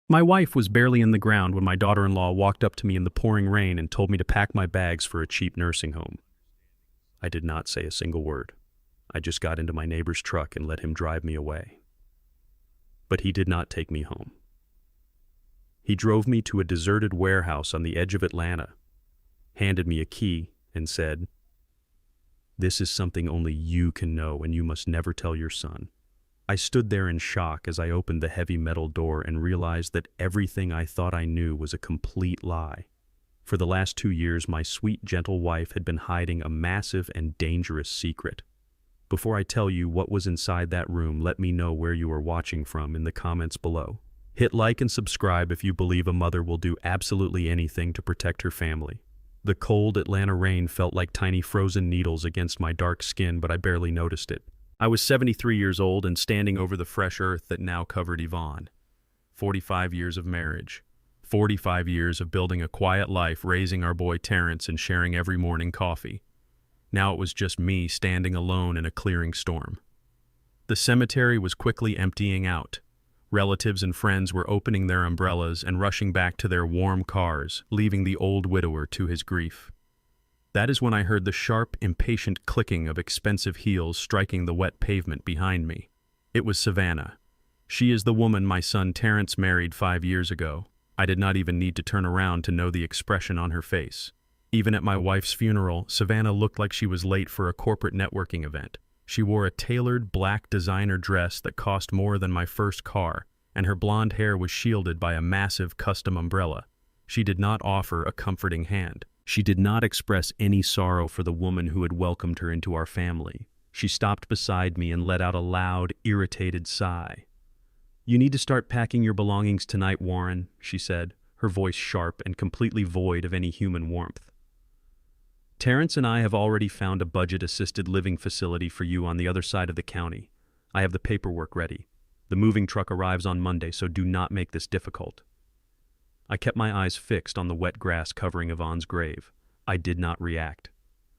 My wife was barely in the ground when my daughter-in-law walked up to me in the pouring rain and told me to pack my bags for a cheap nursing home. I did not say a single word. I just got into my neighbor's truck and let him drive me away. But he did not take me home. He drove me to a deserted warehouse on the edge of Atlanta, handed me a key, and said, "This is something only you can know, and you must never tell your son." I stood there in shock as I opened the heavy metal door and realized that everything I thought I knew was a complete lie. For the last 2 years, my sweet, gentle wife had been hiding a massive and dangerous secret. Before I tell you what was inside that room, let me know where you are watching from in the comments below. Hit like and subscribe if you believe a mother will do absolutely anything to protect her family. The cold Atlanta rain felt like tiny frozen needles against my dark skin, but I barely noticed it. I was 73 years old and standing over the fresh earth that now covered Yvonne. 45 years of marriage. 45 years of building a quiet life, raising our boy Terrence and sharing every morning coffee. Now it was just me standing alone in a clearing storm. The cemetery was quickly emptying out. Relatives and friends were opening their umbrellas and rushing back to their warm cars, leaving the old widower to his grief. That is when I heard the sharp, impatient clicking of expensive heels striking the wet pavement behind me. It was Savannah. She is the woman my son Terrence married 5 years ago. I did not even need to turn around to know the expression on her face. Even at my wife's funeral, Savannah looked like she was late for a corporate networking event. She wore a tailored black designer dress that cost more than my first car, and her blonde hair was shielded by a massive custom umbrella. She did not offer a comforting hand. She did not express any sorrow for the woman who had welcomed her into our family. She stopped beside me and let out a loud, irritated sigh. "You need to start packing your belongings tonight, Warren," she said, her voice sharp and completely void of any human warmth. "Terrence and I have already found a budget-assisted living facility for you on the other side of the county. I have the paperwork ready. The moving truck arrives on Monday, so do not make this difficult." I kept my eyes fixed on the wet grass covering Yvonne's grave. I did not react.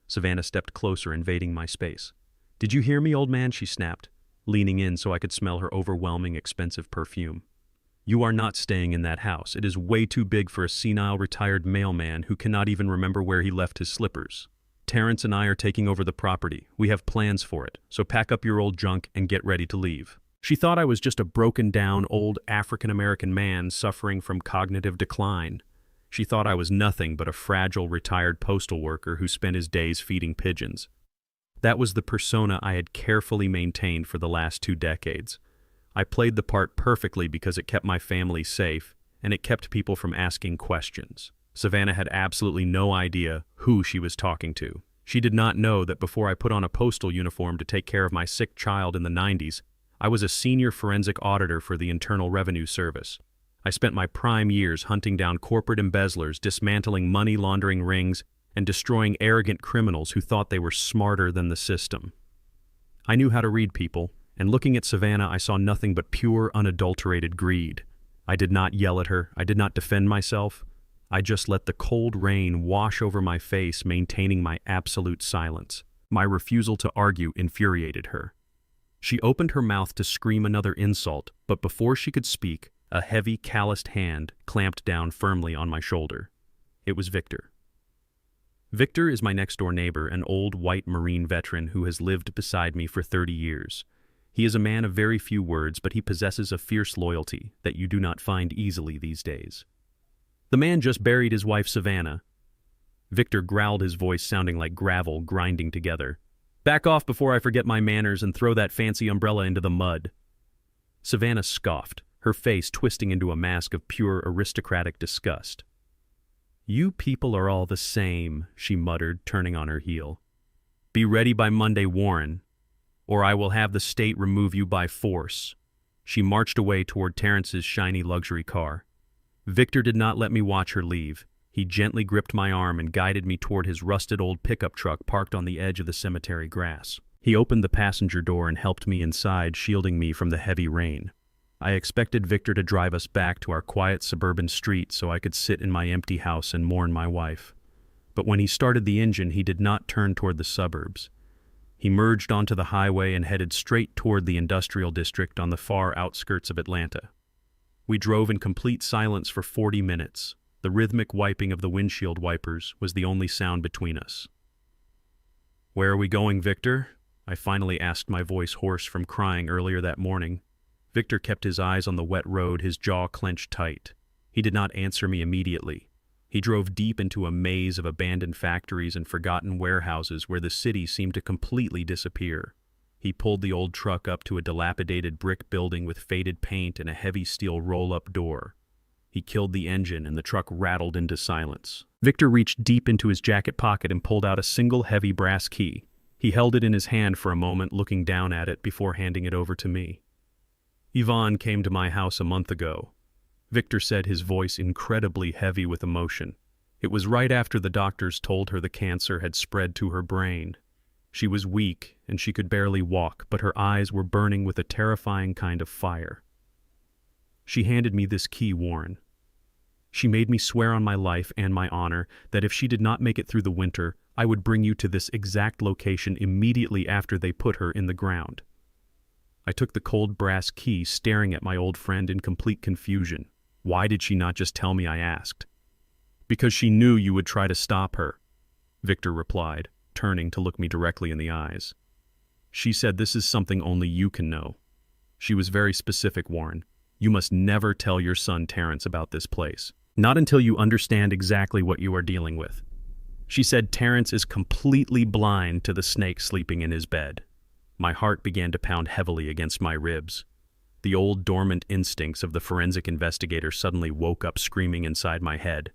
Savannah stepped closer, invading my space. "Did you hear me, old man?" she snapped, leaning in so I could smell her overwhelming, expensive perfume. "You are not staying in that house. It is way too big for a senile retired mailman who cannot even remember where he left his slippers. Terrence and I are taking over the property. We have plans for it, so pack up your old junk and get ready to leave." She thought I was just a broken-down old African-American man suffering from cognitive decline. She thought I was nothing but a fragile retired postal worker who spent his days feeding pigeons. That was the persona I had carefully maintained for the last 2 decades. I played the part perfectly because it kept my family safe, and it kept people from asking questions. Savannah had absolutely no idea who she was talking to. She did not know that before I put on a postal uniform to take care of my sick child in the 90s, I was a senior forensic auditor for the Internal Revenue Service. I spent my prime years hunting down corporate embezzlers, dismantling money laundering rings, and destroying arrogant criminals who thought they were smarter than the system. I knew how to read people, and looking at Savannah, I saw nothing but pure, unadulterated greed. I did not yell at her. I did not defend myself. I just let the cold rain wash over my face, maintaining my absolute silence. My refusal to argue infuriated her. She opened her mouth to scream another insult, but before she could speak, a heavy, calloused hand clamped down firmly on my shoulder. It was Victor. Victor is my next-door neighbor, an old white Marine veteran who has lived beside me for 30 years. He is a man of very few words, but he possesses a fierce loyalty that you do not find easily these days. The man just buried his wife, Savannah. Victor growled, his voice sounding like gravel grinding together. "Back off before I forget my manners and throw that fancy umbrella into the mud." Savannah scoffed, her face twisting into a mask of pure aristocratic disgust. "You people are all the same," she muttered, turning on her heel. "Be ready by Monday, Warren, or I will have the state remove you by force." She marched away toward Terrence's shiny luxury car. Victor did not let me watch her leave. He gently gripped my arm and guided me toward his rusted old pickup truck parked on the edge of the cemetery grass. He opened the passenger door and helped me inside, shielding me from the heavy rain. I expected Victor to drive us back to our quiet suburban street so I could sit in my empty house and mourn my wife. But when he started the engine, he did not turn toward the suburbs. He merged onto the highway and headed straight toward the industrial district on the far outskirts of Atlanta. We drove in complete silence for 40 minutes. The rhythmic wiping of the windshield wipers was the only sound between us. "Where are we going, Victor?" I finally asked, my voice hoarse from crying earlier that morning. Victor kept his eyes on the wet road, his jaw clenched tight. He did not answer me immediately. He drove deep into a maze of abandoned factories and forgotten warehouses where the city seemed to completely disappear. He pulled the old truck up to a dilapidated brick building with faded paint and a heavy steel roll-up door. He killed the engine and the truck rattled into silence. Victor reached deep into his jacket pocket and pulled out a single heavy brass key. He held it in his hand for a moment, looking down at it before handing it over to me. "Yvonne came to my house a month ago," Victor said, his voice incredibly heavy with emotion. "It was right after the doctors told her the cancer had spread to her brain. She was weak and she could barely walk, but her eyes were burning with a terrifying kind of fire. She handed me this key, Warren. She made me swear on my life and my honor that if she did not make it through the winter, I would bring you to this exact location immediately after they put her in the ground." I took the cold brass key, staring at my old friend in complete confusion. "Why did she not just tell me?" I asked. "Because she knew you would try to stop her," Victor replied, turning to look me directly in the eyes. "She said this is something only you can know. She was very specific, Warren. You must never tell your son Terrence about this place. Not until you understand exactly what you are dealing with. She said Terrence is completely blind to the snake sleeping in his bed." My heart began to pound heavily against my ribs. The old dormant instincts of the forensic investigator suddenly woke up screaming inside my head.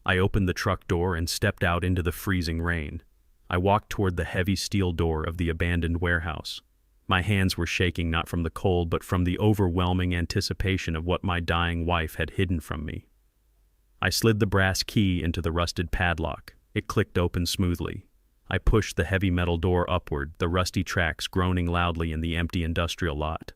I opened the truck door and stepped out into the freezing rain. I walked toward the heavy steel door of the abandoned warehouse. My hands were shaking not from the cold but from the overwhelming anticipation of what my dying wife had hidden from me. I slid the brass key into the rusted padlock. It clicked open smoothly. I pushed the heavy metal door upward, the rusty tracks groaning loudly in the empty industrial lot.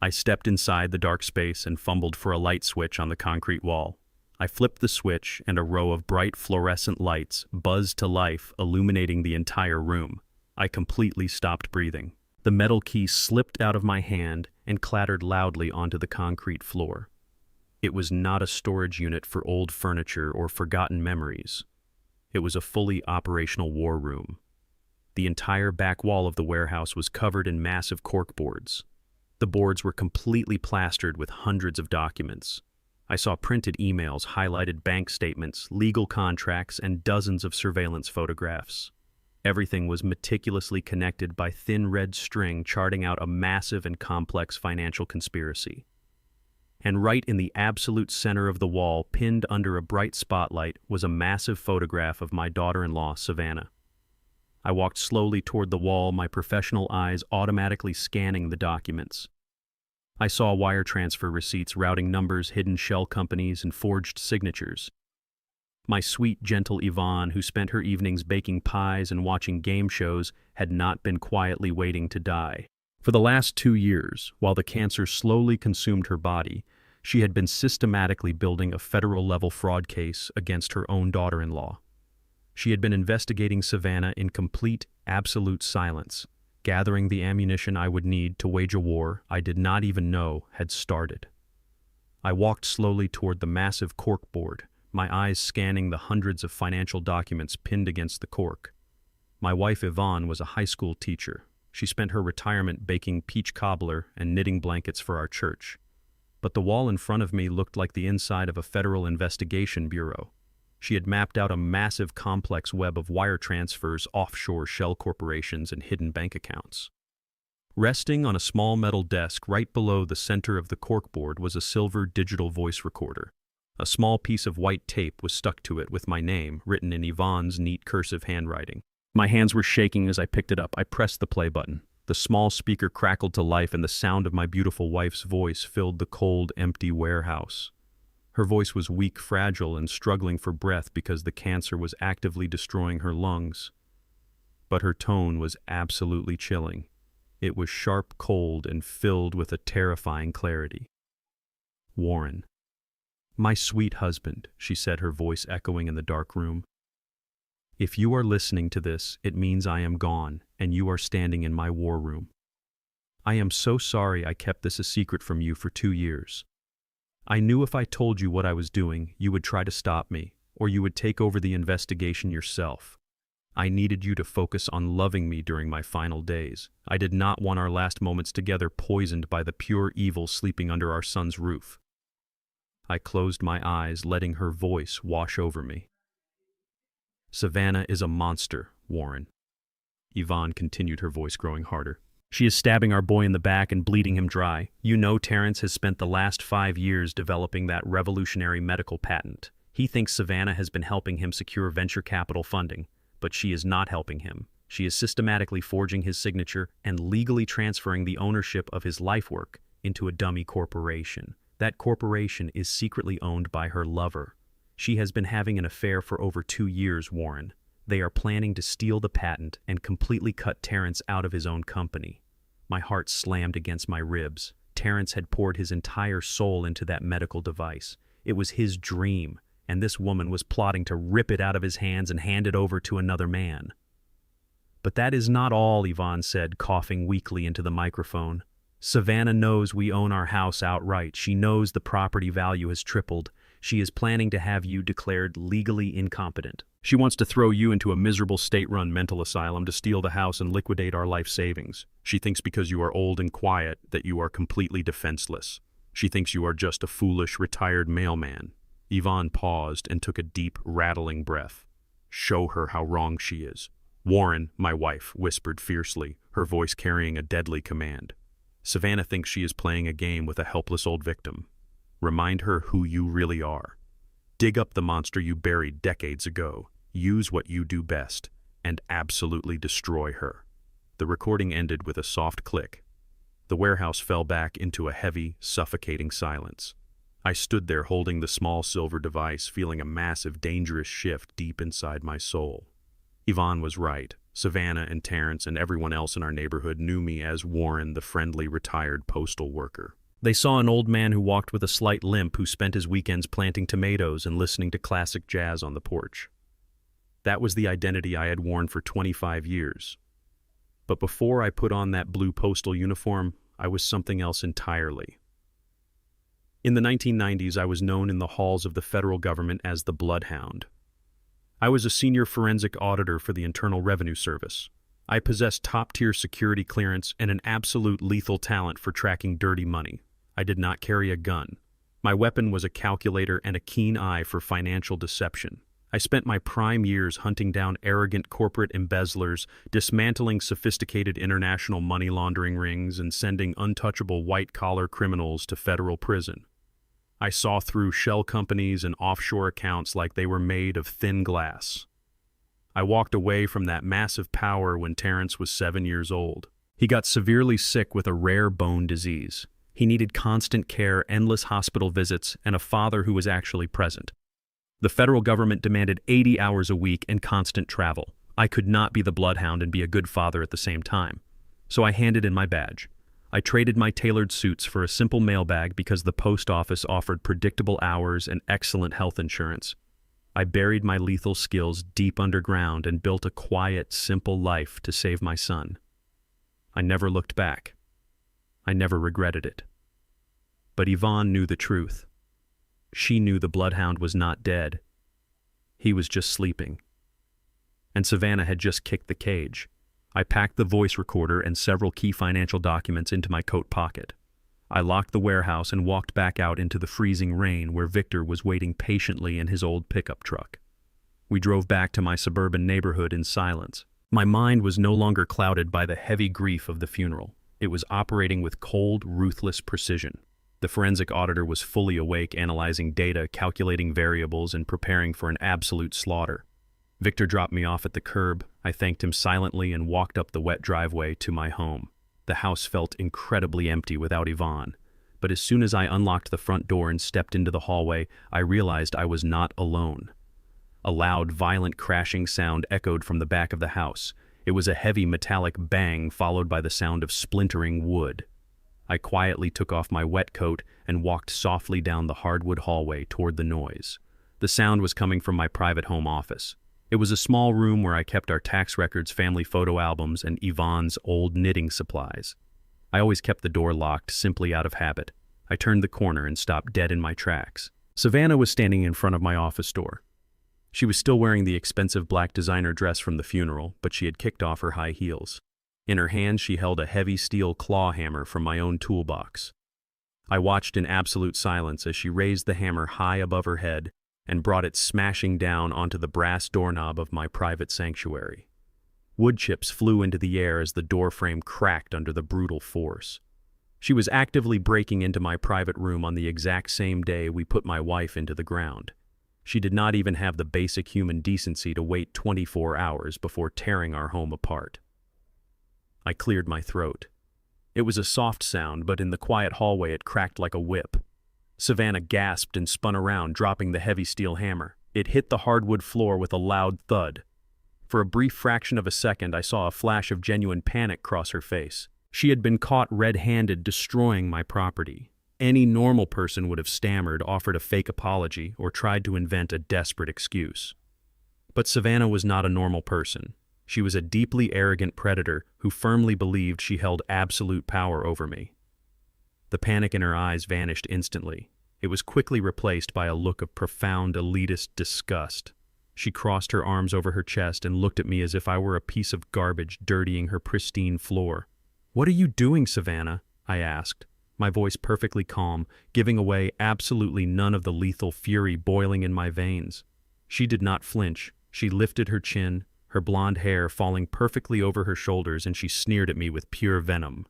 I stepped inside the dark space and fumbled for a light switch on the concrete wall. I flipped the switch and a row of bright fluorescent lights buzzed to life, illuminating the entire room. I completely stopped breathing. The metal key slipped out of my hand and clattered loudly onto the concrete floor. It was not a storage unit for old furniture or forgotten memories. It was a fully operational war room. The entire back wall of the warehouse was covered in massive corkboards. The boards were completely plastered with hundreds of documents. I saw printed emails, highlighted bank statements, legal contracts, and dozens of surveillance photographs. Everything was meticulously connected by thin red string charting out a massive and complex financial conspiracy. And right in the absolute center of the wall, pinned under a bright spotlight, was a massive photograph of my daughter-in-law, Savannah. I walked slowly toward the wall, my professional eyes automatically scanning the documents. I saw wire transfer receipts, routing numbers, hidden shell companies, and forged signatures. My sweet, gentle Yvonne, who spent her evenings baking pies and watching game shows, had not been quietly waiting to die. For the last 2 years, while the cancer slowly consumed her body, she had been systematically building a federal-level fraud case against her own daughter-in-law. She had been investigating Savannah in complete, absolute silence, gathering the ammunition I would need to wage a war I did not even know had started. I walked slowly toward the massive corkboard, my eyes scanning the hundreds of financial documents pinned against the cork. My wife Yvonne was a high school teacher. She spent her retirement baking peach cobbler and knitting blankets for our church. But the wall in front of me looked like the inside of a federal investigation bureau. She had mapped out a massive complex web of wire transfers, offshore shell corporations, and hidden bank accounts. Resting on a small metal desk right below the center of the corkboard was a silver digital voice recorder. A small piece of white tape was stuck to it with my name, written in Yvonne's neat cursive handwriting. My hands were shaking as I picked it up. I pressed the play button. The small speaker crackled to life, and the sound of my beautiful wife's voice filled the cold, empty warehouse. Her voice was weak, fragile, and struggling for breath because the cancer was actively destroying her lungs. But her tone was absolutely chilling. It was sharp, cold, and filled with a terrifying clarity. "Warren. My sweet husband," she said, her voice echoing in the dark room. "If you are listening to this, it means I am gone, and you are standing in my war room. I am so sorry I kept this a secret from you for 2 years. I knew if I told you what I was doing, you would try to stop me, or you would take over the investigation yourself. I needed you to focus on loving me during my final days. I did not want our last moments together poisoned by the pure evil sleeping under our son's roof. I closed my eyes, letting her voice wash over me. Savannah is a monster, Warren. Yvonne continued, her voice growing harder. She is stabbing our boy in the back and bleeding him dry. You know Terrence has spent the last 5 years developing that revolutionary medical patent. He thinks Savannah has been helping him secure venture capital funding, but she is not helping him. She is systematically forging his signature and legally transferring the ownership of his life work into a dummy corporation. That corporation is secretly owned by her lover. She has been having an affair for over 2 years, Warren. They are planning to steal the patent and completely cut Terrence out of his own company. My heart slammed against my ribs. Terrence had poured his entire soul into that medical device. It was his dream, and this woman was plotting to rip it out of his hands and hand it over to another man. But that is not all, Yvonne said, coughing weakly into the microphone. Savannah knows we own our house outright. She knows the property value has tripled. She is planning to have you declared legally incompetent. She wants to throw you into a miserable state-run mental asylum to steal the house and liquidate our life savings. She thinks because you are old and quiet that you are completely defenseless. She thinks you are just a foolish, retired mailman. Yvonne paused and took a deep, rattling breath. Show her how wrong she is. Warren, my wife, whispered fiercely, her voice carrying a deadly command. Savannah thinks she is playing a game with a helpless old victim. Remind her who you really are. Dig up the monster you buried decades ago. Use what you do best, and absolutely destroy her. The recording ended with a soft click. The warehouse fell back into a heavy, suffocating silence. I stood there holding the small silver device, feeling a massive, dangerous shift deep inside my soul. Yvonne was right. Savannah and Terrence and everyone else in our neighborhood knew me as Warren, the friendly, retired postal worker. They saw an old man who walked with a slight limp who spent his weekends planting tomatoes and listening to classic jazz on the porch. That was the identity I had worn for 25 years. But before I put on that blue postal uniform, I was something else entirely. In the 1990s, I was known in the halls of the federal government as the Bloodhound. I was a senior forensic auditor for the Internal Revenue Service. I possessed top-tier security clearance and an absolute lethal talent for tracking dirty money. I did not carry a gun. My weapon was a calculator and a keen eye for financial deception. I spent my prime years hunting down arrogant corporate embezzlers, dismantling sophisticated international money laundering rings, and sending untouchable white-collar criminals to federal prison. I saw through shell companies and offshore accounts like they were made of thin glass. I walked away from that massive power when Terrence was 7 years old. He got severely sick with a rare bone disease. He needed constant care, endless hospital visits, and a father who was actually present. The federal government demanded 80 hours a week and constant travel. I could not be the bloodhound and be a good father at the same time. So I handed in my badge. I traded my tailored suits for a simple mailbag because the post office offered predictable hours and excellent health insurance. I buried my lethal skills deep underground and built a quiet, simple life to save my son. I never looked back. I never regretted it. But Yvonne knew the truth. She knew the bloodhound was not dead. He was just sleeping. And Savannah had just kicked the cage. I packed the voice recorder and several key financial documents into my coat pocket. I locked the warehouse and walked back out into the freezing rain where Victor was waiting patiently in his old pickup truck. We drove back to my suburban neighborhood in silence. My mind was no longer clouded by the heavy grief of the funeral. It was operating with cold, ruthless precision. The forensic auditor was fully awake, analyzing data, calculating variables, and preparing for an absolute slaughter. Victor dropped me off at the curb. I thanked him silently and walked up the wet driveway to my home. The house felt incredibly empty without Yvonne, but as soon as I unlocked the front door and stepped into the hallway, I realized I was not alone. A loud, violent crashing sound echoed from the back of the house. It was a heavy metallic bang followed by the sound of splintering wood. I quietly took off my wet coat and walked softly down the hardwood hallway toward the noise. The sound was coming from my private home office. It was a small room where I kept our tax records, family photo albums, and Yvonne's old knitting supplies. I always kept the door locked, simply out of habit. I turned the corner and stopped dead in my tracks. Savannah was standing in front of my office door. She was still wearing the expensive black designer dress from the funeral, but she had kicked off her high heels. In her hand, she held a heavy steel claw hammer from my own toolbox. I watched in absolute silence as she raised the hammer high above her head and brought it smashing down onto the brass doorknob of my private sanctuary. Wood chips flew into the air as the doorframe cracked under the brutal force. She was actively breaking into my private room on the exact same day we put my wife into the ground. She did not even have the basic human decency to wait 24 hours before tearing our home apart. I cleared my throat. It was a soft sound, but in the quiet hallway it cracked like a whip. Savannah gasped and spun around, dropping the heavy steel hammer. It hit the hardwood floor with a loud thud. For a brief fraction of a second, I saw a flash of genuine panic cross her face. She had been caught red-handed destroying my property. Any normal person would have stammered, offered a fake apology, or tried to invent a desperate excuse. But Savannah was not a normal person. She was a deeply arrogant predator who firmly believed she held absolute power over me. The panic in her eyes vanished instantly. It was quickly replaced by a look of profound, elitist disgust. She crossed her arms over her chest and looked at me as if I were a piece of garbage dirtying her pristine floor. "What are you doing, Savannah?" I asked, my voice perfectly calm, giving away absolutely none of the lethal fury boiling in my veins. She did not flinch. She lifted her chin, her blonde hair falling perfectly over her shoulders, and she sneered at me with pure venom.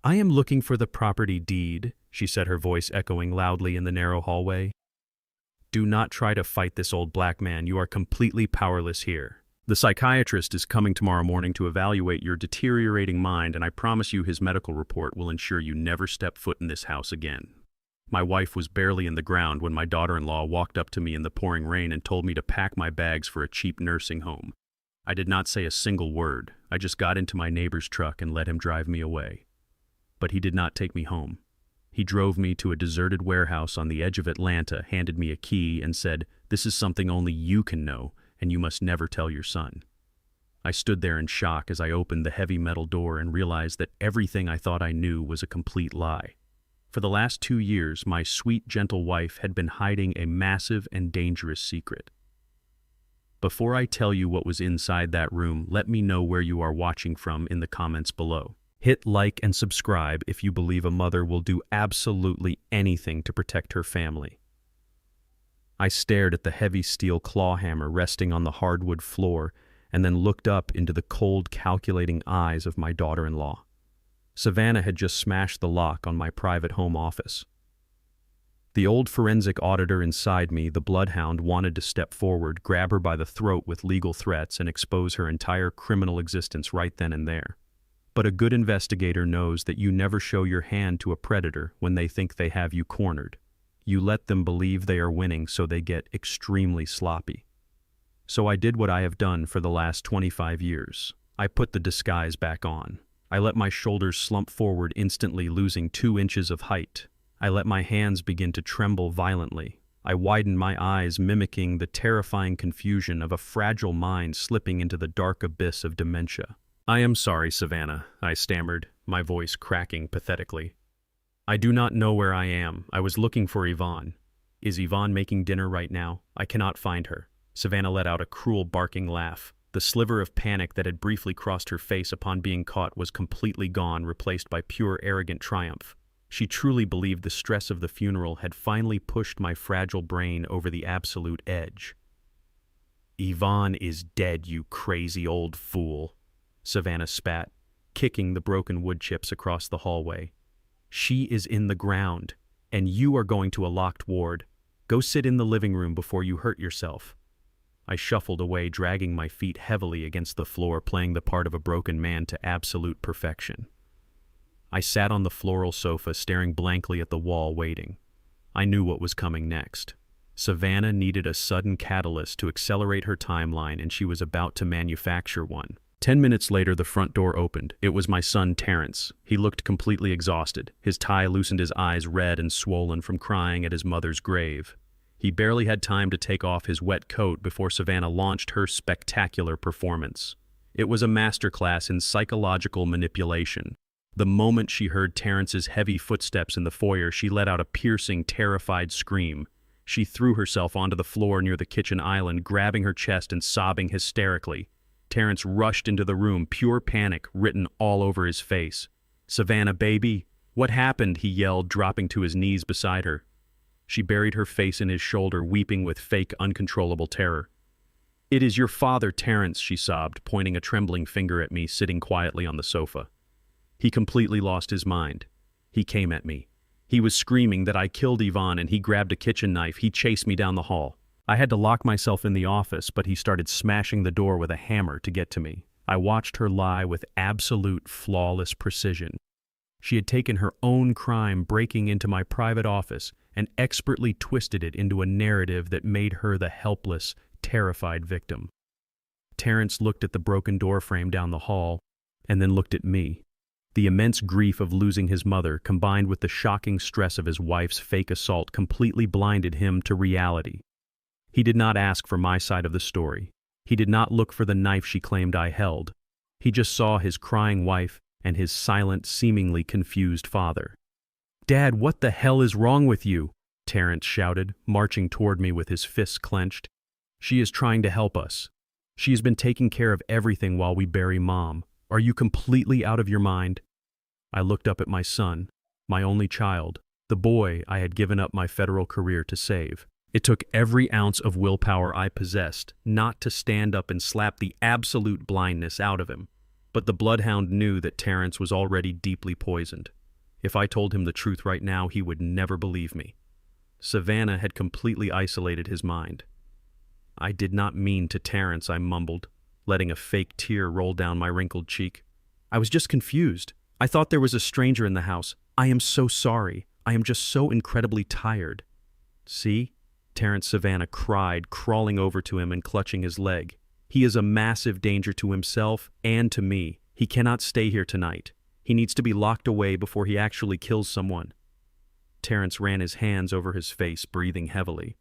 "I am looking for the property deed," she said, her voice echoing loudly in the narrow hallway. "Do not try to fight this old black man. You are completely powerless here. The psychiatrist is coming tomorrow morning to evaluate your deteriorating mind, and I promise you his medical report will ensure you never step foot in this house again." My wife was barely in the ground when my daughter-in-law walked up to me in the pouring rain and told me to pack my bags for a cheap nursing home. I did not say a single word. I just got into my neighbor's truck and let him drive me away. But he did not take me home. He drove me to a deserted warehouse on the edge of Atlanta, handed me a key, and said, "This is something only you can know, and you must never tell your son." I stood there in shock as I opened the heavy metal door and realized that everything I thought I knew was a complete lie. For the last 2 years, my sweet, gentle wife had been hiding a massive and dangerous secret. Before I tell you what was inside that room, let me know where you are watching from in the comments below. Hit like and subscribe if you believe a mother will do absolutely anything to protect her family. I stared at the heavy steel claw hammer resting on the hardwood floor and then looked up into the cold, calculating eyes of my daughter-in-law. Savannah had just smashed the lock on my private home office. The old forensic auditor inside me, the bloodhound, wanted to step forward, grab her by the throat with legal threats, and expose her entire criminal existence right then and there. But a good investigator knows that you never show your hand to a predator when they think they have you cornered. You let them believe they are winning, so they get extremely sloppy. So I did what I have done for the last 25 years. I put the disguise back on. I let my shoulders slump forward, instantly losing 2 inches of height. I let my hands begin to tremble violently. I widened my eyes, mimicking the terrifying confusion of a fragile mind slipping into the dark abyss of dementia. "I am sorry, Savannah," I stammered, my voice cracking pathetically. "I do not know where I am. I was looking for Yvonne. Is Yvonne making dinner right now? I cannot find her." Savannah let out a cruel, barking laugh. The sliver of panic that had briefly crossed her face upon being caught was completely gone, replaced by pure, arrogant triumph. She truly believed the stress of the funeral had finally pushed my fragile brain over the absolute edge. "Yvonne is dead, you crazy old fool," Savannah spat, kicking the broken wood chips across the hallway. "She is in the ground, and you are going to a locked ward. Go sit in the living room before you hurt yourself." I shuffled away, dragging my feet heavily against the floor, playing the part of a broken man to absolute perfection. I sat on the floral sofa, staring blankly at the wall, waiting. I knew what was coming next. Savannah needed a sudden catalyst to accelerate her timeline, and she was about to manufacture one. 10 minutes later, the front door opened. It was my son, Terrence. He looked completely exhausted. His tie loosened, his eyes red and swollen from crying at his mother's grave. He barely had time to take off his wet coat before Savannah launched her spectacular performance. It was a masterclass in psychological manipulation. The moment she heard Terrence's heavy footsteps in the foyer, she let out a piercing, terrified scream. She threw herself onto the floor near the kitchen island, grabbing her chest and sobbing hysterically. Terrence rushed into the room, pure panic written all over his face. "Savannah, baby, what happened?" he yelled, dropping to his knees beside her. She buried her face in his shoulder, weeping with fake, uncontrollable terror. "It is your father, Terrence," she sobbed, pointing a trembling finger at me, sitting quietly on the sofa. "He completely lost his mind. He came at me. He was screaming that I killed Yvonne, and he grabbed a kitchen knife. He chased me down the hall. I had to lock myself in the office, but he started smashing the door with a hammer to get to me. I watched her lie with absolute, flawless precision. She had taken her own crime, breaking into my private office, and expertly twisted it into a narrative that made her the helpless, terrified victim." Terrence looked at the broken doorframe down the hall, and then looked at me. The immense grief of losing his mother, combined with the shocking stress of his wife's fake assault, completely blinded him to reality. He did not ask for my side of the story. He did not look for the knife she claimed I held. He just saw his crying wife and his silent, seemingly confused father. "Dad, what the hell is wrong with you?" Terrence shouted, marching toward me with his fists clenched. "She is trying to help us. She has been taking care of everything while we bury Mom. Are you completely out of your mind?" I looked up at my son, my only child, the boy I had given up my federal career to save. It took every ounce of willpower I possessed not to stand up and slap the absolute blindness out of him. But the bloodhound knew that Terrence was already deeply poisoned. If I told him the truth right now, he would never believe me. Savannah had completely isolated his mind. "I did not mean to, Terrence," I mumbled, letting a fake tear roll down my wrinkled cheek. "I was just confused. I thought there was a stranger in the house. I am so sorry. I am just so incredibly tired." "See?" Terrence Savannah cried, crawling over to him and clutching his leg. "He is a massive danger to himself and to me. He cannot stay here tonight. He needs to be locked away before he actually kills someone." Terrence ran his hands over his face, breathing heavily.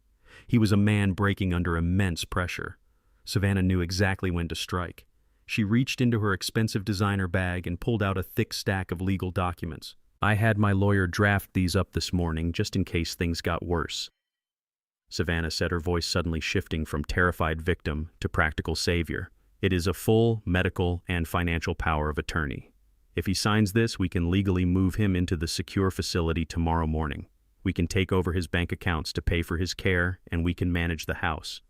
He was a man breaking under immense pressure. Savannah knew exactly when to strike. She reached into her expensive designer bag and pulled out a thick stack of legal documents. "I had my lawyer draft these up this morning just in case things got worse." Savannah said, her voice suddenly shifting from terrified victim to practical savior. "It is a full medical and financial power of attorney. If he signs this, we can legally move him into the secure facility tomorrow morning. We can take over his bank accounts to pay for his care, and we can manage the house.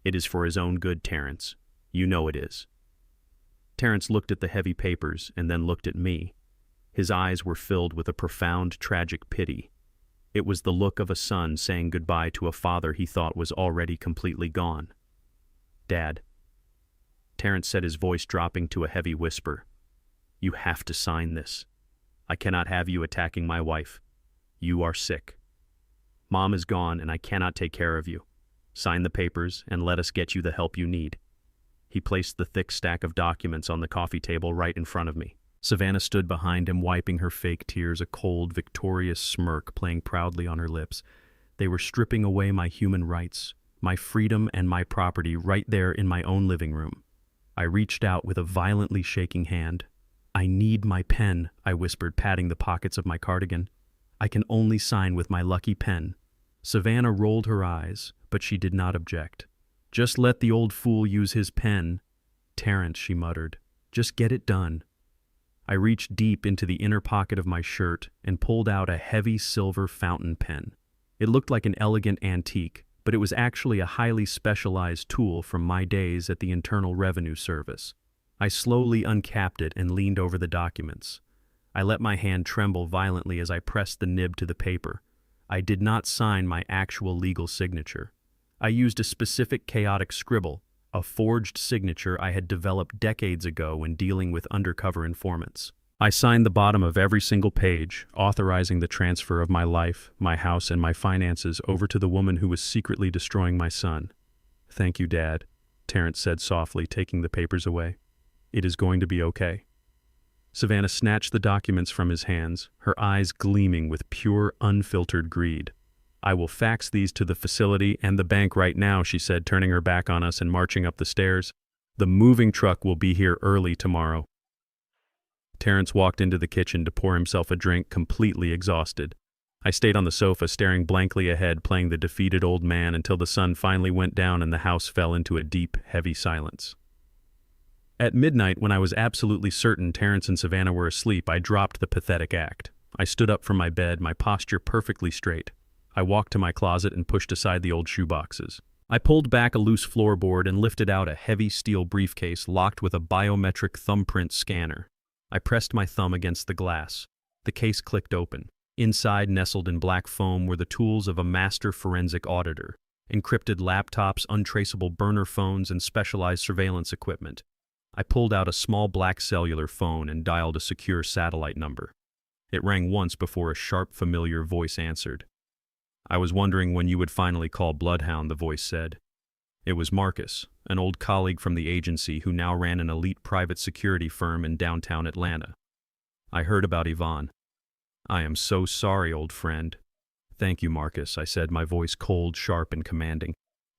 It is for his own good, Terrence. You know it is." Terrence looked at the heavy papers and then looked at me. His eyes were filled with a profound, tragic pity. It was the look of a son saying goodbye to a father he thought was already completely gone. "Dad," Terrence said, his voice dropping to a heavy whisper, "you have to sign this. I cannot have you attacking my wife. You are sick. Mom is gone and I cannot take care of you. Sign the papers and let us get you the help you need." He placed the thick stack of documents on the coffee table right in front of me. Savannah stood behind him, wiping her fake tears, a cold, victorious smirk playing proudly on her lips. They were stripping away my human rights, my freedom and my property right there in my own living room. I reached out with a violently shaking hand. "I need my pen," I whispered, patting the pockets of my cardigan. "I can only sign with my lucky pen." Savannah rolled her eyes, but she did not object. "Just let the old fool use his pen." "Terrence," she muttered, "just get it done." I reached deep into the inner pocket of my shirt and pulled out a heavy silver fountain pen. It looked like an elegant antique, but it was actually a highly specialized tool from my days at the Internal Revenue Service. I slowly uncapped it and leaned over the documents. I let my hand tremble violently as I pressed the nib to the paper. I did not sign my actual legal signature. I used a specific chaotic scribble, a forged signature I had developed decades ago when dealing with undercover informants. I signed the bottom of every single page, authorizing the transfer of my life, my house, and my finances over to the woman who was secretly destroying my son. "Thank you, Dad," Terrence said softly, taking the papers away. "It is going to be okay." Savannah snatched the documents from his hands, her eyes gleaming with pure, unfiltered greed. "I will fax these to the facility and the bank right now," she said, turning her back on us and marching up the stairs. "The moving truck will be here early tomorrow." Terrence walked into the kitchen to pour himself a drink, completely exhausted. I stayed on the sofa, staring blankly ahead, playing the defeated old man until the sun finally went down and the house fell into a deep, heavy silence. At midnight, when I was absolutely certain Terrence and Savannah were asleep, I dropped the pathetic act. I stood up from my bed, my posture perfectly straight. I walked to my closet and pushed aside the old shoeboxes. I pulled back a loose floorboard and lifted out a heavy steel briefcase locked with a biometric thumbprint scanner. I pressed my thumb against the glass. The case clicked open. Inside, nestled in black foam, were the tools of a master forensic auditor: encrypted laptops, untraceable burner phones, and specialized surveillance equipment. I pulled out a small black cellular phone and dialed a secure satellite number. It rang once before a sharp, familiar voice answered. "I was wondering when you would finally call Bloodhound," the voice said. It was Marcus, an old colleague from the agency who now ran an elite private security firm in downtown Atlanta. "I heard about Yvonne." "I am so sorry, old friend." "Thank you, Marcus," I said, my voice cold, sharp, and commanding.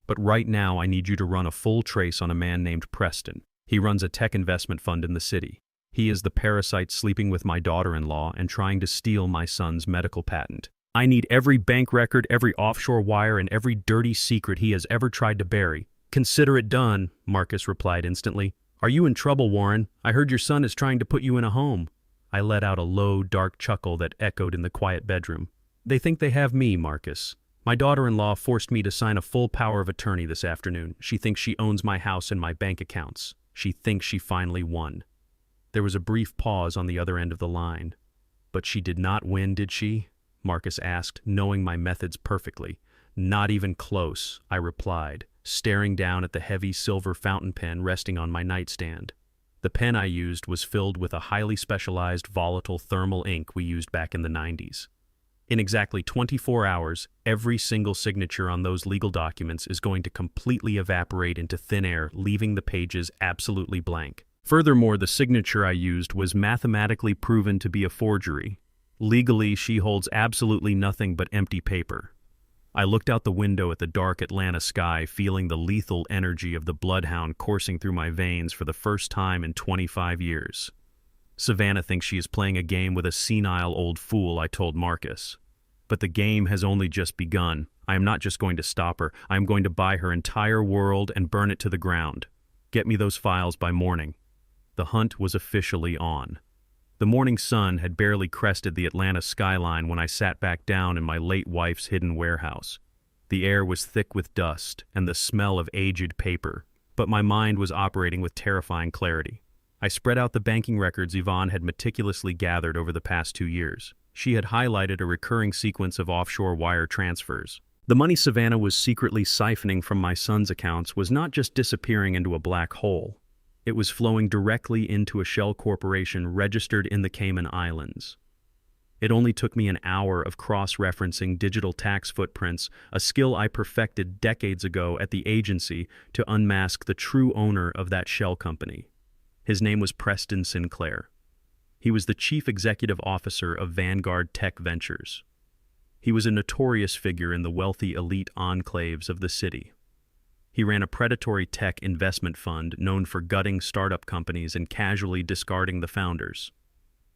"But right now I need you to run a full trace on a man named Preston. He runs a tech investment fund in the city. He is the parasite sleeping with my daughter-in-law and trying to steal my son's medical patent. I need every bank record, every offshore wire, and every dirty secret he has ever tried to bury." "Consider it done," Marcus replied instantly. "Are you in trouble, Warren? I heard your son is trying to put you in a home." I let out a low, dark chuckle that echoed in the quiet bedroom. "They think they have me, Marcus. My daughter-in-law forced me to sign a full power of attorney this afternoon. She thinks she owns my house and my bank accounts. She thinks she finally won." There was a brief pause on the other end of the line. "But she did not win, did she?" Marcus asked, knowing my methods perfectly. "Not even close," I replied, staring down at the heavy silver fountain pen resting on my nightstand. The pen I used was filled with a highly specialized volatile thermal ink we used back in the 90s. In exactly 24 hours, every single signature on those legal documents is going to completely evaporate into thin air, leaving the pages absolutely blank. Furthermore, the signature I used was mathematically proven to be a forgery. Legally, she holds absolutely nothing but empty paper. I looked out the window at the dark Atlanta sky, feeling the lethal energy of the bloodhound coursing through my veins for the first time in 25 years. "Savannah thinks she is playing a game with a senile old fool," I told Marcus. "But the game has only just begun. I am not just going to stop her. I am going to buy her entire world and burn it to the ground. Get me those files by morning." The hunt was officially on. The morning sun had barely crested the Atlanta skyline when I sat back down in my late wife's hidden warehouse. The air was thick with dust and the smell of aged paper, but my mind was operating with terrifying clarity. I spread out the banking records Yvonne had meticulously gathered over the past 2 years. She had highlighted a recurring sequence of offshore wire transfers. The money Savannah was secretly siphoning from my son's accounts was not just disappearing into a black hole. It was flowing directly into a shell corporation registered in the Cayman Islands. It only took me an hour of cross-referencing digital tax footprints, a skill I perfected decades ago at the agency, to unmask the true owner of that shell company. His name was Preston Sinclair. He was the chief executive officer of Vanguard Tech Ventures. He was a notorious figure in the wealthy elite enclaves of the city. He ran a predatory tech investment fund known for gutting startup companies and casually discarding the founders.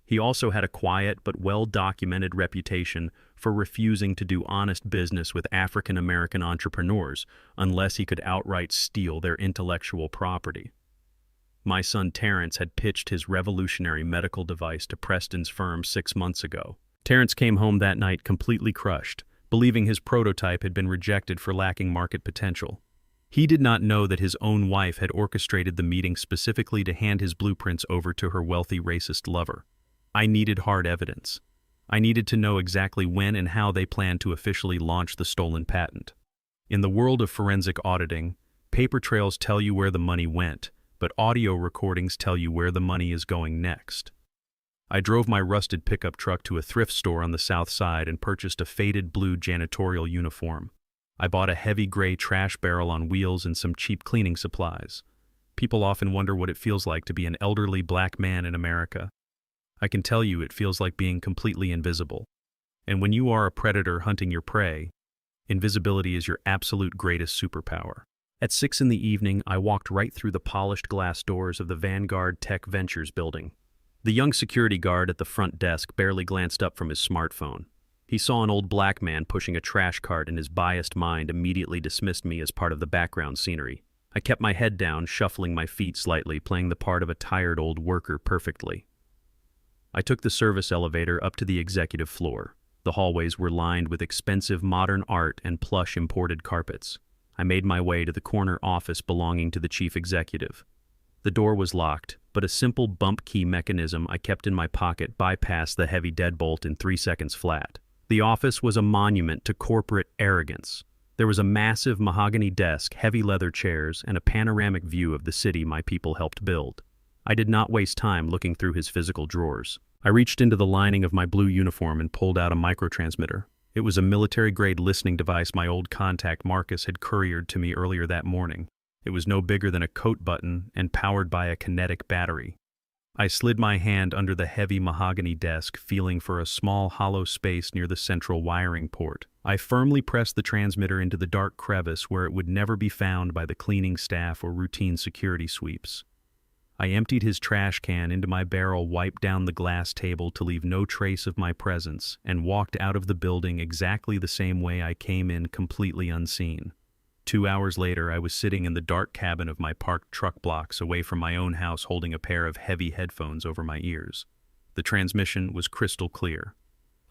He also had a quiet but well-documented reputation for refusing to do honest business with African-American entrepreneurs unless he could outright steal their intellectual property. My son Terrence had pitched his revolutionary medical device to Preston's firm 6 months ago. Terrence came home that night completely crushed, believing his prototype had been rejected for lacking market potential. He did not know that his own wife had orchestrated the meeting specifically to hand his blueprints over to her wealthy racist lover. I needed hard evidence. I needed to know exactly when and how they planned to officially launch the stolen patent. In the world of forensic auditing, paper trails tell you where the money went, but audio recordings tell you where the money is going next. I drove my rusted pickup truck to a thrift store on the south side and purchased a faded blue janitorial uniform. I bought a heavy gray trash barrel on wheels and some cheap cleaning supplies. People often wonder what it feels like to be an elderly black man in America. I can tell you it feels like being completely invisible. And when you are a predator hunting your prey, invisibility is your absolute greatest superpower. At 6 in the evening, I walked right through the polished glass doors of the Vanguard Tech Ventures building. The young security guard at the front desk barely glanced up from his smartphone. He saw an old black man pushing a trash cart and his biased mind immediately dismissed me as part of the background scenery. I kept my head down, shuffling my feet slightly, playing the part of a tired old worker perfectly. I took the service elevator up to the executive floor. The hallways were lined with expensive modern art and plush imported carpets. I made my way to the corner office belonging to the chief executive. The door was locked, but a simple bump key mechanism I kept in my pocket bypassed the heavy deadbolt in 3 seconds flat. The office was a monument to corporate arrogance. There was a massive mahogany desk, heavy leather chairs, and a panoramic view of the city my people helped build. I did not waste time looking through his physical drawers. I reached into the lining of my blue uniform and pulled out a microtransmitter. It was a military-grade listening device my old contact Marcus had couriered to me earlier that morning. It was no bigger than a coat button and powered by a kinetic battery. I slid my hand under the heavy mahogany desk, feeling for a small hollow space near the central wiring port. I firmly pressed the transmitter into the dark crevice where it would never be found by the cleaning staff or routine security sweeps. I emptied his trash can into my barrel, wiped down the glass table to leave no trace of my presence, and walked out of the building exactly the same way I came in, completely unseen. 2 hours later, I was sitting in the dark cabin of my parked truck blocks away from my own house, holding a pair of heavy headphones over my ears. The transmission was crystal clear.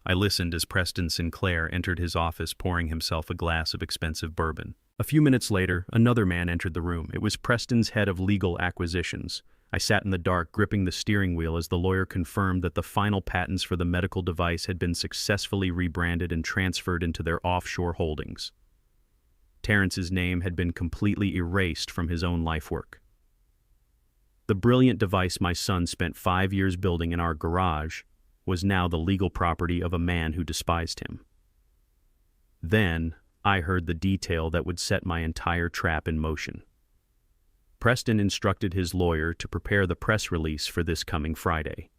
I listened as Preston Sinclair entered his office, pouring himself a glass of expensive bourbon. A few minutes later, another man entered the room. It was Preston's head of legal acquisitions. I sat in the dark, gripping the steering wheel as the lawyer confirmed that the final patents for the medical device had been successfully rebranded and transferred into their offshore holdings. Terrence's name had been completely erased from his own lifework. The brilliant device my son spent 5 years building in our garage was now the legal property of a man who despised him. Then I heard the detail that would set my entire trap in motion. Preston instructed his lawyer to prepare the press release for this coming Friday.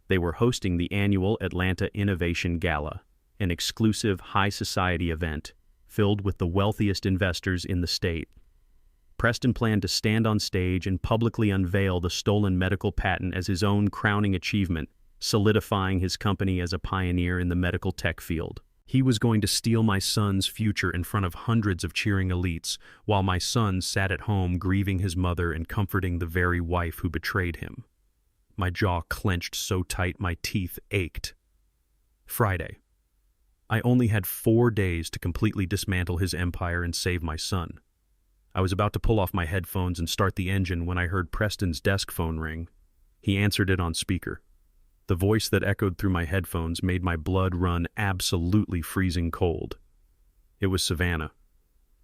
They were hosting the annual Atlanta Innovation Gala, an exclusive high society event filled with the wealthiest investors in the state. Preston planned to stand on stage and publicly unveil the stolen medical patent as his own crowning achievement, solidifying his company as a pioneer in the medical tech field. He was going to steal my son's future in front of hundreds of cheering elites, while my son sat at home grieving his mother and comforting the very wife who betrayed him. My jaw clenched so tight my teeth ached. Friday. I only had 4 days to completely dismantle his empire and save my son. I was about to pull off my headphones and start the engine when I heard Preston's desk phone ring. He answered it on speaker. The voice that echoed through my headphones made my blood run absolutely freezing cold. It was Savannah.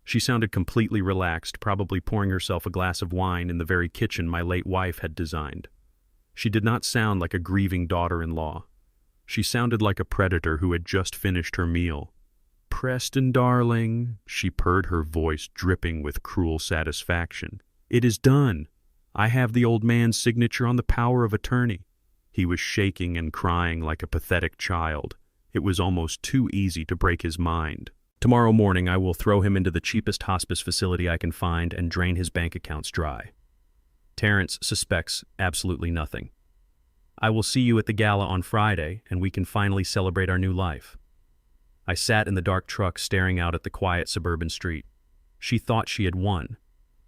She sounded completely relaxed, probably pouring herself a glass of wine in the very kitchen my late wife had designed. She did not sound like a grieving daughter-in-law. She sounded like a predator who had just finished her meal. "Preston, darling," she purred, her voice dripping with cruel satisfaction. "It is done. I have the old man's signature on the power of attorney." He was shaking and crying like a pathetic child. It was almost too easy to break his mind. "Tomorrow morning I will throw him into the cheapest hospice facility I can find and drain his bank accounts dry. Terrence suspects absolutely nothing. I will see you at the gala on Friday, and we can finally celebrate our new life." I sat in the dark truck staring out at the quiet suburban street. She thought she had won.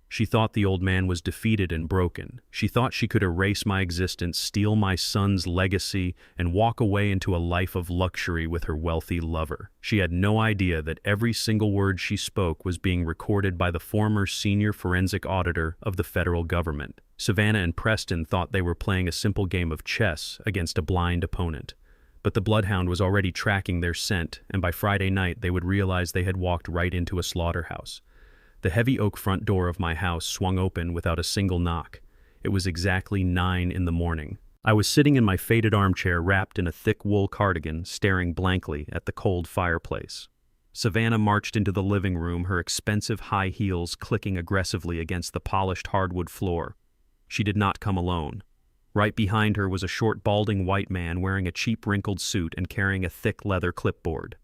She thought the old man was defeated and broken. She thought she could erase my existence, steal my son's legacy, and walk away into a life of luxury with her wealthy lover. She had no idea that every single word she spoke was being recorded by the former senior forensic auditor of the federal government. Savannah and Preston thought they were playing a simple game of chess against a blind opponent. But the bloodhound was already tracking their scent, and by Friday night they would realize they had walked right into a slaughterhouse. The heavy oak front door of my house swung open without a single knock. It was exactly 9 in the morning. I was sitting in my faded armchair wrapped in a thick wool cardigan, staring blankly at the cold fireplace. Savannah marched into the living room, her expensive high heels clicking aggressively against the polished hardwood floor. She did not come alone. Right behind her was a short, balding white man wearing a cheap, wrinkled suit and carrying a thick leather clipboard.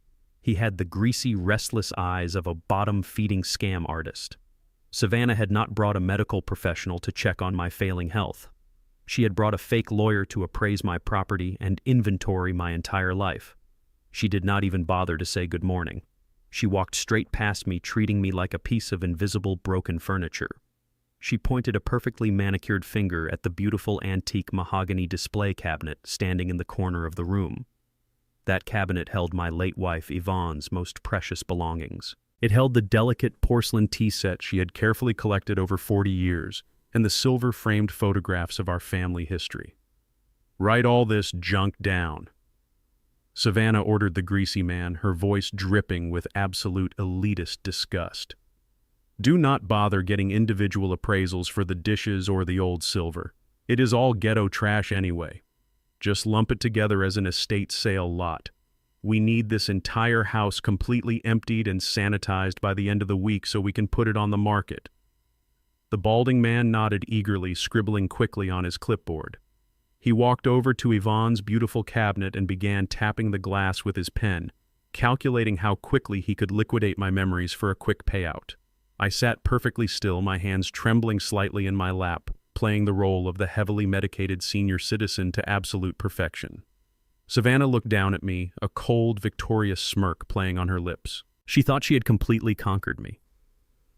He had the greasy, restless eyes of a bottom-feeding scam artist. Savannah had not brought a medical professional to check on my failing health. She had brought a fake lawyer to appraise my property and inventory my entire life. She did not even bother to say good morning. She walked straight past me, treating me like a piece of invisible broken furniture. She pointed a perfectly manicured finger at the beautiful antique mahogany display cabinet standing in the corner of the room. That cabinet held my late wife Yvonne's most precious belongings. It held the delicate porcelain tea set she had carefully collected over 40 years, and the silver-framed photographs of our family history. "Write all this junk down." Savannah ordered the greasy man, her voice dripping with absolute elitist disgust. "Do not bother getting individual appraisals for the dishes or the old silver. It is all ghetto trash anyway. Just lump it together as an estate sale lot. We need this entire house completely emptied and sanitized by the end of the week so we can put it on the market." The balding man nodded eagerly, scribbling quickly on his clipboard. He walked over to Yvonne's beautiful cabinet and began tapping the glass with his pen, calculating how quickly he could liquidate my memories for a quick payout. I sat perfectly still, my hands trembling slightly in my lap, playing the role of the heavily medicated senior citizen to absolute perfection. Savannah looked down at me, a cold, victorious smirk playing on her lips. She thought she had completely conquered me.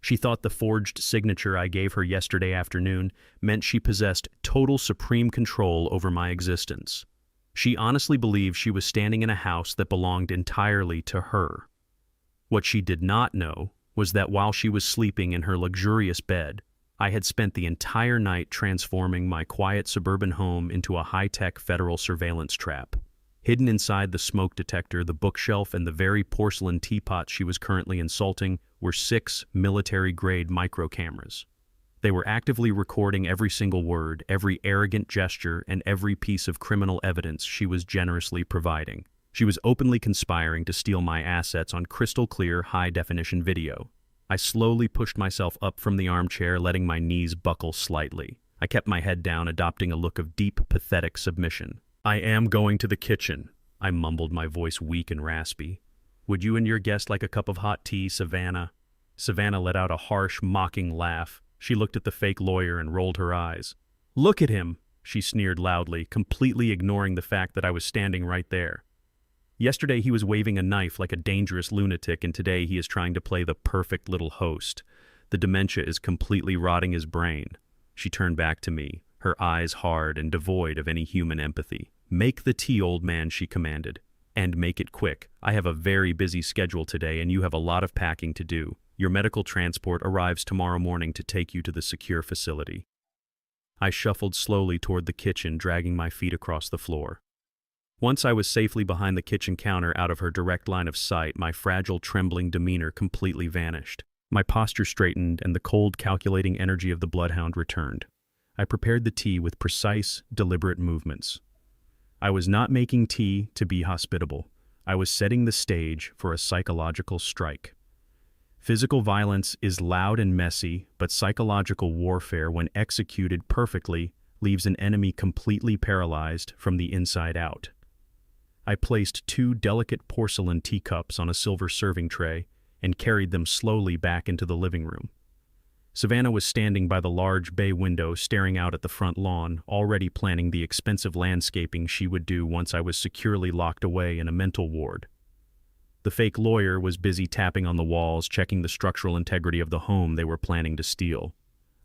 She thought the forged signature I gave her yesterday afternoon meant she possessed total supreme control over my existence. She honestly believed she was standing in a house that belonged entirely to her. What she did not know was that while she was sleeping in her luxurious bed, I had spent the entire night transforming my quiet suburban home into a high-tech federal surveillance trap. Hidden inside the smoke detector, the bookshelf, and the very porcelain teapot she was currently insulting were 6 military-grade micro-cameras. They were actively recording every single word, every arrogant gesture, and every piece of criminal evidence she was generously providing. She was openly conspiring to steal my assets on crystal-clear, high-definition video. I slowly pushed myself up from the armchair, letting my knees buckle slightly. I kept my head down, adopting a look of deep, pathetic submission. "I am going to the kitchen," I mumbled, my voice weak and raspy. "Would you and your guest like a cup of hot tea, Savannah?" Savannah let out a harsh, mocking laugh. She looked at the fake lawyer and rolled her eyes. "Look at him," she sneered loudly, completely ignoring the fact that I was standing right there. Yesterday he was waving a knife like a dangerous lunatic, and today he is trying to play the perfect little host. The dementia is completely rotting his brain. She turned back to me, her eyes hard and devoid of any human empathy. "Make the tea, old man," she commanded. "And make it quick. I have a very busy schedule today and you have a lot of packing to do. Your medical transport arrives tomorrow morning to take you to the secure facility." I shuffled slowly toward the kitchen, dragging my feet across the floor. Once I was safely behind the kitchen counter, out of her direct line of sight, my fragile, trembling demeanor completely vanished. My posture straightened and the cold, calculating energy of the bloodhound returned. I prepared the tea with precise, deliberate movements. I was not making tea to be hospitable. I was setting the stage for a psychological strike. Physical violence is loud and messy, but psychological warfare, when executed perfectly, leaves an enemy completely paralyzed from the inside out. I placed 2 delicate porcelain teacups on a silver serving tray and carried them slowly back into the living room. Savannah was standing by the large bay window, staring out at the front lawn, already planning the expensive landscaping she would do once I was securely locked away in a mental ward. The fake lawyer was busy tapping on the walls, checking the structural integrity of the home they were planning to steal.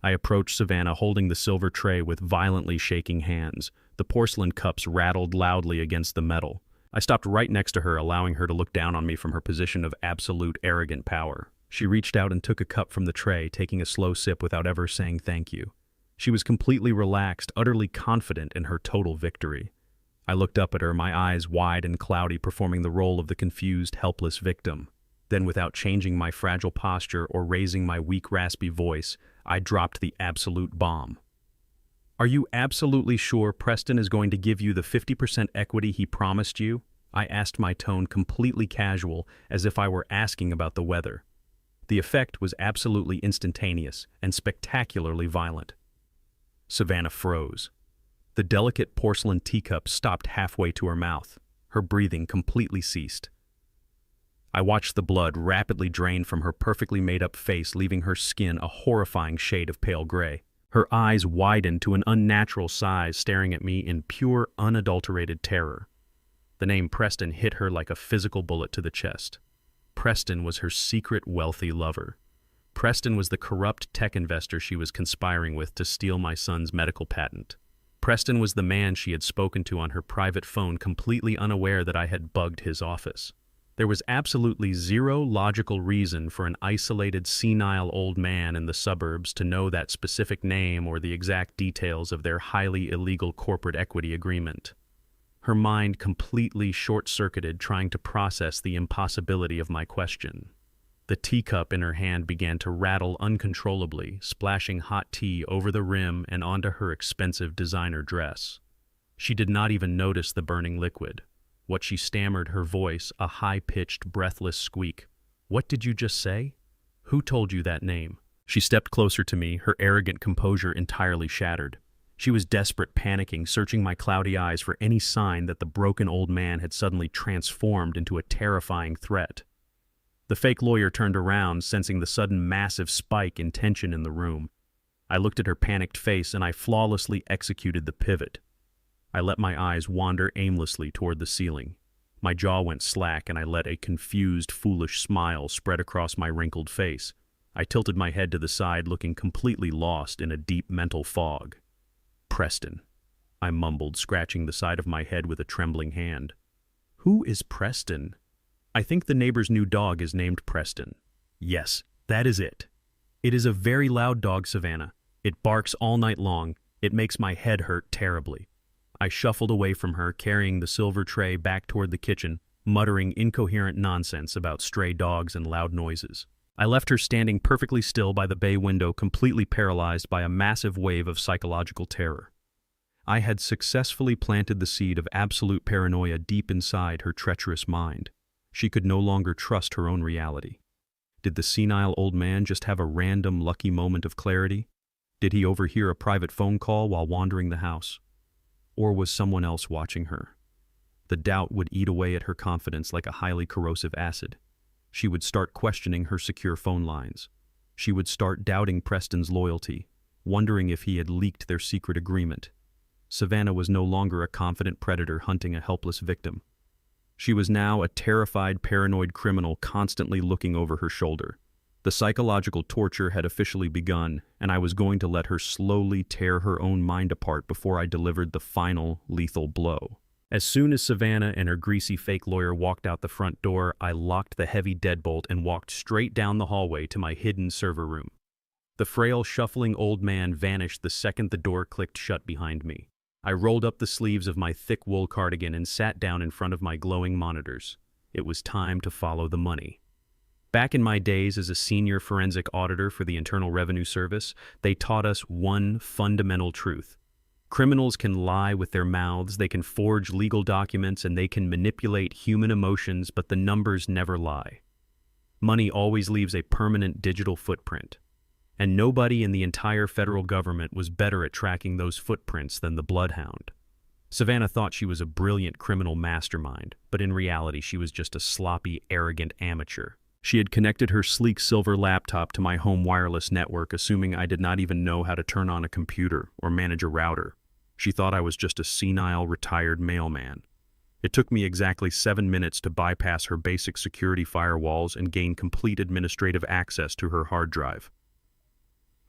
I approached Savannah, holding the silver tray with violently shaking hands. The porcelain cups rattled loudly against the metal. I stopped right next to her, allowing her to look down on me from her position of absolute arrogant power. She reached out and took a cup from the tray, taking a slow sip without ever saying thank you. She was completely relaxed, utterly confident in her total victory. I looked up at her, my eyes wide and cloudy, performing the role of the confused, helpless victim. Then, without changing my fragile posture or raising my weak, raspy voice, I dropped the absolute bomb. "Are you absolutely sure Preston is going to give you the 50% equity he promised you?" I asked, my tone completely casual, as if I were asking about the weather. The effect was absolutely instantaneous and spectacularly violent. Savannah froze. The delicate porcelain teacup stopped halfway to her mouth. Her breathing completely ceased. I watched the blood rapidly drain from her perfectly made-up face, leaving her skin a horrifying shade of pale gray. Her eyes widened to an unnatural size, staring at me in pure, unadulterated terror. The name Preston hit her like a physical bullet to the chest. Preston was her secret wealthy lover. Preston was the corrupt tech investor she was conspiring with to steal my son's medical patent. Preston was the man she had spoken to on her private phone, completely unaware that I had bugged his office. There was absolutely zero logical reason for an isolated, senile old man in the suburbs to know that specific name or the exact details of their highly illegal corporate equity agreement. Her mind completely short-circuited, trying to process the impossibility of my question. The teacup in her hand began to rattle uncontrollably, splashing hot tea over the rim and onto her expensive designer dress. She did not even notice the burning liquid. What she stammered, her voice, a high-pitched, breathless squeak. "What did you just say? Who told you that name?" She stepped closer to me, her arrogant composure entirely shattered. She was desperate, panicking, searching my cloudy eyes for any sign that the broken old man had suddenly transformed into a terrifying threat. The fake lawyer turned around, sensing the sudden massive spike in tension in the room. I looked at her panicked face and I flawlessly executed the pivot. I let my eyes wander aimlessly toward the ceiling. My jaw went slack and I let a confused, foolish smile spread across my wrinkled face. I tilted my head to the side, looking completely lost in a deep mental fog. "Preston," I mumbled, scratching the side of my head with a trembling hand. "Who is Preston?" "I think the neighbor's new dog is named Preston." "Yes, that is it. It is a very loud dog, Savannah. It barks all night long. It makes my head hurt terribly." I shuffled away from her, carrying the silver tray back toward the kitchen, muttering incoherent nonsense about stray dogs and loud noises. I left her standing perfectly still by the bay window, completely paralyzed by a massive wave of psychological terror. I had successfully planted the seed of absolute paranoia deep inside her treacherous mind. She could no longer trust her own reality. Did the senile old man just have a random, lucky moment of clarity? Did he overhear a private phone call while wandering the house? Or was someone else watching her? The doubt would eat away at her confidence like a highly corrosive acid. She would start questioning her secure phone lines. She would start doubting Preston's loyalty, wondering if he had leaked their secret agreement. Savannah was no longer a confident predator hunting a helpless victim. She was now a terrified, paranoid criminal constantly looking over her shoulder. The psychological torture had officially begun, and I was going to let her slowly tear her own mind apart before I delivered the final, lethal blow. As soon as Savannah and her greasy fake lawyer walked out the front door, I locked the heavy deadbolt and walked straight down the hallway to my hidden server room. The frail, shuffling old man vanished the second the door clicked shut behind me. I rolled up the sleeves of my thick wool cardigan and sat down in front of my glowing monitors. It was time to follow the money. Back in my days as a senior forensic auditor for the Internal Revenue Service, they taught us one fundamental truth. Criminals can lie with their mouths, they can forge legal documents, and they can manipulate human emotions, but the numbers never lie. Money always leaves a permanent digital footprint. And nobody in the entire federal government was better at tracking those footprints than the Bloodhound. Savannah thought she was a brilliant criminal mastermind, but in reality she was just a sloppy, arrogant amateur. She had connected her sleek silver laptop to my home wireless network, assuming I did not even know how to turn on a computer or manage a router. She thought I was just a senile, retired mailman. It took me exactly 7 minutes to bypass her basic security firewalls and gain complete administrative access to her hard drive.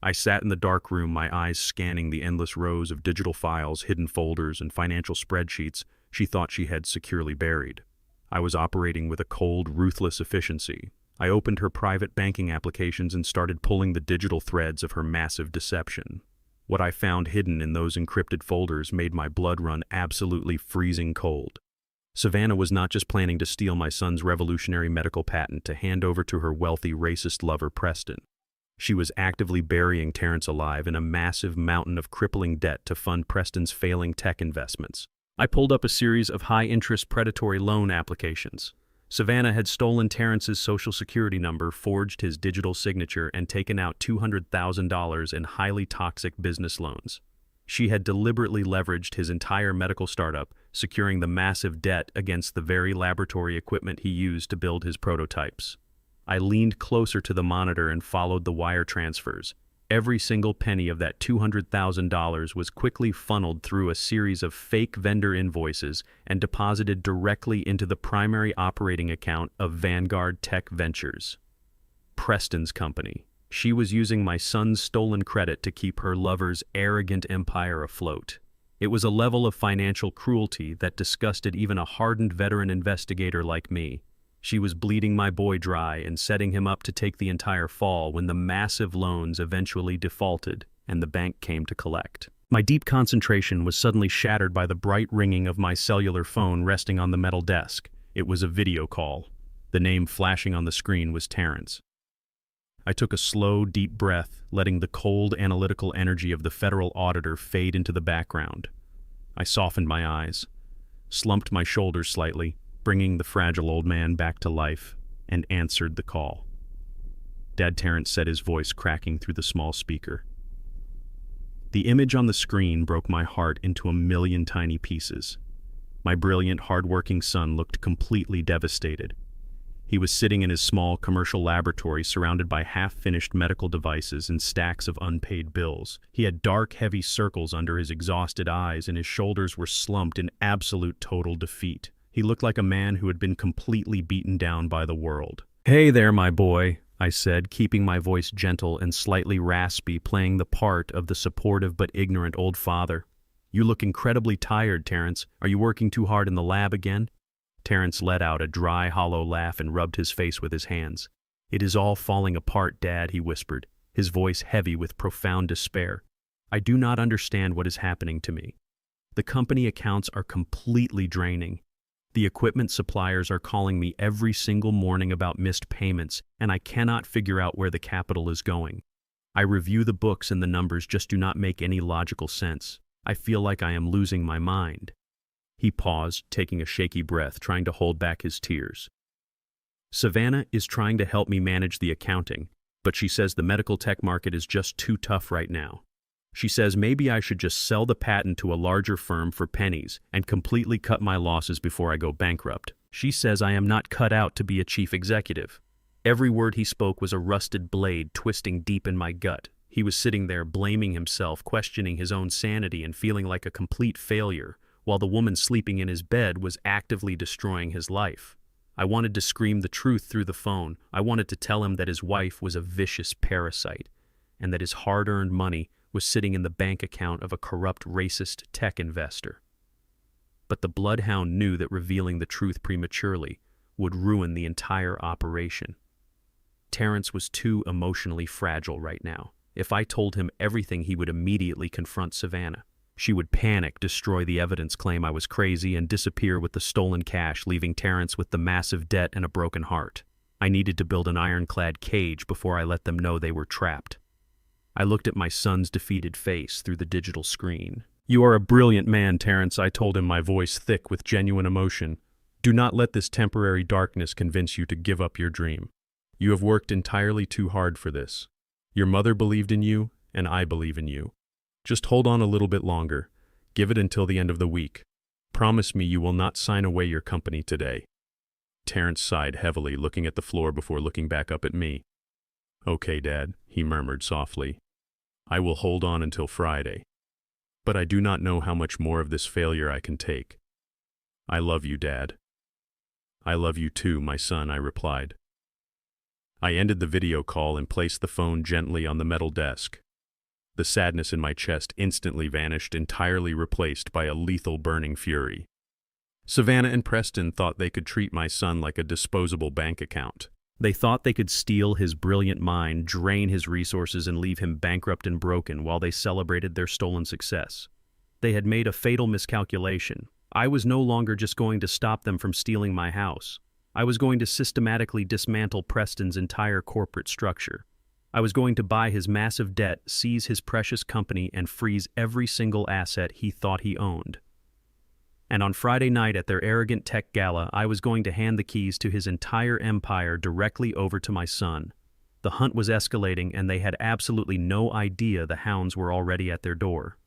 I sat in the dark room, my eyes scanning the endless rows of digital files, hidden folders, and financial spreadsheets she thought she had securely buried. I was operating with a cold, ruthless efficiency. I opened her private banking applications and started pulling the digital threads of her massive deception. What I found hidden in those encrypted folders made my blood run absolutely freezing cold. Savannah was not just planning to steal my son's revolutionary medical patent to hand over to her wealthy, racist lover, Preston. She was actively burying Terrence alive in a massive mountain of crippling debt to fund Preston's failing tech investments. I pulled up a series of high-interest predatory loan applications. Savannah had stolen Terrence's social security number, forged his digital signature, and taken out $200,000 in highly toxic business loans. She had deliberately leveraged his entire medical startup, securing the massive debt against the very laboratory equipment he used to build his prototypes. I leaned closer to the monitor and followed the wire transfers. Every single penny of that $200,000 was quickly funneled through a series of fake vendor invoices and deposited directly into the primary operating account of Vanguard Tech Ventures, Preston's company. She was using my son's stolen credit to keep her lover's arrogant empire afloat. It was a level of financial cruelty that disgusted even a hardened veteran investigator like me. She was bleeding my boy dry and setting him up to take the entire fall when the massive loans eventually defaulted and the bank came to collect. My deep concentration was suddenly shattered by the bright ringing of my cellular phone resting on the metal desk. It was a video call. The name flashing on the screen was Terrence. I took a slow, deep breath, letting the cold, analytical energy of the federal auditor fade into the background. I softened my eyes, slumped my shoulders slightly, bringing the fragile old man back to life, and answered the call. Dad, Terrence said, his voice cracking through the small speaker. The image on the screen broke my heart into a million tiny pieces. My brilliant, hard-working son looked completely devastated. He was sitting in his small commercial laboratory surrounded by half-finished medical devices and stacks of unpaid bills. He had dark, heavy circles under his exhausted eyes, and his shoulders were slumped in absolute total defeat. He looked like a man who had been completely beaten down by the world. "Hey there, my boy," I said, keeping my voice gentle and slightly raspy, playing the part of the supportive but ignorant old father. "You look incredibly tired, Terrence. Are you working too hard in the lab again?" Terrence let out a dry, hollow laugh and rubbed his face with his hands. "It is all falling apart, Dad," he whispered, his voice heavy with profound despair. "I do not understand what is happening to me. The company accounts are completely draining. The equipment suppliers are calling me every single morning about missed payments, and I cannot figure out where the capital is going. I review the books and the numbers just do not make any logical sense. I feel like I am losing my mind." He paused, taking a shaky breath, trying to hold back his tears. "Savannah is trying to help me manage the accounting, but she says the medical tech market is just too tough right now. She says maybe I should just sell the patent to a larger firm for pennies and completely cut my losses before I go bankrupt. She says I am not cut out to be a chief executive." Every word he spoke was a rusted blade twisting deep in my gut. He was sitting there blaming himself, questioning his own sanity and feeling like a complete failure, while the woman sleeping in his bed was actively destroying his life. I wanted to scream the truth through the phone. I wanted to tell him that his wife was a vicious parasite, and that his hard-earned money was sitting in the bank account of a corrupt, racist tech investor. But the bloodhound knew that revealing the truth prematurely would ruin the entire operation. Terrence was too emotionally fragile right now. If I told him everything, he would immediately confront Savannah. She would panic, destroy the evidence, claim I was crazy, and disappear with the stolen cash, leaving Terrence with the massive debt and a broken heart. I needed to build an ironclad cage before I let them know they were trapped. I looked at my son's defeated face through the digital screen. "You are a brilliant man, Terrence," I told him, my voice thick with genuine emotion. "Do not let this temporary darkness convince you to give up your dream. You have worked entirely too hard for this. Your mother believed in you, and I believe in you. Just hold on a little bit longer. Give it until the end of the week. Promise me you will not sign away your company today." Terrence sighed heavily, looking at the floor before looking back up at me. "Okay, Dad," he murmured softly. "I will hold on until Friday. But I do not know how much more of this failure I can take. I love you, Dad." "I love you too, my son," I replied. I ended the video call and placed the phone gently on the metal desk. The sadness in my chest instantly vanished, entirely replaced by a lethal burning fury. Savannah and Preston thought they could treat my son like a disposable bank account. They thought they could steal his brilliant mind, drain his resources, and leave him bankrupt and broken while they celebrated their stolen success. They had made a fatal miscalculation. I was no longer just going to stop them from stealing my house. I was going to systematically dismantle Preston's entire corporate structure. I was going to buy his massive debt, seize his precious company, and freeze every single asset he thought he owned. And on Friday night at their arrogant tech gala, I was going to hand the keys to his entire empire directly over to my son. The hunt was escalating, and they had absolutely no idea the hounds were already at their door.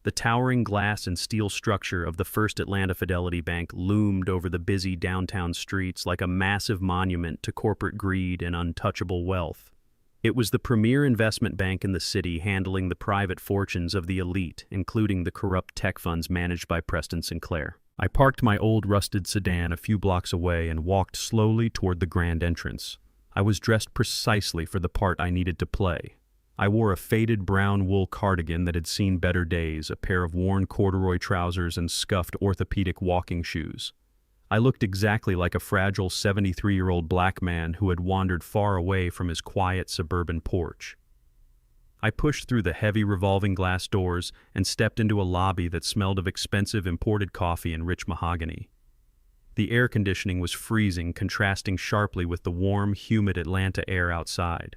The towering glass and steel structure of the First Atlanta Fidelity Bank loomed over the busy downtown streets like a massive monument to corporate greed and untouchable wealth. It was the premier investment bank in the city handling the private fortunes of the elite, including the corrupt tech funds managed by Preston Sinclair. I parked my old rusted sedan a few blocks away and walked slowly toward the grand entrance. I was dressed precisely for the part I needed to play. I wore a faded brown wool cardigan that had seen better days, a pair of worn corduroy trousers, and scuffed orthopedic walking shoes. I looked exactly like a fragile 73-year-old black man who had wandered far away from his quiet suburban porch. I pushed through the heavy revolving glass doors and stepped into a lobby that smelled of expensive imported coffee and rich mahogany. The air conditioning was freezing, contrasting sharply with the warm, humid Atlanta air outside.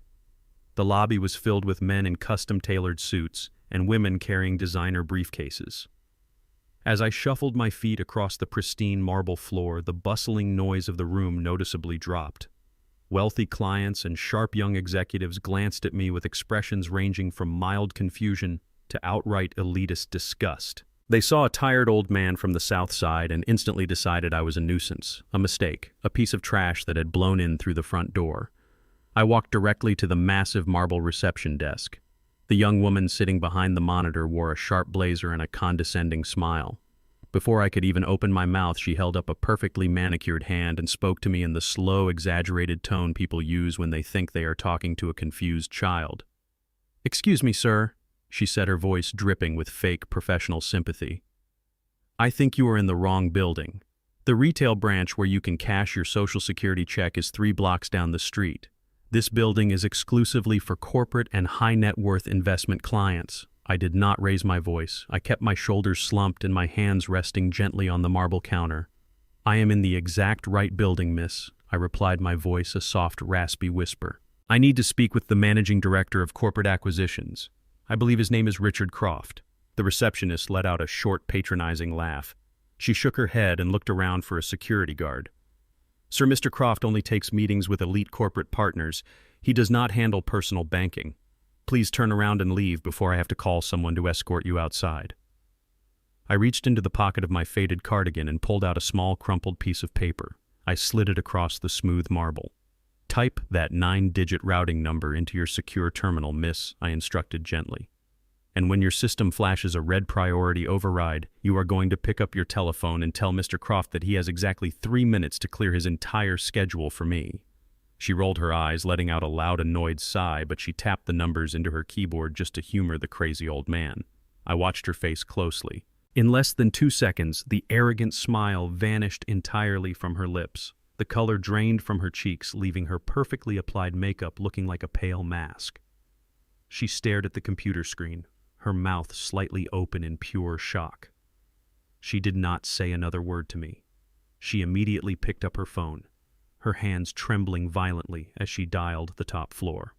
The lobby was filled with men in custom-tailored suits and women carrying designer briefcases. As I shuffled my feet across the pristine marble floor, the bustling noise of the room noticeably dropped. Wealthy clients and sharp young executives glanced at me with expressions ranging from mild confusion to outright elitist disgust. They saw a tired old man from the South Side and instantly decided I was a nuisance, a mistake, a piece of trash that had blown in through the front door. I walked directly to the massive marble reception desk. The young woman sitting behind the monitor wore a sharp blazer and a condescending smile. Before I could even open my mouth, she held up a perfectly manicured hand and spoke to me in the slow, exaggerated tone people use when they think they are talking to a confused child. "Excuse me, sir," she said, her voice dripping with fake professional sympathy. "I think you are in the wrong building. The retail branch where you can cash your Social Security check is 3 blocks down the street. This building is exclusively for corporate and high-net-worth investment clients." I did not raise my voice. I kept my shoulders slumped and my hands resting gently on the marble counter. "I am in the exact right building, miss," I replied, my voice a soft, raspy whisper. "I need to speak with the managing director of corporate acquisitions. I believe his name is Richard Croft." The receptionist let out a short, patronizing laugh. She shook her head and looked around for a security guard. "Sir, Mr. Croft only takes meetings with elite corporate partners. He does not handle personal banking. Please turn around and leave before I have to call someone to escort you outside." I reached into the pocket of my faded cardigan and pulled out a small, crumpled piece of paper. I slid it across the smooth marble. "Type that 9-digit routing number into your secure terminal, miss," I instructed gently. "And when your system flashes a red priority override, you are going to pick up your telephone and tell Mr. Croft that he has exactly 3 minutes to clear his entire schedule for me." She rolled her eyes, letting out a loud, annoyed sigh, but she tapped the numbers into her keyboard just to humor the crazy old man. I watched her face closely. In less than 2 seconds, the arrogant smile vanished entirely from her lips. The color drained from her cheeks, leaving her perfectly applied makeup looking like a pale mask. She stared at the computer screen, her mouth slightly open in pure shock. She did not say another word to me. She immediately picked up her phone, her hands trembling violently as she dialed the top floor.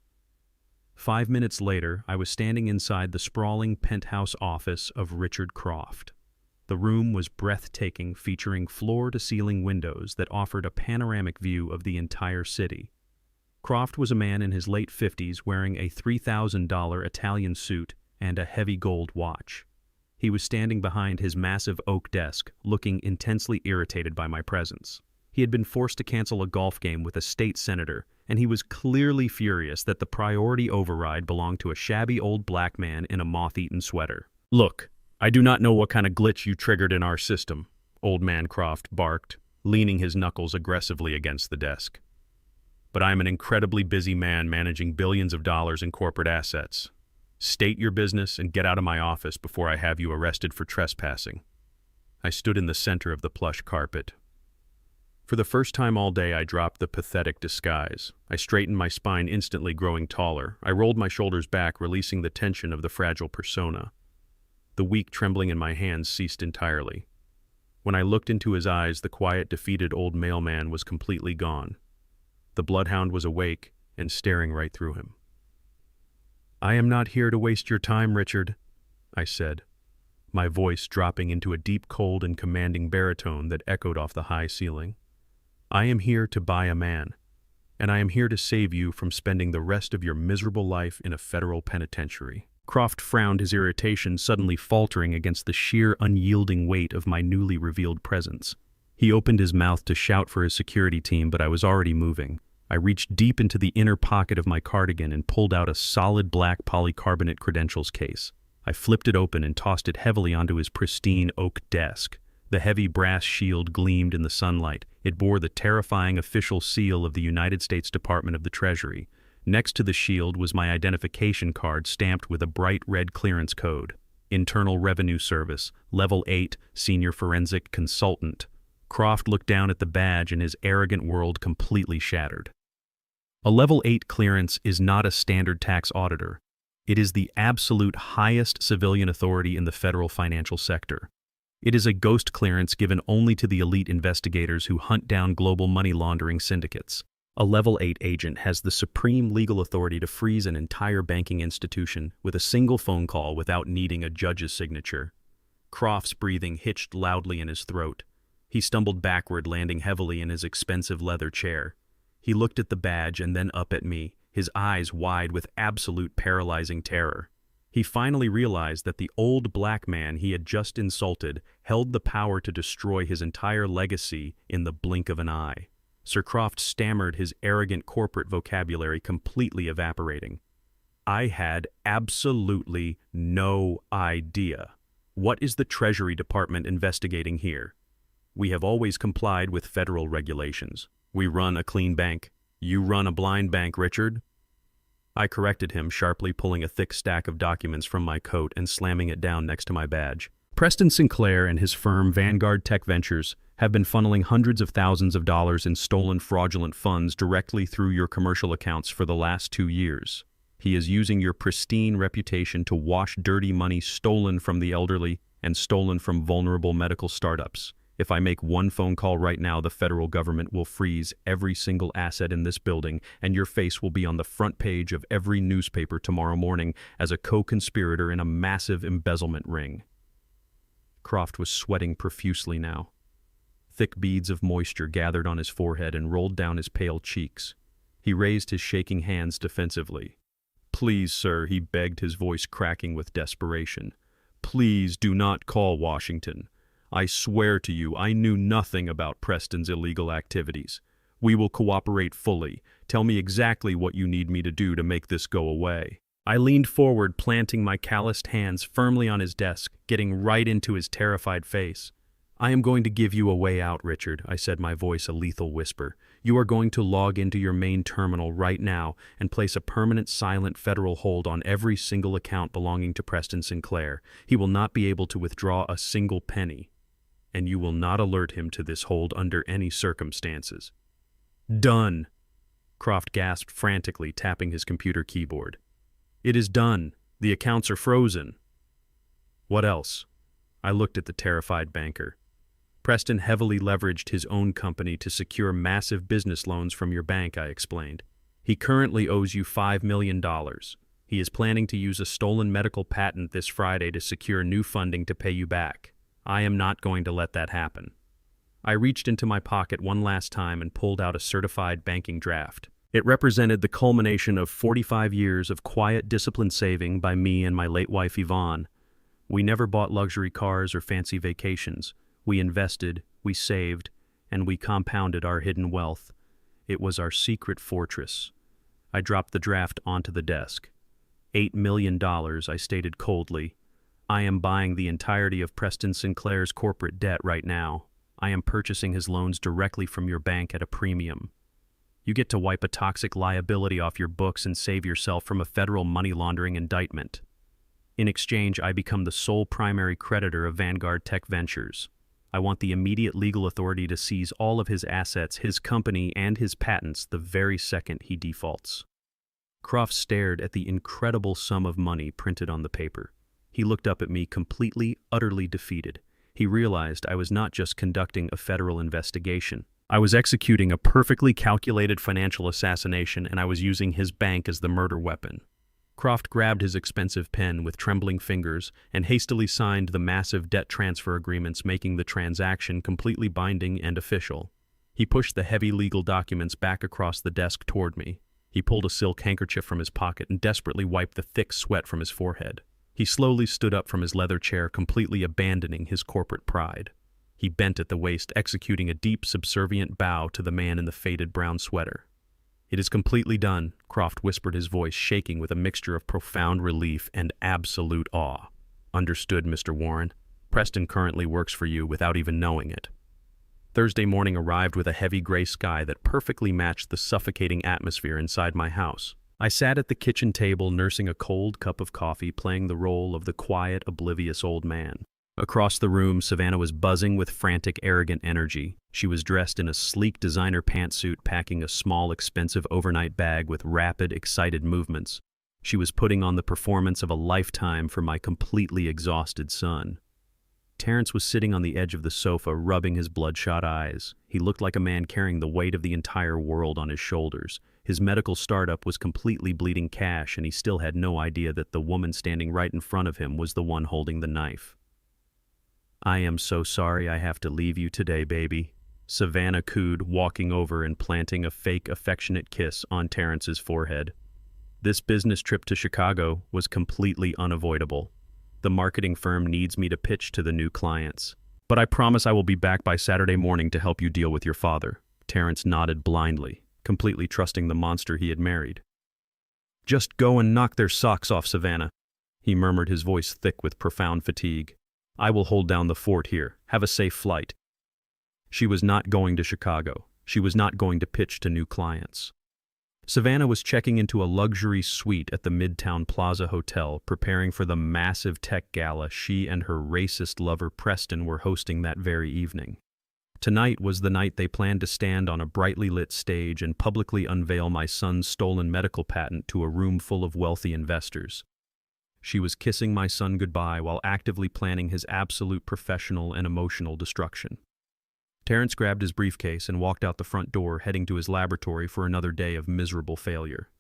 5 minutes later, I was standing inside the sprawling penthouse office of Richard Croft. The room was breathtaking, featuring floor-to-ceiling windows that offered a panoramic view of the entire city. Croft was a man in his late 50s wearing a $3,000 Italian suit and a heavy gold watch. He was standing behind his massive oak desk, looking intensely irritated by my presence. He had been forced to cancel a golf game with a state senator, and he was clearly furious that the priority override belonged to a shabby old black man in a moth-eaten sweater. "Look, I do not know what kind of glitch you triggered in our system," Old Man Croft barked, leaning his knuckles aggressively against the desk. "But I am an incredibly busy man managing billions of dollars in corporate assets. State your business and get out of my office before I have you arrested for trespassing." I stood in the center of the plush carpet. For the first time all day, I dropped the pathetic disguise. I straightened my spine, instantly growing taller. I rolled my shoulders back, releasing the tension of the fragile persona. The weak trembling in my hands ceased entirely. When I looked into his eyes, the quiet, defeated old mailman was completely gone. The bloodhound was awake and staring right through him. "I am not here to waste your time, Richard," I said, my voice dropping into a deep, cold, and commanding baritone that echoed off the high ceiling. "I am here to buy a man, and I am here to save you from spending the rest of your miserable life in a federal penitentiary." Croft frowned, his irritation suddenly faltering against the sheer, unyielding weight of my newly revealed presence. He opened his mouth to shout for his security team, but I was already moving. I reached deep into the inner pocket of my cardigan and pulled out a solid black polycarbonate credentials case. I flipped it open and tossed it heavily onto his pristine oak desk. The heavy brass shield gleamed in the sunlight. It bore the terrifying official seal of the United States Department of the Treasury. Next to the shield was my identification card stamped with a bright red clearance code. Internal Revenue Service, Level 8, Senior Forensic Consultant. Croft looked down at the badge and his arrogant world completely shattered. A Level 8 clearance is not a standard tax auditor. It is the absolute highest civilian authority in the federal financial sector. It is a ghost clearance given only to the elite investigators who hunt down global money laundering syndicates. A Level 8 agent has the supreme legal authority to freeze an entire banking institution with a single phone call without needing a judge's signature. Croft's breathing hitched loudly in his throat. He stumbled backward, landing heavily in his expensive leather chair. He looked at the badge and then up at me, his eyes wide with absolute paralyzing terror. He finally realized that the old black man he had just insulted held the power to destroy his entire legacy in the blink of an eye. Sir Croft stammered, his arrogant corporate vocabulary completely evaporating. I had absolutely no idea. What is the Treasury Department investigating here? We have always complied with federal regulations. We run a clean bank. You run a blind bank, Richard. I corrected him, sharply pulling a thick stack of documents from my coat and slamming it down next to my badge. Preston Sinclair and his firm Vanguard Tech Ventures have been funneling hundreds of thousands of dollars in stolen fraudulent funds directly through your commercial accounts for the last 2 years. He is using your pristine reputation to wash dirty money stolen from the elderly and stolen from vulnerable medical startups. If I make one phone call right now, the federal government will freeze every single asset in this building, and your face will be on the front page of every newspaper tomorrow morning as a co-conspirator in a massive embezzlement ring. Croft was sweating profusely now. Thick beads of moisture gathered on his forehead and rolled down his pale cheeks. He raised his shaking hands defensively. "Please, sir," he begged, his voice cracking with desperation. "Please do not call Washington. I swear to you, I knew nothing about Preston's illegal activities. We will cooperate fully. Tell me exactly what you need me to do to make this go away." I leaned forward, planting my calloused hands firmly on his desk, getting right into his terrified face. "I am going to give you a way out, Richard," I said, my voice a lethal whisper. "You are going to log into your main terminal right now and place a permanent silent federal hold on every single account belonging to Preston Sinclair. He will not be able to withdraw a single penny. And you will not alert him to this hold under any circumstances." "Done," Croft gasped frantically, tapping his computer keyboard. "It is done. The accounts are frozen." "What else?" I looked at the terrified banker. "Preston heavily leveraged his own company to secure massive business loans from your bank," I explained. "He currently owes you $5 million. He is planning to use a stolen medical patent this Friday to secure new funding to pay you back. I am not going to let that happen." I reached into my pocket one last time and pulled out a certified banking draft. It represented the culmination of 45 years of quiet, disciplined saving by me and my late wife Yvonne. We never bought luxury cars or fancy vacations. We invested, we saved, and we compounded our hidden wealth. It was our secret fortress. I dropped the draft onto the desk. $8 million, I stated coldly. I am buying the entirety of Preston Sinclair's corporate debt right now. I am purchasing his loans directly from your bank at a premium. You get to wipe a toxic liability off your books and save yourself from a federal money laundering indictment. In exchange, I become the sole primary creditor of Vanguard Tech Ventures. I want the immediate legal authority to seize all of his assets, his company, and his patents the very second he defaults." Croft stared at the incredible sum of money printed on the paper. He looked up at me completely, utterly defeated. He realized I was not just conducting a federal investigation. I was executing a perfectly calculated financial assassination, and I was using his bank as the murder weapon. Croft grabbed his expensive pen with trembling fingers and hastily signed the massive debt transfer agreements, making the transaction completely binding and official. He pushed the heavy legal documents back across the desk toward me. He pulled a silk handkerchief from his pocket and desperately wiped the thick sweat from his forehead. He slowly stood up from his leather chair, completely abandoning his corporate pride. He bent at the waist, executing a deep, subservient bow to the man in the faded brown sweater. "It is completely done," Croft whispered, his voice shaking with a mixture of profound relief and absolute awe. "Understood, Mr. Warren. Preston currently works for you without even knowing it." Thursday morning arrived with a heavy gray sky that perfectly matched the suffocating atmosphere inside my house. I sat at the kitchen table nursing a cold cup of coffee, playing the role of the quiet, oblivious old man. Across the room, Savannah was buzzing with frantic, arrogant energy. She was dressed in a sleek designer pantsuit, packing a small, expensive overnight bag with rapid, excited movements. She was putting on the performance of a lifetime for my completely exhausted son. Terrence was sitting on the edge of the sofa, rubbing his bloodshot eyes. He looked like a man carrying the weight of the entire world on his shoulders. His medical startup was completely bleeding cash, and he still had no idea that the woman standing right in front of him was the one holding the knife. "I am so sorry I have to leave you today, baby," Savannah cooed, walking over and planting a fake affectionate kiss on Terrence's forehead. "This business trip to Chicago was completely unavoidable. The marketing firm needs me to pitch to the new clients. But I promise I will be back by Saturday morning to help you deal with your father." Terrence nodded blindly, completely trusting the monster he had married. "Just go and knock their socks off, Savannah," he murmured, his voice thick with profound fatigue. "I will hold down the fort here. Have a safe flight." She was not going to Chicago. She was not going to pitch to new clients. Savannah was checking into a luxury suite at the Midtown Plaza Hotel, preparing for the massive tech gala she and her racist lover Preston were hosting that very evening. Tonight was the night they planned to stand on a brightly lit stage and publicly unveil my son's stolen medical patent to a room full of wealthy investors. She was kissing my son goodbye while actively planning his absolute professional and emotional destruction. Terrence grabbed his briefcase and walked out the front door, heading to his laboratory for another day of miserable failure.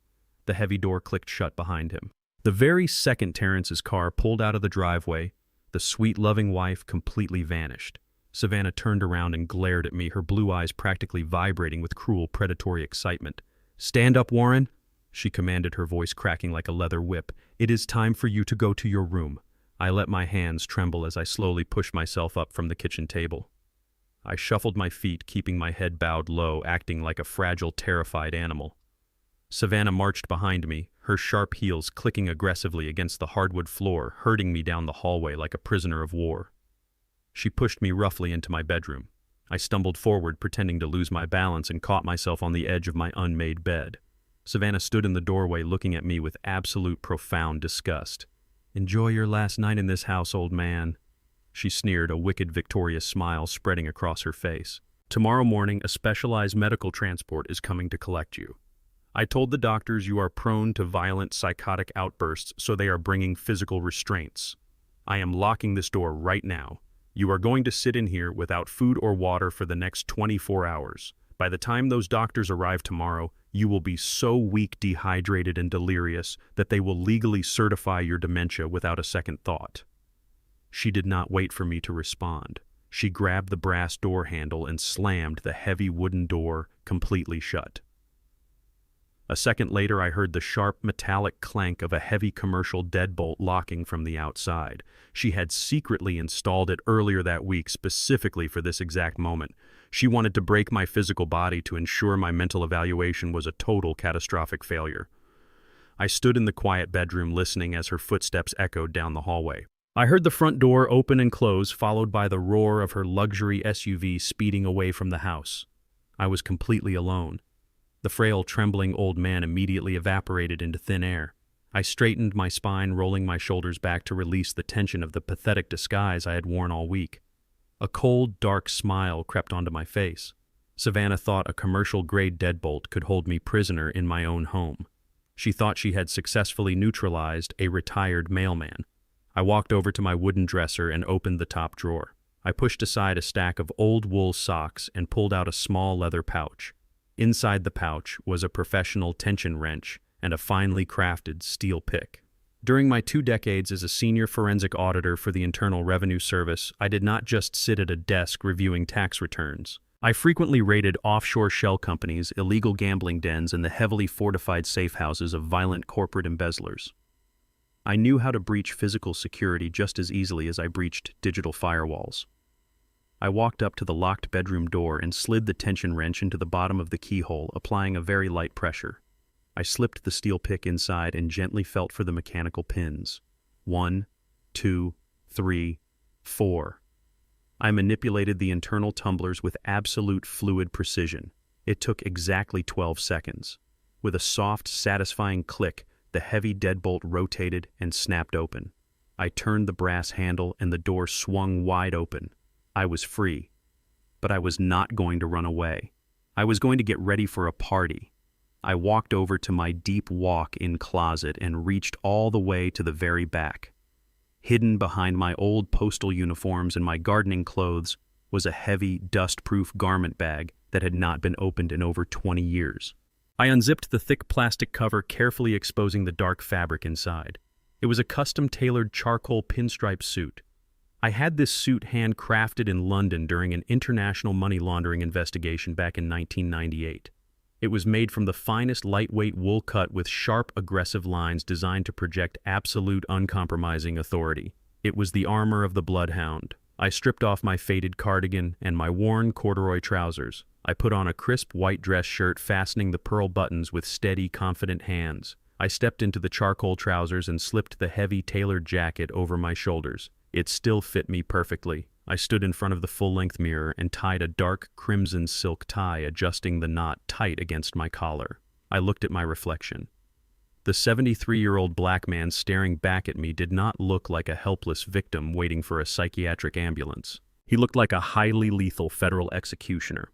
The heavy door clicked shut behind him. The very second Terrence's car pulled out of the driveway, the sweet, loving wife completely vanished. Savannah turned around and glared at me, her blue eyes practically vibrating with cruel, predatory excitement. "Stand up, Warren," she commanded, her voice cracking like a leather whip. "It is time for you to go to your room." I let my hands tremble as I slowly pushed myself up from the kitchen table. I shuffled my feet, keeping my head bowed low, acting like a fragile, terrified animal. Savannah marched behind me, her sharp heels clicking aggressively against the hardwood floor, herding me down the hallway like a prisoner of war. She pushed me roughly into my bedroom. I stumbled forward, pretending to lose my balance, and caught myself on the edge of my unmade bed. Savannah stood in the doorway, looking at me with absolute profound disgust. "Enjoy your last night in this house, old man," she sneered, a wicked, victorious smile spreading across her face. "Tomorrow morning, a specialized medical transport is coming to collect you. I told the doctors you are prone to violent psychotic outbursts, so they are bringing physical restraints. I am locking this door right now. You are going to sit in here without food or water for the next 24 hours. By the time those doctors arrive tomorrow, you will be so weak, dehydrated, and delirious that they will legally certify your dementia without a second thought." She did not wait for me to respond. She grabbed the brass door handle and slammed the heavy wooden door completely shut. A second later, I heard the sharp metallic clank of a heavy commercial deadbolt locking from the outside. She had secretly installed it earlier that week specifically for this exact moment. She wanted to break my physical body to ensure my mental evaluation was a total catastrophic failure. I stood in the quiet bedroom listening as her footsteps echoed down the hallway. I heard the front door open and close, followed by the roar of her luxury SUV speeding away from the house. I was completely alone. The frail, trembling old man immediately evaporated into thin air. I straightened my spine, rolling my shoulders back to release the tension of the pathetic disguise I had worn all week. A cold, dark smile crept onto my face. Savannah thought a commercial-grade deadbolt could hold me prisoner in my own home. She thought she had successfully neutralized a retired mailman. I walked over to my wooden dresser and opened the top drawer. I pushed aside a stack of old wool socks and pulled out a small leather pouch. Inside the pouch was a professional tension wrench and a finely crafted steel pick. During my 2 decades as a senior forensic auditor for the Internal Revenue Service, I did not just sit at a desk reviewing tax returns. I frequently raided offshore shell companies, illegal gambling dens, and the heavily fortified safe houses of violent corporate embezzlers. I knew how to breach physical security just as easily as I breached digital firewalls. I walked up to the locked bedroom door and slid the tension wrench into the bottom of the keyhole, applying a very light pressure. I slipped the steel pick inside and gently felt for the mechanical pins. 1, 2, 3, 4. I manipulated the internal tumblers with absolute fluid precision. It took exactly 12 seconds. With a soft, satisfying click, the heavy deadbolt rotated and snapped open. I turned the brass handle and the door swung wide open. I was free. But I was not going to run away. I was going to get ready for a party. I walked over to my deep walk-in closet and reached all the way to the very back. Hidden behind my old postal uniforms and my gardening clothes was a heavy, dust-proof garment bag that had not been opened in over 20 years. I unzipped the thick plastic cover, carefully exposing the dark fabric inside. It was a custom-tailored charcoal pinstripe suit. I had this suit handcrafted in London during an international money laundering investigation back in 1998. It was made from the finest lightweight wool cut with sharp, aggressive lines designed to project absolute, uncompromising authority. It was the armor of the bloodhound. I stripped off my faded cardigan and my worn corduroy trousers. I put on a crisp white dress shirt, fastening the pearl buttons with steady, confident hands. I stepped into the charcoal trousers and slipped the heavy tailored jacket over my shoulders. It still fit me perfectly. I stood in front of the full-length mirror and tied a dark crimson silk tie, adjusting the knot tight against my collar. I looked at my reflection. The 73-year-old black man staring back at me did not look like a helpless victim waiting for a psychiatric ambulance. He looked like a highly lethal federal executioner.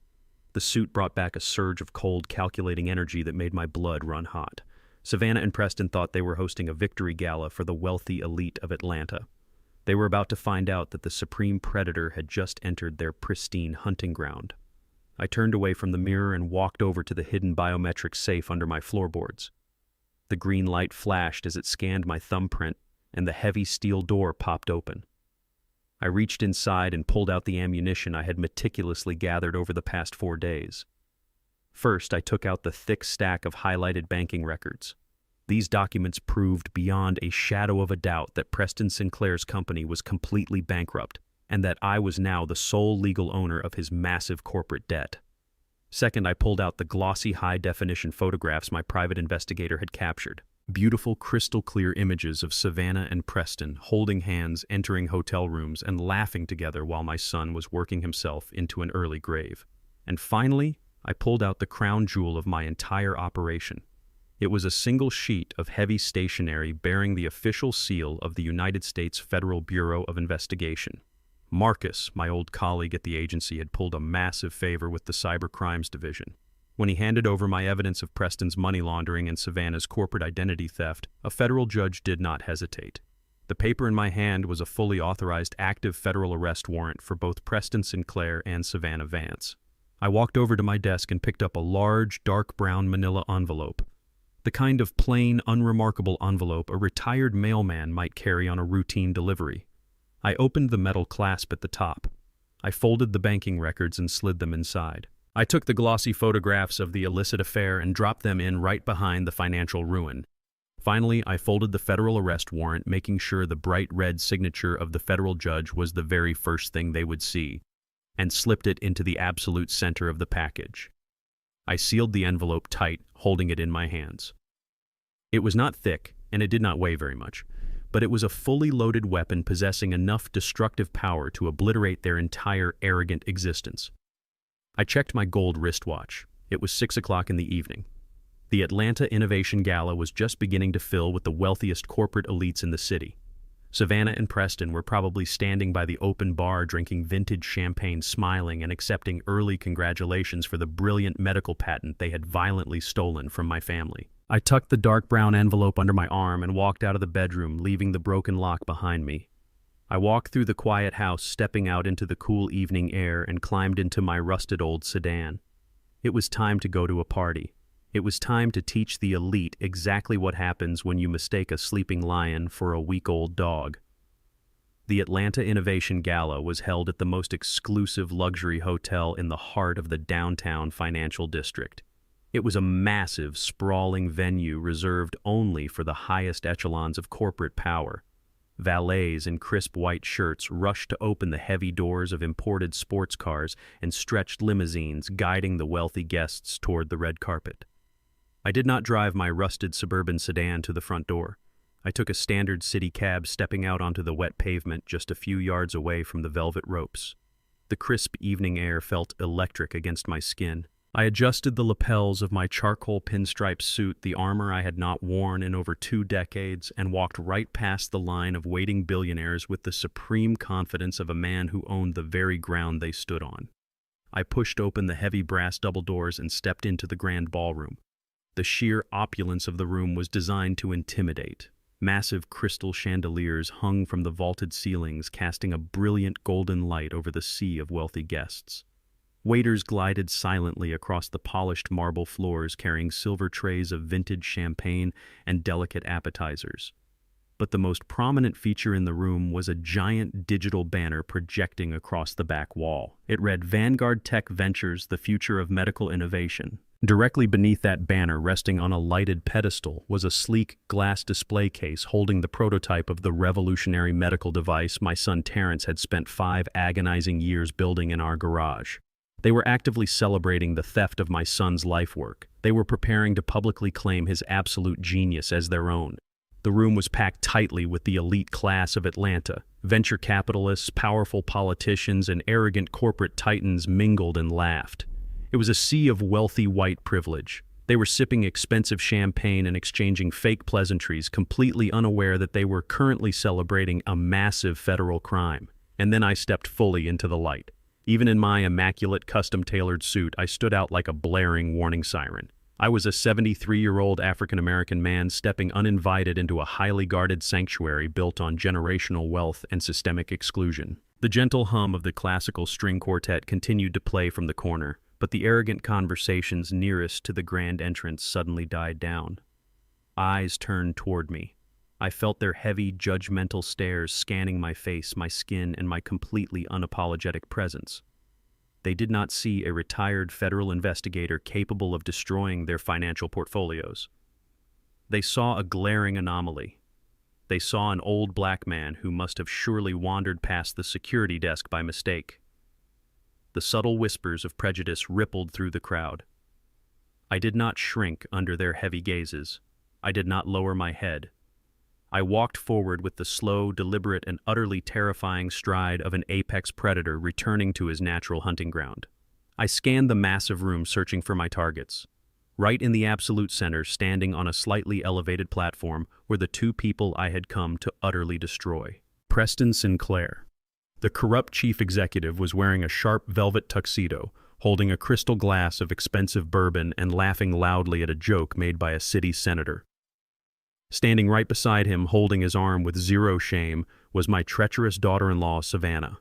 The suit brought back a surge of cold, calculating energy that made my blood run hot. Savannah and Preston thought they were hosting a victory gala for the wealthy elite of Atlanta. They were about to find out that the supreme predator had just entered their pristine hunting ground. I turned away from the mirror and walked over to the hidden biometric safe under my floorboards. The green light flashed as it scanned my thumbprint, and the heavy steel door popped open. I reached inside and pulled out the ammunition I had meticulously gathered over the past 4 days. First, I took out the thick stack of highlighted banking records. These documents proved beyond a shadow of a doubt that Preston Sinclair's company was completely bankrupt, and that I was now the sole legal owner of his massive corporate debt. Second, I pulled out the glossy high-definition photographs my private investigator had captured. Beautiful, crystal-clear images of Savannah and Preston holding hands, entering hotel rooms, and laughing together while my son was working himself into an early grave. And finally, I pulled out the crown jewel of my entire operation. It was a single sheet of heavy stationery bearing the official seal of the United States Federal Bureau of Investigation. Marcus, my old colleague at the agency, had pulled a massive favor with the Cyber Crimes Division. When he handed over my evidence of Preston's money laundering and Savannah's corporate identity theft, a federal judge did not hesitate. The paper in my hand was a fully authorized active federal arrest warrant for both Preston Sinclair and Savannah Vance. I walked over to my desk and picked up a large, dark brown manila envelope. The kind of plain, unremarkable envelope a retired mailman might carry on a routine delivery. I opened the metal clasp at the top. I folded the banking records and slid them inside. I took the glossy photographs of the illicit affair and dropped them in right behind the financial ruin. Finally, I folded the federal arrest warrant, making sure the bright red signature of the federal judge was the very first thing they would see, and slipped it into the absolute center of the package. I sealed the envelope tight, holding it in my hands. It was not thick, and it did not weigh very much, but it was a fully loaded weapon possessing enough destructive power to obliterate their entire arrogant existence. I checked my gold wristwatch. It was 6 o'clock in the evening. The Atlanta Innovation Gala was just beginning to fill with the wealthiest corporate elites in the city. Savannah and Preston were probably standing by the open bar drinking vintage champagne, smiling and accepting early congratulations for the brilliant medical patent they had violently stolen from my family. I tucked the dark brown envelope under my arm and walked out of the bedroom, leaving the broken lock behind me. I walked through the quiet house, stepping out into the cool evening air, and climbed into my rusted old sedan. It was time to go to a party. It was time to teach the elite exactly what happens when you mistake a sleeping lion for a week-old dog. The Atlanta Innovation Gala was held at the most exclusive luxury hotel in the heart of the downtown financial district. It was a massive, sprawling venue reserved only for the highest echelons of corporate power. Valets in crisp white shirts rushed to open the heavy doors of imported sports cars and stretched limousines, guiding the wealthy guests toward the red carpet. I did not drive my rusted suburban sedan to the front door. I took a standard city cab, stepping out onto the wet pavement just a few yards away from the velvet ropes. The crisp evening air felt electric against my skin. I adjusted the lapels of my charcoal pinstripe suit, the armor I had not worn in over 2 decades, and walked right past the line of waiting billionaires with the supreme confidence of a man who owned the very ground they stood on. I pushed open the heavy brass double doors and stepped into the grand ballroom. The sheer opulence of the room was designed to intimidate. Massive crystal chandeliers hung from the vaulted ceilings, casting a brilliant golden light over the sea of wealthy guests. Waiters glided silently across the polished marble floors, carrying silver trays of vintage champagne and delicate appetizers. But the most prominent feature in the room was a giant digital banner projecting across the back wall. It read, "Vanguard Tech Ventures, the future of medical innovation." Directly beneath that banner, resting on a lighted pedestal, was a sleek glass display case holding the prototype of the revolutionary medical device my son Terrence had spent 5 agonizing years building in our garage. They were actively celebrating the theft of my son's life work. They were preparing to publicly claim his absolute genius as their own. The room was packed tightly with the elite class of Atlanta. Venture capitalists, powerful politicians, and arrogant corporate titans mingled and laughed. It was a sea of wealthy white privilege. They were sipping expensive champagne and exchanging fake pleasantries, completely unaware that they were currently celebrating a massive federal crime. And then I stepped fully into the light. Even in my immaculate, custom-tailored suit, I stood out like a blaring warning siren. I was a 73-year-old African-American man stepping uninvited into a highly guarded sanctuary built on generational wealth and systemic exclusion. The gentle hum of the classical string quartet continued to play from the corner, but the arrogant conversations nearest to the grand entrance suddenly died down. Eyes turned toward me. I felt their heavy, judgmental stares scanning my face, my skin, and my completely unapologetic presence. They did not see a retired federal investigator capable of destroying their financial portfolios. They saw a glaring anomaly. They saw an old black man who must have surely wandered past the security desk by mistake. The subtle whispers of prejudice rippled through the crowd. I did not shrink under their heavy gazes. I did not lower my head. I walked forward with the slow, deliberate, and utterly terrifying stride of an apex predator returning to his natural hunting ground. I scanned the massive room, searching for my targets. Right in the absolute center, standing on a slightly elevated platform, were the 2 people I had come to utterly destroy. Preston Sinclair. The corrupt chief executive was wearing a sharp velvet tuxedo, holding a crystal glass of expensive bourbon and laughing loudly at a joke made by a city senator. Standing right beside him, holding his arm with zero shame, was my treacherous daughter-in-law, Savannah.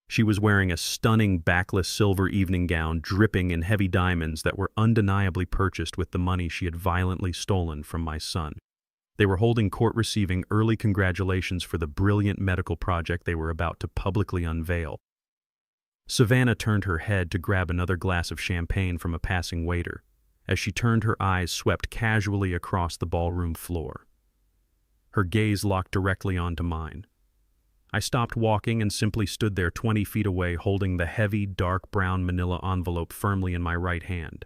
She was wearing a stunning backless silver evening gown dripping in heavy diamonds that were undeniably purchased with the money she had violently stolen from my son. They were holding court, receiving early congratulations for the brilliant medical project they were about to publicly unveil. Savannah turned her head to grab another glass of champagne from a passing waiter. As she turned, her eyes swept casually across the ballroom floor. Her gaze locked directly onto mine. I stopped walking and simply stood there 20 feet away, holding the heavy, dark brown manila envelope firmly in my right hand.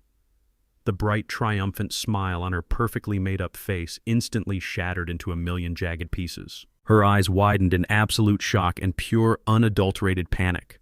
The bright, triumphant smile on her perfectly made-up face instantly shattered into a million jagged pieces. Her eyes widened in absolute shock and pure, unadulterated panic.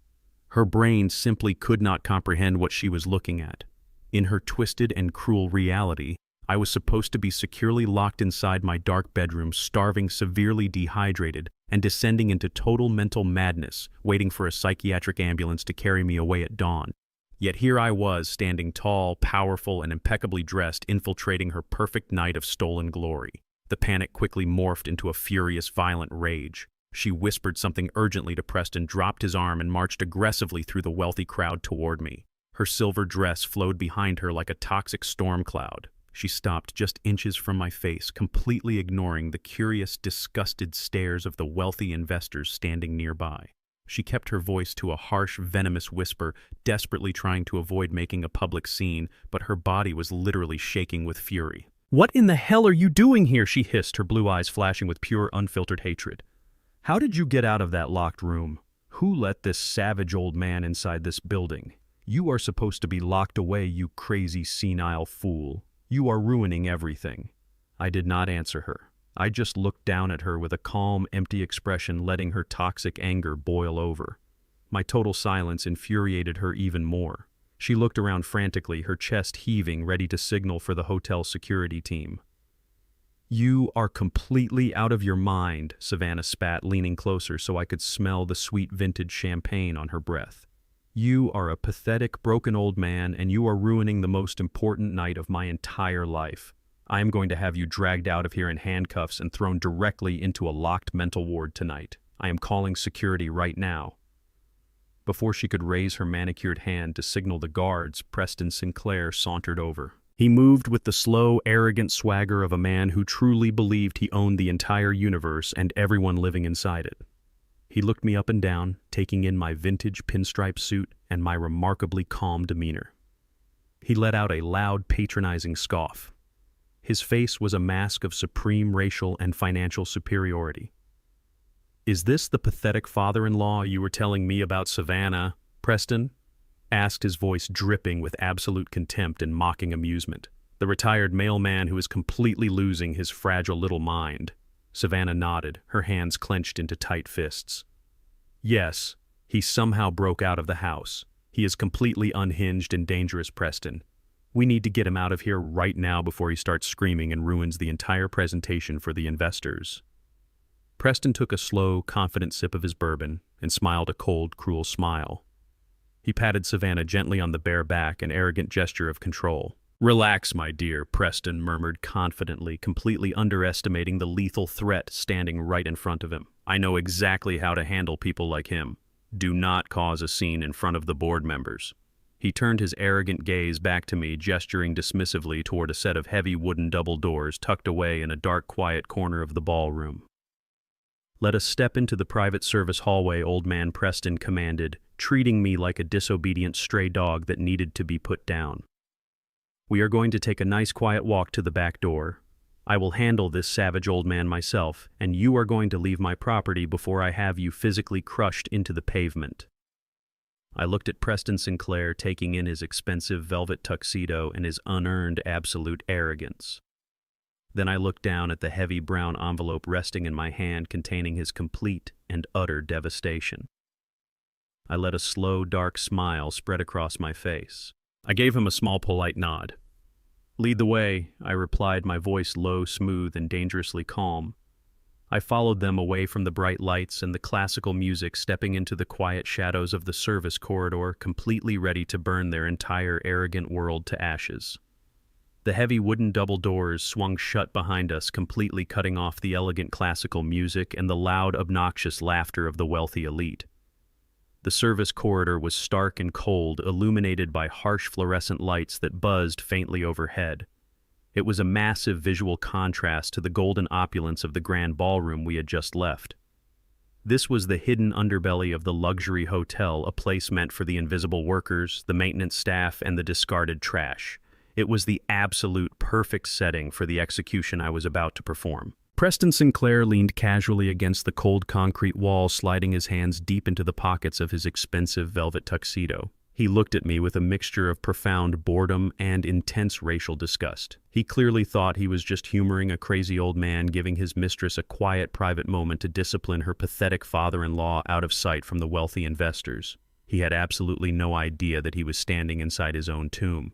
Her brain simply could not comprehend what she was looking at. In her twisted and cruel reality, I was supposed to be securely locked inside my dark bedroom, starving, severely dehydrated, and descending into total mental madness, waiting for a psychiatric ambulance to carry me away at dawn. Yet here I was, standing tall, powerful, and impeccably dressed, infiltrating her perfect night of stolen glory. The panic quickly morphed into a furious, violent rage. She whispered something urgently to Preston, dropped his arm, and marched aggressively through the wealthy crowd toward me. Her silver dress flowed behind her like a toxic storm cloud. She stopped just inches from my face, completely ignoring the curious, disgusted stares of the wealthy investors standing nearby. She kept her voice to a harsh, venomous whisper, desperately trying to avoid making a public scene, but her body was literally shaking with fury. "What in the hell are you doing here?" she hissed, her blue eyes flashing with pure, unfiltered hatred. How did you get out of that locked room? Who let this savage old man inside this building? You are supposed to be locked away, you crazy senile fool. You are ruining everything." I did not answer her. I just looked down at her with a calm, empty expression, letting her toxic anger boil over. My total silence infuriated her even more. She looked around frantically, her chest heaving, ready to signal for the hotel security team. "You are completely out of your mind," Savannah spat, leaning closer so I could smell the sweet vintage champagne on her breath. "You are a pathetic, broken old man, and you are ruining the most important night of my entire life. I am going to have you dragged out of here in handcuffs and thrown directly into a locked mental ward tonight. I am calling security right now." Before she could raise her manicured hand to signal the guards, Preston Sinclair sauntered over. He moved with the slow, arrogant swagger of a man who truly believed he owned the entire universe and everyone living inside it. He looked me up and down, taking in my vintage pinstripe suit and my remarkably calm demeanor. He let out a loud, patronizing scoff. His face was a mask of supreme racial and financial superiority. "Is this the pathetic father-in-law you were telling me about, Savannah, Preston?" asked, his voice dripping with absolute contempt and mocking amusement. "The retired mailman who is completely losing his fragile little mind." Savannah nodded, her hands clenched into tight fists. "Yes, he somehow broke out of the house. He is completely unhinged and dangerous, Preston. We need to get him out of here right now before he starts screaming and ruins the entire presentation for the investors." Preston took a slow, confident sip of his bourbon and smiled a cold, cruel smile. He patted Savannah gently on the bare back, an arrogant gesture of control. "Relax, my dear," Preston murmured confidently, completely underestimating the lethal threat standing right in front of him. "I know exactly how to handle people like him. Do not cause a scene in front of the board members." He turned his arrogant gaze back to me, gesturing dismissively toward a set of heavy wooden double doors tucked away in a dark, quiet corner of the ballroom. "Let us step into the private service hallway," old man Preston commanded, treating me like a disobedient stray dog that needed to be put down. "We are going to take a nice quiet walk to the back door. I will handle this savage old man myself, and you are going to leave my property before I have you physically crushed into the pavement." I looked at Preston Sinclair, taking in his expensive velvet tuxedo and his unearned absolute arrogance. Then I looked down at the heavy brown envelope resting in my hand containing his complete and utter devastation. I let a slow, dark smile spread across my face. I gave him a small, polite nod. "Lead the way," I replied, my voice low, smooth, and dangerously calm. I followed them away from the bright lights and the classical music, stepping into the quiet shadows of the service corridor, completely ready to burn their entire arrogant world to ashes. The heavy wooden double doors swung shut behind us, completely cutting off the elegant classical music and the loud, obnoxious laughter of the wealthy elite. The service corridor was stark and cold, illuminated by harsh fluorescent lights that buzzed faintly overhead. It was a massive visual contrast to the golden opulence of the grand ballroom we had just left. This was the hidden underbelly of the luxury hotel, a place meant for the invisible workers, the maintenance staff, and the discarded trash. It was the absolute perfect setting for the execution I was about to perform. Preston Sinclair leaned casually against the cold concrete wall, sliding his hands deep into the pockets of his expensive velvet tuxedo. He looked at me with a mixture of profound boredom and intense racial disgust. He clearly thought he was just humoring a crazy old man, giving his mistress a quiet, private moment to discipline her pathetic father-in-law out of sight from the wealthy investors. He had absolutely no idea that he was standing inside his own tomb.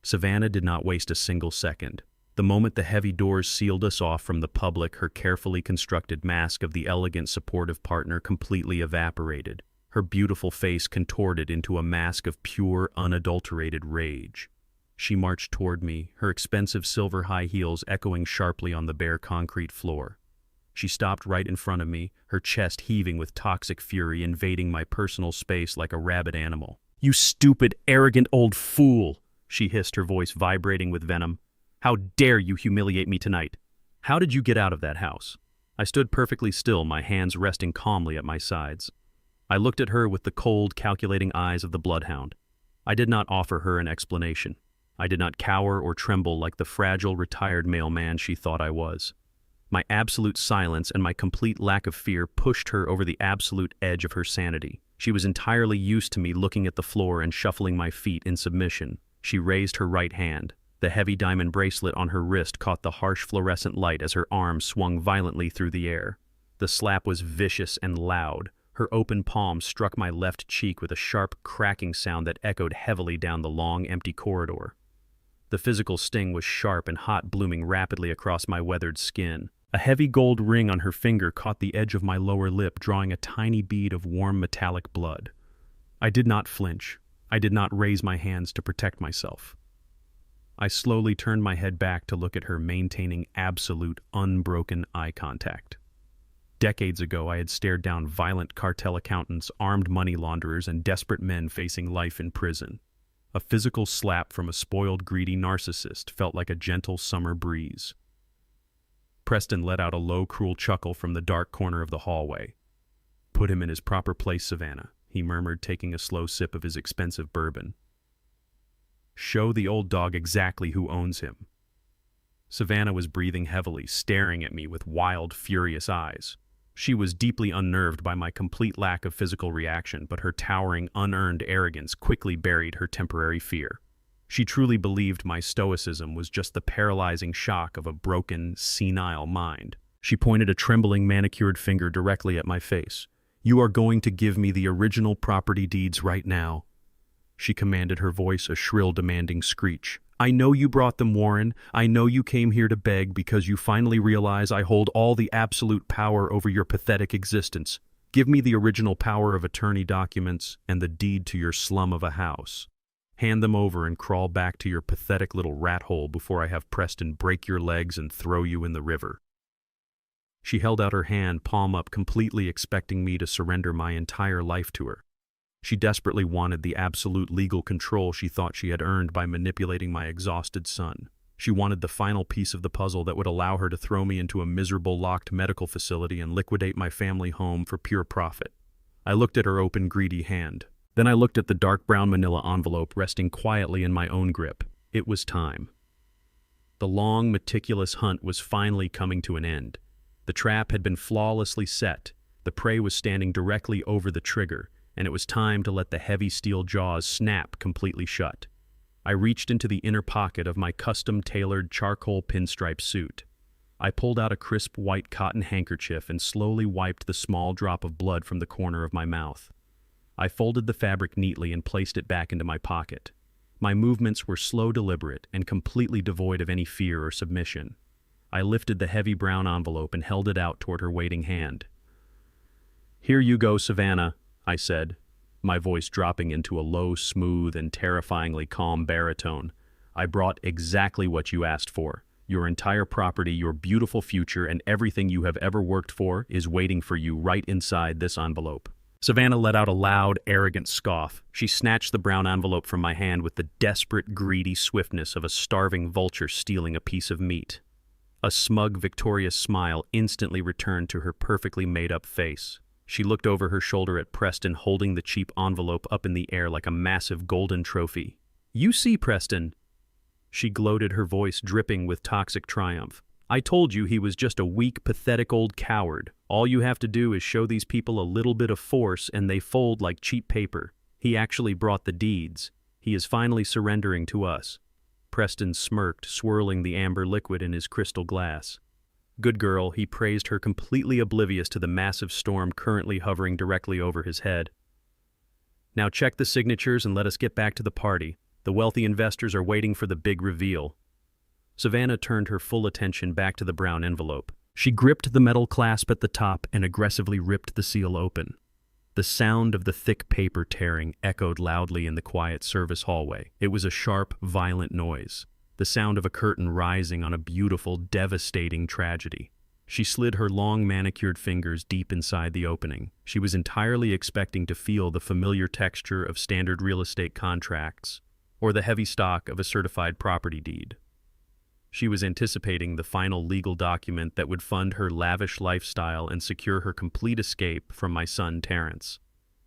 Savannah did not waste a single second. The moment the heavy doors sealed us off from the public, her carefully constructed mask of the elegant, supportive partner completely evaporated. Her beautiful face contorted into a mask of pure, unadulterated rage. She marched toward me, her expensive silver high heels echoing sharply on the bare concrete floor. She stopped right in front of me, her chest heaving with toxic fury, invading my personal space like a rabid animal. "You stupid, arrogant old fool!" she hissed, her voice vibrating with venom. "How dare you humiliate me tonight? How did you get out of that house?" I stood perfectly still, my hands resting calmly at my sides. I looked at her with the cold, calculating eyes of the bloodhound. I did not offer her an explanation. I did not cower or tremble like the fragile, retired mailman she thought I was. My absolute silence and my complete lack of fear pushed her over the absolute edge of her sanity. She was entirely used to me looking at the floor and shuffling my feet in submission. She raised her right hand. The heavy diamond bracelet on her wrist caught the harsh fluorescent light as her arm swung violently through the air. The slap was vicious and loud. Her open palm struck my left cheek with a sharp cracking sound that echoed heavily down the long, empty corridor. The physical sting was sharp and hot, blooming rapidly across my weathered skin. A heavy gold ring on her finger caught the edge of my lower lip, drawing a tiny bead of warm metallic blood. I did not flinch. I did not raise my hands to protect myself. I slowly turned my head back to look at her, maintaining absolute, unbroken eye contact. Decades ago, I had stared down violent cartel accountants, armed money launderers, and desperate men facing life in prison. A physical slap from a spoiled, greedy narcissist felt like a gentle summer breeze. Preston let out a low, cruel chuckle from the dark corner of the hallway. "Put him in his proper place, Savannah," he murmured, taking a slow sip of his expensive bourbon. "Show the old dog exactly who owns him." Savannah was breathing heavily, staring at me with wild, furious eyes. She was deeply unnerved by my complete lack of physical reaction, but her towering, unearned arrogance quickly buried her temporary fear. She truly believed my stoicism was just the paralyzing shock of a broken, senile mind. She pointed a trembling, manicured finger directly at my face. "You are going to give me the original property deeds right now," she commanded, her voice a shrill, demanding screech. "I know you brought them, Warren. I know you came here to beg because you finally realize I hold all the absolute power over your pathetic existence. Give me the original power of attorney documents and the deed to your slum of a house. Hand them over and crawl back to your pathetic little rat hole before I have Preston break your legs and throw you in the river." She held out her hand, palm up, completely expecting me to surrender my entire life to her. She desperately wanted the absolute legal control she thought she had earned by manipulating my exhausted son. She wanted the final piece of the puzzle that would allow her to throw me into a miserable, locked medical facility and liquidate my family home for pure profit. I looked at her open, greedy hand. Then I looked at the dark brown manila envelope resting quietly in my own grip. It was time. The long, meticulous hunt was finally coming to an end. The trap had been flawlessly set. The prey was standing directly over the trigger, and it was time to let the heavy steel jaws snap completely shut. I reached into the inner pocket of my custom-tailored charcoal pinstripe suit. I pulled out a crisp white cotton handkerchief and slowly wiped the small drop of blood from the corner of my mouth. I folded the fabric neatly and placed it back into my pocket. My movements were slow, deliberate, and completely devoid of any fear or submission. I lifted the heavy brown envelope and held it out toward her waiting hand. "Here you go, Savannah," I said, my voice dropping into a low, smooth, and terrifyingly calm baritone. "I brought exactly what you asked for. Your entire property, your beautiful future, and everything you have ever worked for is waiting for you right inside this envelope." Savannah let out a loud, arrogant scoff. She snatched the brown envelope from my hand with the desperate, greedy swiftness of a starving vulture stealing a piece of meat. A smug, victorious smile instantly returned to her perfectly made-up face. She looked over her shoulder at Preston, holding the cheap envelope up in the air like a massive golden trophy. "You see, Preston," she gloated, her voice dripping with toxic triumph. "I told you he was just a weak, pathetic old coward. All you have to do is show these people a little bit of force and they fold like cheap paper. He actually brought the deeds. He is finally surrendering to us." Preston smirked, swirling the amber liquid in his crystal glass. "Good girl," he praised her, completely oblivious to the massive storm currently hovering directly over his head. "Now check the signatures and let us get back to the party. The wealthy investors are waiting for the big reveal." Savannah turned her full attention back to the brown envelope. She gripped the metal clasp at the top and aggressively ripped the seal open. The sound of the thick paper tearing echoed loudly in the quiet service hallway. It was a sharp, violent noise, the sound of a curtain rising on a beautiful, devastating tragedy. She slid her long, manicured fingers deep inside the opening. She was entirely expecting to feel the familiar texture of standard real estate contracts or the heavy stock of a certified property deed. She was anticipating the final legal document that would fund her lavish lifestyle and secure her complete escape from my son Terrence.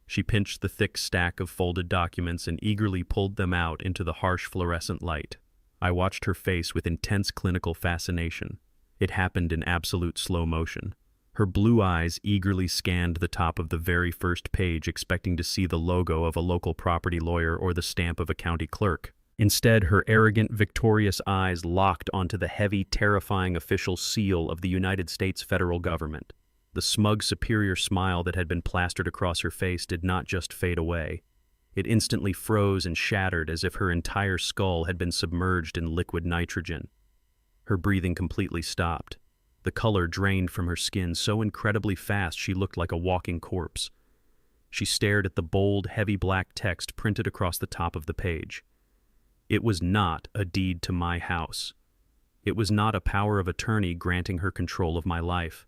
She pinched the thick stack of folded documents and eagerly pulled them out into the harsh fluorescent light. I watched her face with intense clinical fascination. It happened in absolute slow motion. Her blue eyes eagerly scanned the top of the very first page, expecting to see the logo of a local property lawyer or the stamp of a county clerk. Instead, her arrogant, victorious eyes locked onto the heavy, terrifying official seal of the United States federal government. The smug, superior smile that had been plastered across her face did not just fade away. It instantly froze and shattered as if her entire skull had been submerged in liquid nitrogen. Her breathing completely stopped. The color drained from her skin so incredibly fast she looked like a walking corpse. She stared at the bold, heavy black text printed across the top of the page. It was not a deed to my house. It was not a power of attorney granting her control of my life.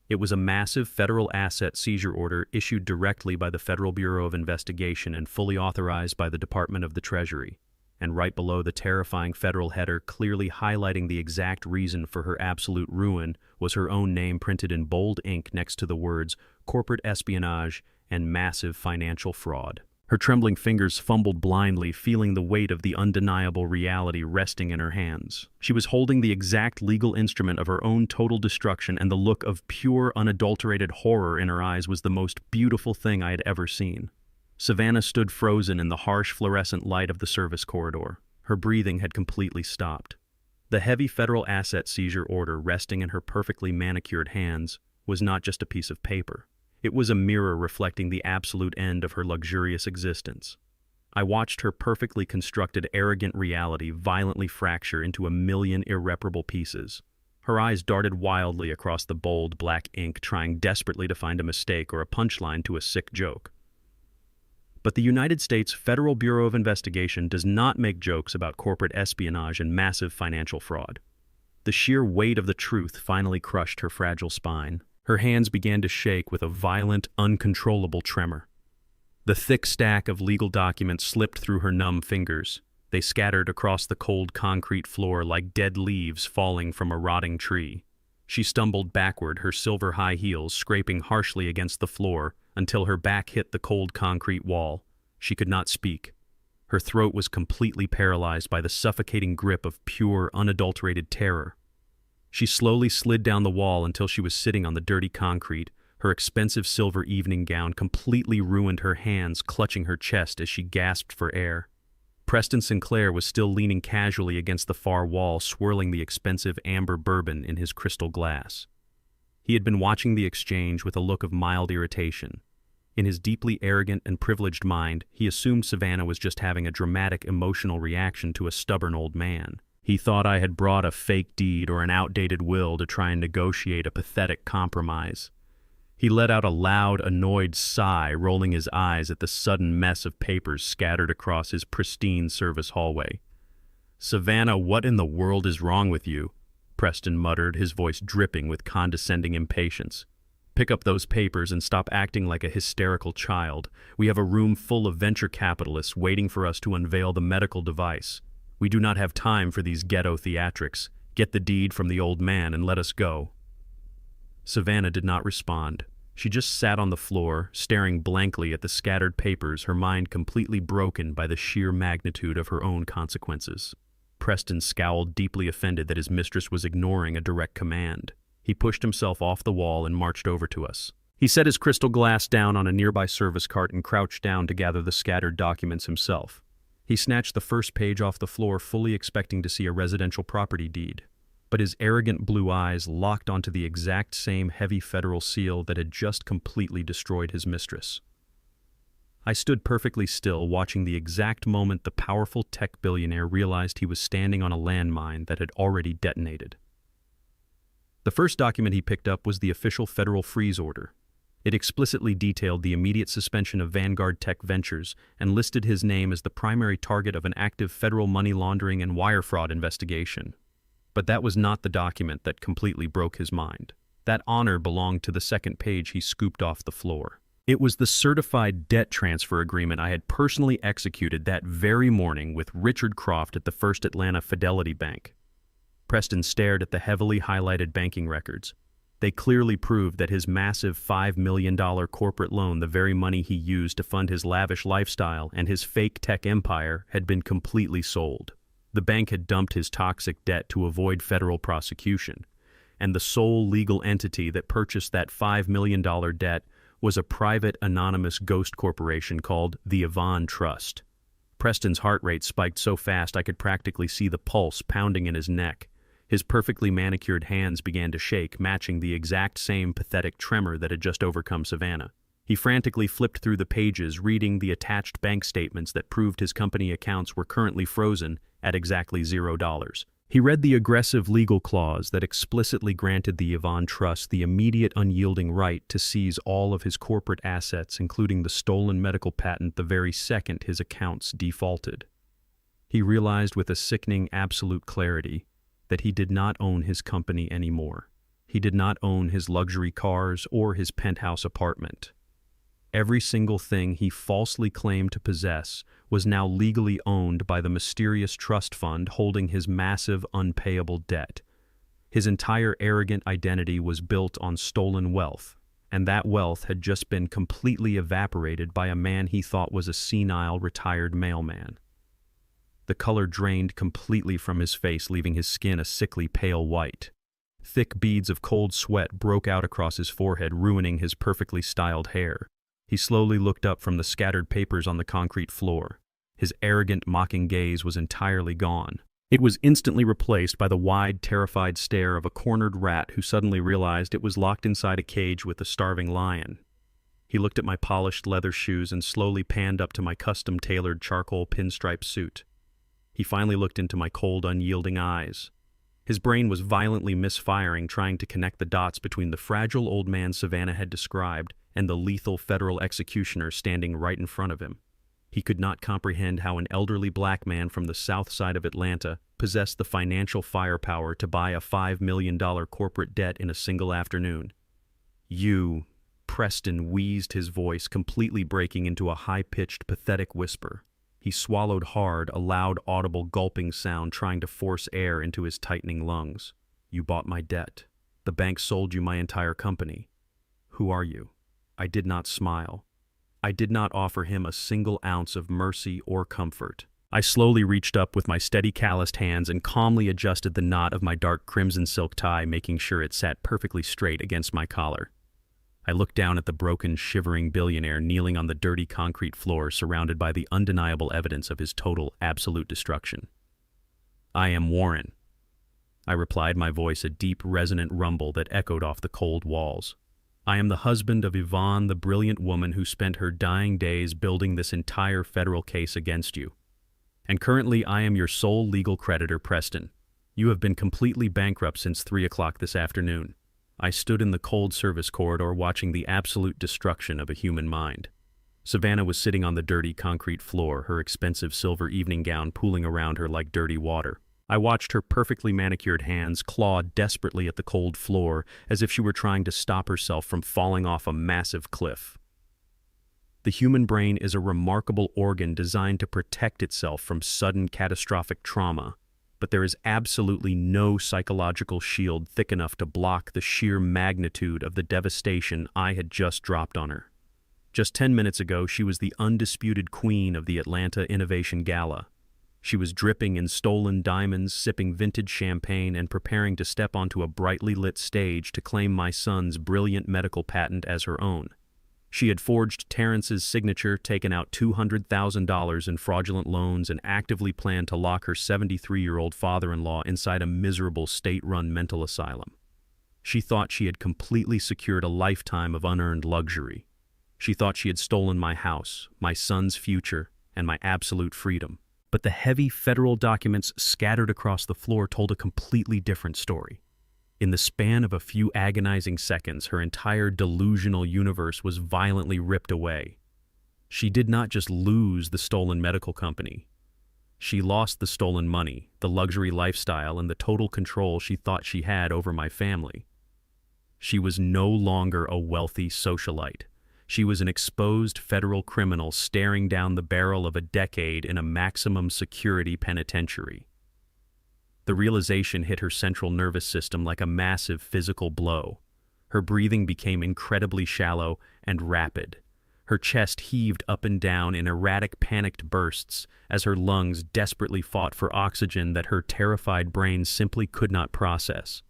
It was a massive federal asset seizure order issued directly by the Federal Bureau of Investigation and fully authorized by the Department of the Treasury. And right below the terrifying federal header, clearly highlighting the exact reason for her absolute ruin, was her own name printed in bold ink next to the words corporate espionage and massive financial fraud. Her trembling fingers fumbled blindly, feeling the weight of the undeniable reality resting in her hands. She was holding the exact legal instrument of her own total destruction, and the look of pure, unadulterated horror in her eyes was the most beautiful thing I had ever seen. Savannah stood frozen in the harsh fluorescent light of the service corridor. Her breathing had completely stopped. The heavy federal asset seizure order resting in her perfectly manicured hands was not just a piece of paper. It was a mirror reflecting the absolute end of her luxurious existence. I watched her perfectly constructed, arrogant reality violently fracture into a million irreparable pieces. Her eyes darted wildly across the bold black ink, trying desperately to find a mistake or a punchline to a sick joke. But the United States Federal Bureau of Investigation does not make jokes about corporate espionage and massive financial fraud. The sheer weight of the truth finally crushed her fragile spine. Her hands began to shake with a violent, uncontrollable tremor. The thick stack of legal documents slipped through her numb fingers. They scattered across the cold concrete floor like dead leaves falling from a rotting tree. She stumbled backward, her silver high heels scraping harshly against the floor until her back hit the cold concrete wall. She could not speak. Her throat was completely paralyzed by the suffocating grip of pure, unadulterated terror. She slowly slid down the wall until she was sitting on the dirty concrete. Her expensive silver evening gown completely ruined her hands, clutching her chest as she gasped for air. Preston Sinclair was still leaning casually against the far wall, swirling the expensive amber bourbon in his crystal glass. He had been watching the exchange with a look of mild irritation. In his deeply arrogant and privileged mind, he assumed Savannah was just having a dramatic emotional reaction to a stubborn old man. He thought I had brought a fake deed or an outdated will to try and negotiate a pathetic compromise. He let out a loud, annoyed sigh, rolling his eyes at the sudden mess of papers scattered across his pristine service hallway. "Savannah, what in the world is wrong with you?" Preston muttered, his voice dripping with condescending impatience. "Pick up those papers and stop acting like a hysterical child. We have a room full of venture capitalists waiting for us to unveil the medical device. We do not have time for these ghetto theatrics. Get the deed from the old man and let us go." Savannah did not respond. She just sat on the floor, staring blankly at the scattered papers, her mind completely broken by the sheer magnitude of her own consequences. Preston scowled, deeply offended that his mistress was ignoring a direct command. He pushed himself off the wall and marched over to us. He set his crystal glass down on a nearby service cart and crouched down to gather the scattered documents himself. He snatched the first page off the floor, fully expecting to see a residential property deed. But his arrogant blue eyes locked onto the exact same heavy federal seal that had just completely destroyed his mistress. I stood perfectly still, watching the exact moment the powerful tech billionaire realized he was standing on a landmine that had already detonated. The first document he picked up was the official federal freeze order. It explicitly detailed the immediate suspension of Vanguard Tech Ventures and listed his name as the primary target of an active federal money laundering and wire fraud investigation. But that was not the document that completely broke his mind. That honor belonged to the second page he scooped off the floor. It was the certified debt transfer agreement I had personally executed that very morning with Richard Croft at the First Atlanta Fidelity Bank. Preston stared at the heavily highlighted banking records. They clearly proved that his massive $5 million corporate loan, the very money he used to fund his lavish lifestyle and his fake tech empire, had been completely sold. The bank had dumped his toxic debt to avoid federal prosecution. and the sole legal entity that purchased that $5 million debt was a private anonymous ghost corporation called the Yvonne Trust. Preston's heart rate spiked so fast I could practically see the pulse pounding in his neck. His perfectly manicured hands began to shake, matching the exact same pathetic tremor that had just overcome Savannah. He frantically flipped through the pages, reading the attached bank statements that proved his company accounts were currently frozen at exactly $0. He read the aggressive legal clause that explicitly granted the Yvonne Trust the immediate unyielding right to seize all of his corporate assets, including the stolen medical patent, the very second his accounts defaulted. He realized with a sickening absolute clarity that he did not own his company anymore. He did not own his luxury cars or his penthouse apartment. Every single thing he falsely claimed to possess was now legally owned by the mysterious trust fund holding his massive unpayable debt. His entire arrogant identity was built on stolen wealth, and that wealth had just been completely evaporated by a man he thought was a senile retired mailman. The color drained completely from his face, leaving his skin a sickly pale white. Thick beads of cold sweat broke out across his forehead, ruining his perfectly styled hair. He slowly looked up from the scattered papers on the concrete floor. His arrogant, mocking gaze was entirely gone. It was instantly replaced by the wide, terrified stare of a cornered rat who suddenly realized it was locked inside a cage with a starving lion. He looked at my polished leather shoes and slowly panned up to my custom-tailored charcoal pinstripe suit. He finally looked into my cold, unyielding eyes. His brain was violently misfiring, trying to connect the dots between the fragile old man Savannah had described and the lethal federal executioner standing right in front of him. He could not comprehend how an elderly black man from the south side of Atlanta possessed the financial firepower to buy a $5 million corporate debt in a single afternoon. "You," Preston wheezed, his voice completely breaking into a high-pitched, pathetic whisper. He swallowed hard, a loud, audible gulping sound, trying to force air into his tightening lungs. "You bought my debt. The bank sold you my entire company. Who are you?" I did not smile. I did not offer him a single ounce of mercy or comfort. I slowly reached up with my steady, calloused hands and calmly adjusted the knot of my dark crimson silk tie, making sure it sat perfectly straight against my collar. I looked down at the broken, shivering billionaire kneeling on the dirty concrete floor, surrounded by the undeniable evidence of his total, absolute destruction. "I am Warren," I replied, my voice a deep, resonant rumble that echoed off the cold walls. "I am the husband of Yvonne, the brilliant woman who spent her dying days building this entire federal case against you. And currently I am your sole legal creditor, Preston. You have been completely bankrupt since 3 o'clock this afternoon." I stood in the cold service corridor watching the absolute destruction of a human mind. Savannah was sitting on the dirty concrete floor, her expensive silver evening gown pooling around her like dirty water. I watched her perfectly manicured hands claw desperately at the cold floor, as if she were trying to stop herself from falling off a massive cliff. The human brain is a remarkable organ designed to protect itself from sudden catastrophic trauma, but there is absolutely no psychological shield thick enough to block the sheer magnitude of the devastation I had just dropped on her. Just 10 minutes ago, she was the undisputed queen of the Atlanta Innovation Gala. She was dripping in stolen diamonds, sipping vintage champagne, and preparing to step onto a brightly lit stage to claim my son's brilliant medical patent as her own. She had forged Terrence's signature, taken out $200,000 in fraudulent loans, and actively planned to lock her 73-year-old father-in-law inside a miserable state-run mental asylum. She thought she had completely secured a lifetime of unearned luxury. She thought she had stolen my house, my son's future, and my absolute freedom. But the heavy federal documents scattered across the floor told a completely different story. In the span of a few agonizing seconds, her entire delusional universe was violently ripped away. She did not just lose the stolen medical company. She lost the stolen money, the luxury lifestyle, and the total control she thought she had over my family. She was no longer a wealthy socialite. She was an exposed federal criminal staring down the barrel of a decade in a maximum security penitentiary. The realization hit her central nervous system like a massive physical blow. Her breathing became incredibly shallow and rapid. Her chest heaved up and down in erratic, panicked bursts as her lungs desperately fought for oxygen that her terrified brain simply could not process.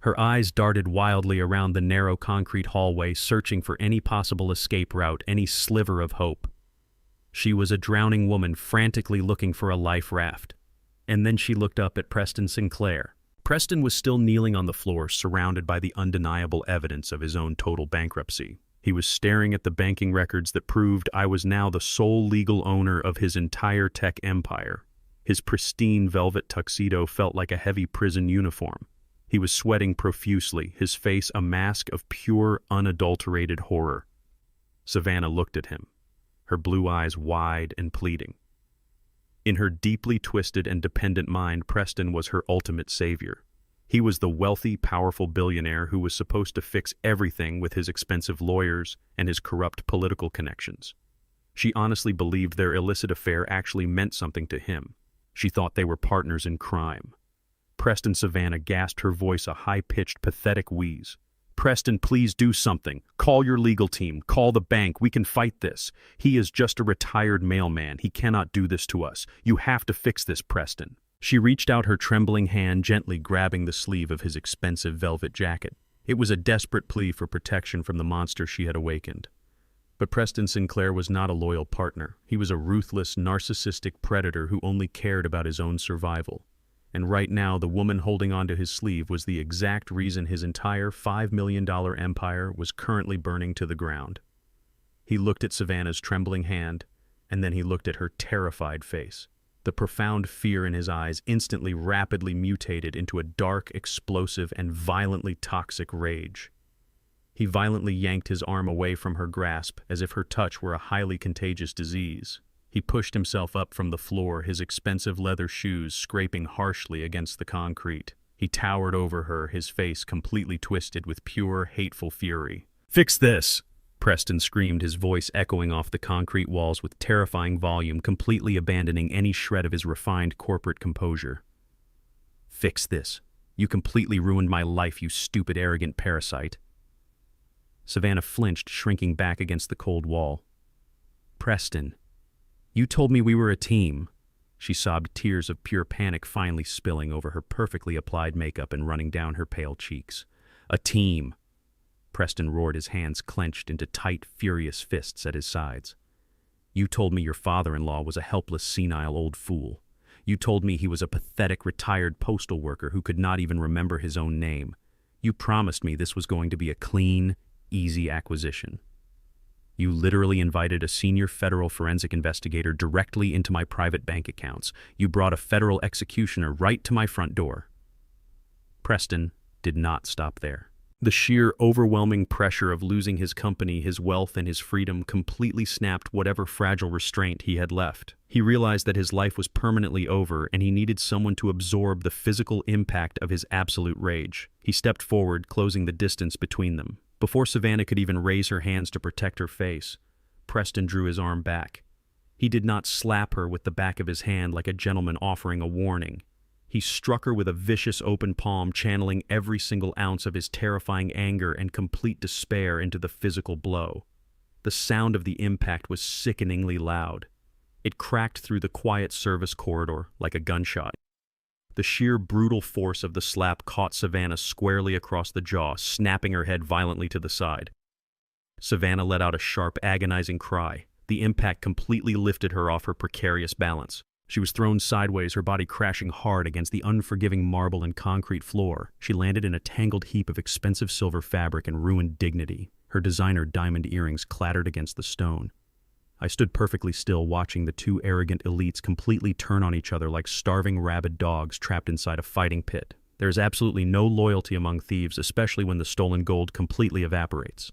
Her eyes darted wildly around the narrow concrete hallway, searching for any possible escape route, any sliver of hope. She was a drowning woman frantically looking for a life raft. And then she looked up at Preston Sinclair. Preston was still kneeling on the floor, surrounded by the undeniable evidence of his own total bankruptcy. He was staring at the banking records that proved I was now the sole legal owner of his entire tech empire. His pristine velvet tuxedo felt like a heavy prison uniform. He was sweating profusely, his face a mask of pure, unadulterated horror. Savannah looked at him, her blue eyes wide and pleading. In her deeply twisted and dependent mind, Preston was her ultimate savior. He was the wealthy, powerful billionaire who was supposed to fix everything with his expensive lawyers and his corrupt political connections. She honestly believed their illicit affair actually meant something to him. She thought they were partners in crime. Preston Savannah gasped, her voice a high-pitched, pathetic wheeze. "Preston, please do something. Call your legal team. Call the bank. We can fight this. He is just a retired mailman. He cannot do this to us. You have to fix this, Preston." She reached out her trembling hand, gently grabbing the sleeve of his expensive velvet jacket. It was a desperate plea for protection from the monster she had awakened. But Preston Sinclair was not a loyal partner. He was a ruthless, narcissistic predator who only cared about his own survival. And right now, the woman holding onto his sleeve was the exact reason his entire $5 million empire was currently burning to the ground. He looked at Savannah's trembling hand, and then he looked at her terrified face. The profound fear in his eyes instantly rapidly mutated into a dark, explosive, and violently toxic rage. He violently yanked his arm away from her grasp, as if her touch were a highly contagious disease. He pushed himself up from the floor, his expensive leather shoes scraping harshly against the concrete. He towered over her, his face completely twisted with pure, hateful fury. "Fix this!" Preston screamed, his voice echoing off the concrete walls with terrifying volume, completely abandoning any shred of his refined corporate composure. "Fix this. You completely ruined my life, you stupid, arrogant parasite." Savannah flinched, shrinking back against the cold wall. "Preston, you told me we were a team." She sobbed, tears of pure panic finally spilling over her perfectly applied makeup and running down her pale cheeks. "A team." Preston roared, his hands clenched into tight, furious fists at his sides. "You told me your father-in-law was a helpless, senile old fool. You told me he was a pathetic, retired postal worker who could not even remember his own name. You promised me this was going to be a clean, easy acquisition. You literally invited a senior federal forensic investigator directly into my private bank accounts. You brought a federal executioner right to my front door." Preston did not stop there. The sheer, overwhelming pressure of losing his company, his wealth, and his freedom completely snapped whatever fragile restraint he had left. He realized that his life was permanently over, and he needed someone to absorb the physical impact of his absolute rage. He stepped forward, closing the distance between them. Before Savannah could even raise her hands to protect her face, Preston drew his arm back. He did not slap her with the back of his hand like a gentleman offering a warning. He struck her with a vicious open palm, channeling every single ounce of his terrifying anger and complete despair into the physical blow. The sound of the impact was sickeningly loud. It cracked through the quiet service corridor like a gunshot. The sheer brutal force of the slap caught Savannah squarely across the jaw, snapping her head violently to the side. Savannah let out a sharp, agonizing cry. The impact completely lifted her off her precarious balance. She was thrown sideways, her body crashing hard against the unforgiving marble and concrete floor. She landed in a tangled heap of expensive silver fabric and ruined dignity. Her designer diamond earrings clattered against the stone. I stood perfectly still, watching the two arrogant elites completely turn on each other like starving rabid dogs trapped inside a fighting pit. There is absolutely no loyalty among thieves, especially when the stolen gold completely evaporates.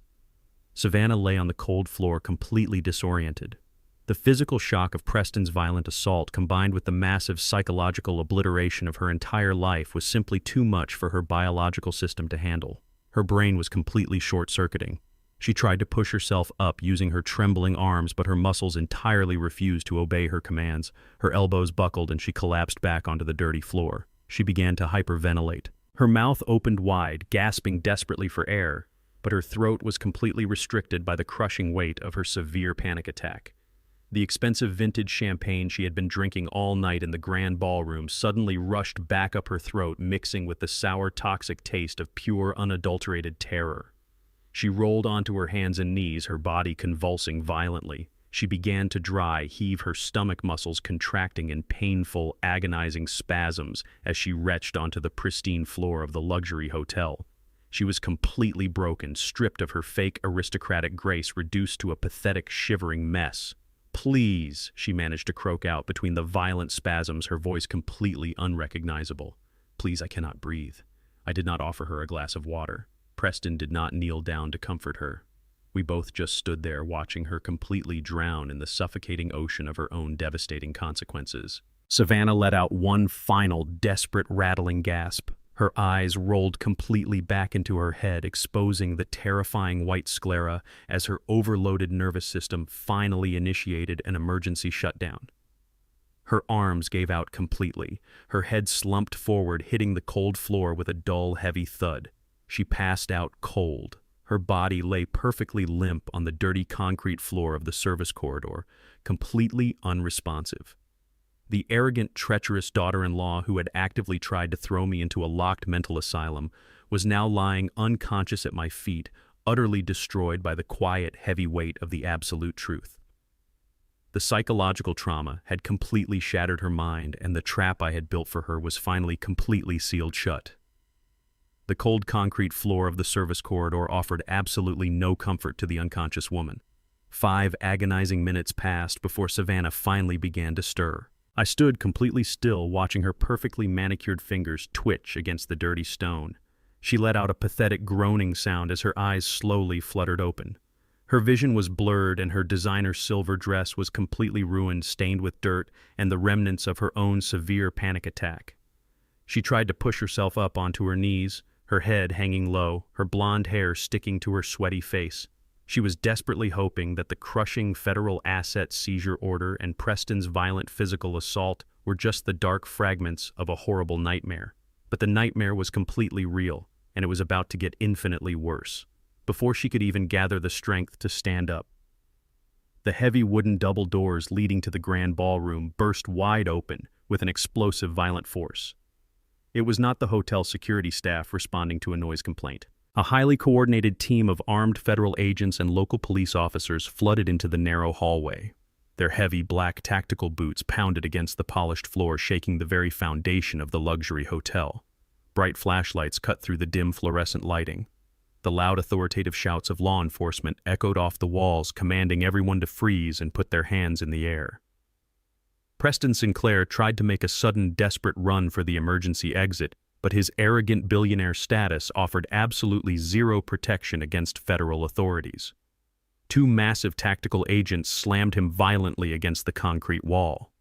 Savannah lay on the cold floor, completely disoriented. The physical shock of Preston's violent assault, combined with the massive psychological obliteration of her entire life, was simply too much for her biological system to handle. Her brain was completely short-circuiting. She tried to push herself up using her trembling arms, but her muscles entirely refused to obey her commands. Her elbows buckled and she collapsed back onto the dirty floor. She began to hyperventilate. Her mouth opened wide, gasping desperately for air, but her throat was completely restricted by the crushing weight of her severe panic attack. The expensive vintage champagne she had been drinking all night in the grand ballroom suddenly rushed back up her throat, mixing with the sour, toxic taste of pure, unadulterated terror. She rolled onto her hands and knees, her body convulsing violently. She began to heave, her stomach muscles contracting in painful, agonizing spasms as she retched onto the pristine floor of the luxury hotel. She was completely broken, stripped of her fake aristocratic grace, reduced to a pathetic, shivering mess. "Please," she managed to croak out between the violent spasms, her voice completely unrecognizable. "Please, I cannot breathe." I did not offer her a glass of water. Preston did not kneel down to comfort her. We both just stood there watching her completely drown in the suffocating ocean of her own devastating consequences. Savannah let out one final, desperate, rattling gasp. Her eyes rolled completely back into her head, exposing the terrifying white sclera as her overloaded nervous system finally initiated an emergency shutdown. Her arms gave out completely. Her head slumped forward, hitting the cold floor with a dull, heavy thud. She passed out cold. Her body lay perfectly limp on the dirty concrete floor of the service corridor, completely unresponsive. The arrogant, treacherous daughter-in-law who had actively tried to throw me into a locked mental asylum was now lying unconscious at my feet, utterly destroyed by the quiet, heavy weight of the absolute truth. The psychological trauma had completely shattered her mind, and the trap I had built for her was finally completely sealed shut. The cold concrete floor of the service corridor offered absolutely no comfort to the unconscious woman. 5 agonizing minutes passed before Savannah finally began to stir. I stood completely still, watching her perfectly manicured fingers twitch against the dirty stone. She let out a pathetic groaning sound as her eyes slowly fluttered open. Her vision was blurred, and her designer silver dress was completely ruined, stained with dirt and the remnants of her own severe panic attack. She tried to push herself up onto her knees, her head hanging low, her blonde hair sticking to her sweaty face. She was desperately hoping that the crushing federal asset seizure order and Preston's violent physical assault were just the dark fragments of a horrible nightmare. But the nightmare was completely real, and it was about to get infinitely worse. Before she could even gather the strength to stand up, the heavy wooden double doors leading to the grand ballroom burst wide open with an explosive, violent force. It was not the hotel security staff responding to a noise complaint. A highly coordinated team of armed federal agents and local police officers flooded into the narrow hallway. Their heavy black tactical boots pounded against the polished floor, shaking the very foundation of the luxury hotel. Bright flashlights cut through the dim fluorescent lighting. The loud authoritative shouts of law enforcement echoed off the walls, commanding everyone to freeze and put their hands in the air. Preston Sinclair tried to make a sudden, desperate run for the emergency exit, but his arrogant billionaire status offered absolutely zero protection against federal authorities. 2 massive tactical agents slammed him violently against the concrete wall.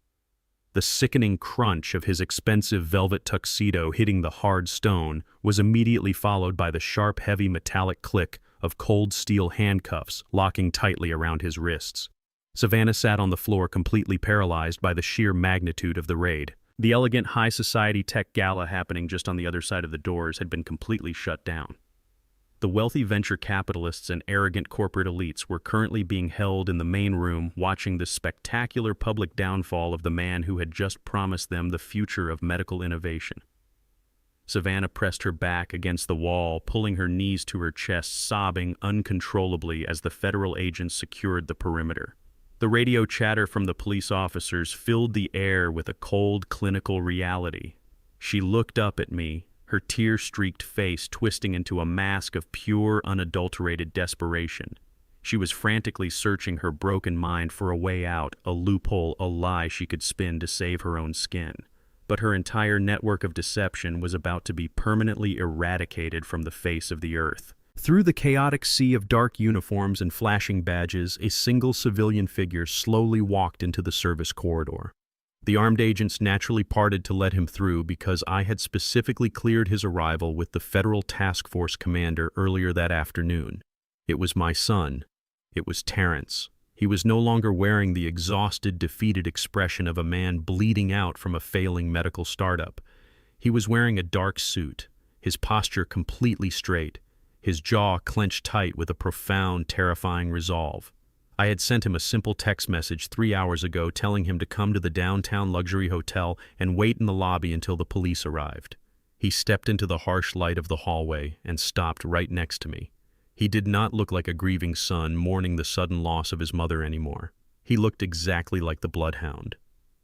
The sickening crunch of his expensive velvet tuxedo hitting the hard stone was immediately followed by the sharp, heavy metallic click of cold steel handcuffs locking tightly around his wrists. Savannah sat on the floor, completely paralyzed by the sheer magnitude of the raid. The elegant high society tech gala happening just on the other side of the doors had been completely shut down. The wealthy venture capitalists and arrogant corporate elites were currently being held in the main room, watching the spectacular public downfall of the man who had just promised them the future of medical innovation. Savannah pressed her back against the wall, pulling her knees to her chest, sobbing uncontrollably as the federal agents secured the perimeter. The radio chatter from the police officers filled the air with a cold, clinical reality. She looked up at me, her tear-streaked face twisting into a mask of pure, unadulterated desperation. She was frantically searching her broken mind for a way out, a loophole, a lie she could spin to save her own skin. But her entire network of deception was about to be permanently eradicated from the face of the earth. Through the chaotic sea of dark uniforms and flashing badges, a single civilian figure slowly walked into the service corridor. The armed agents naturally parted to let him through because I had specifically cleared his arrival with the Federal Task Force commander earlier that afternoon. It was my son. It was Terrence. He was no longer wearing the exhausted, defeated expression of a man bleeding out from a failing medical startup. He was wearing a dark suit, his posture completely straight, his jaw clenched tight with a profound, terrifying resolve. I had sent him a simple text message 3 hours ago telling him to come to the downtown luxury hotel and wait in the lobby until the police arrived. He stepped into the harsh light of the hallway and stopped right next to me. He did not look like a grieving son mourning the sudden loss of his mother anymore. He looked exactly like the bloodhound.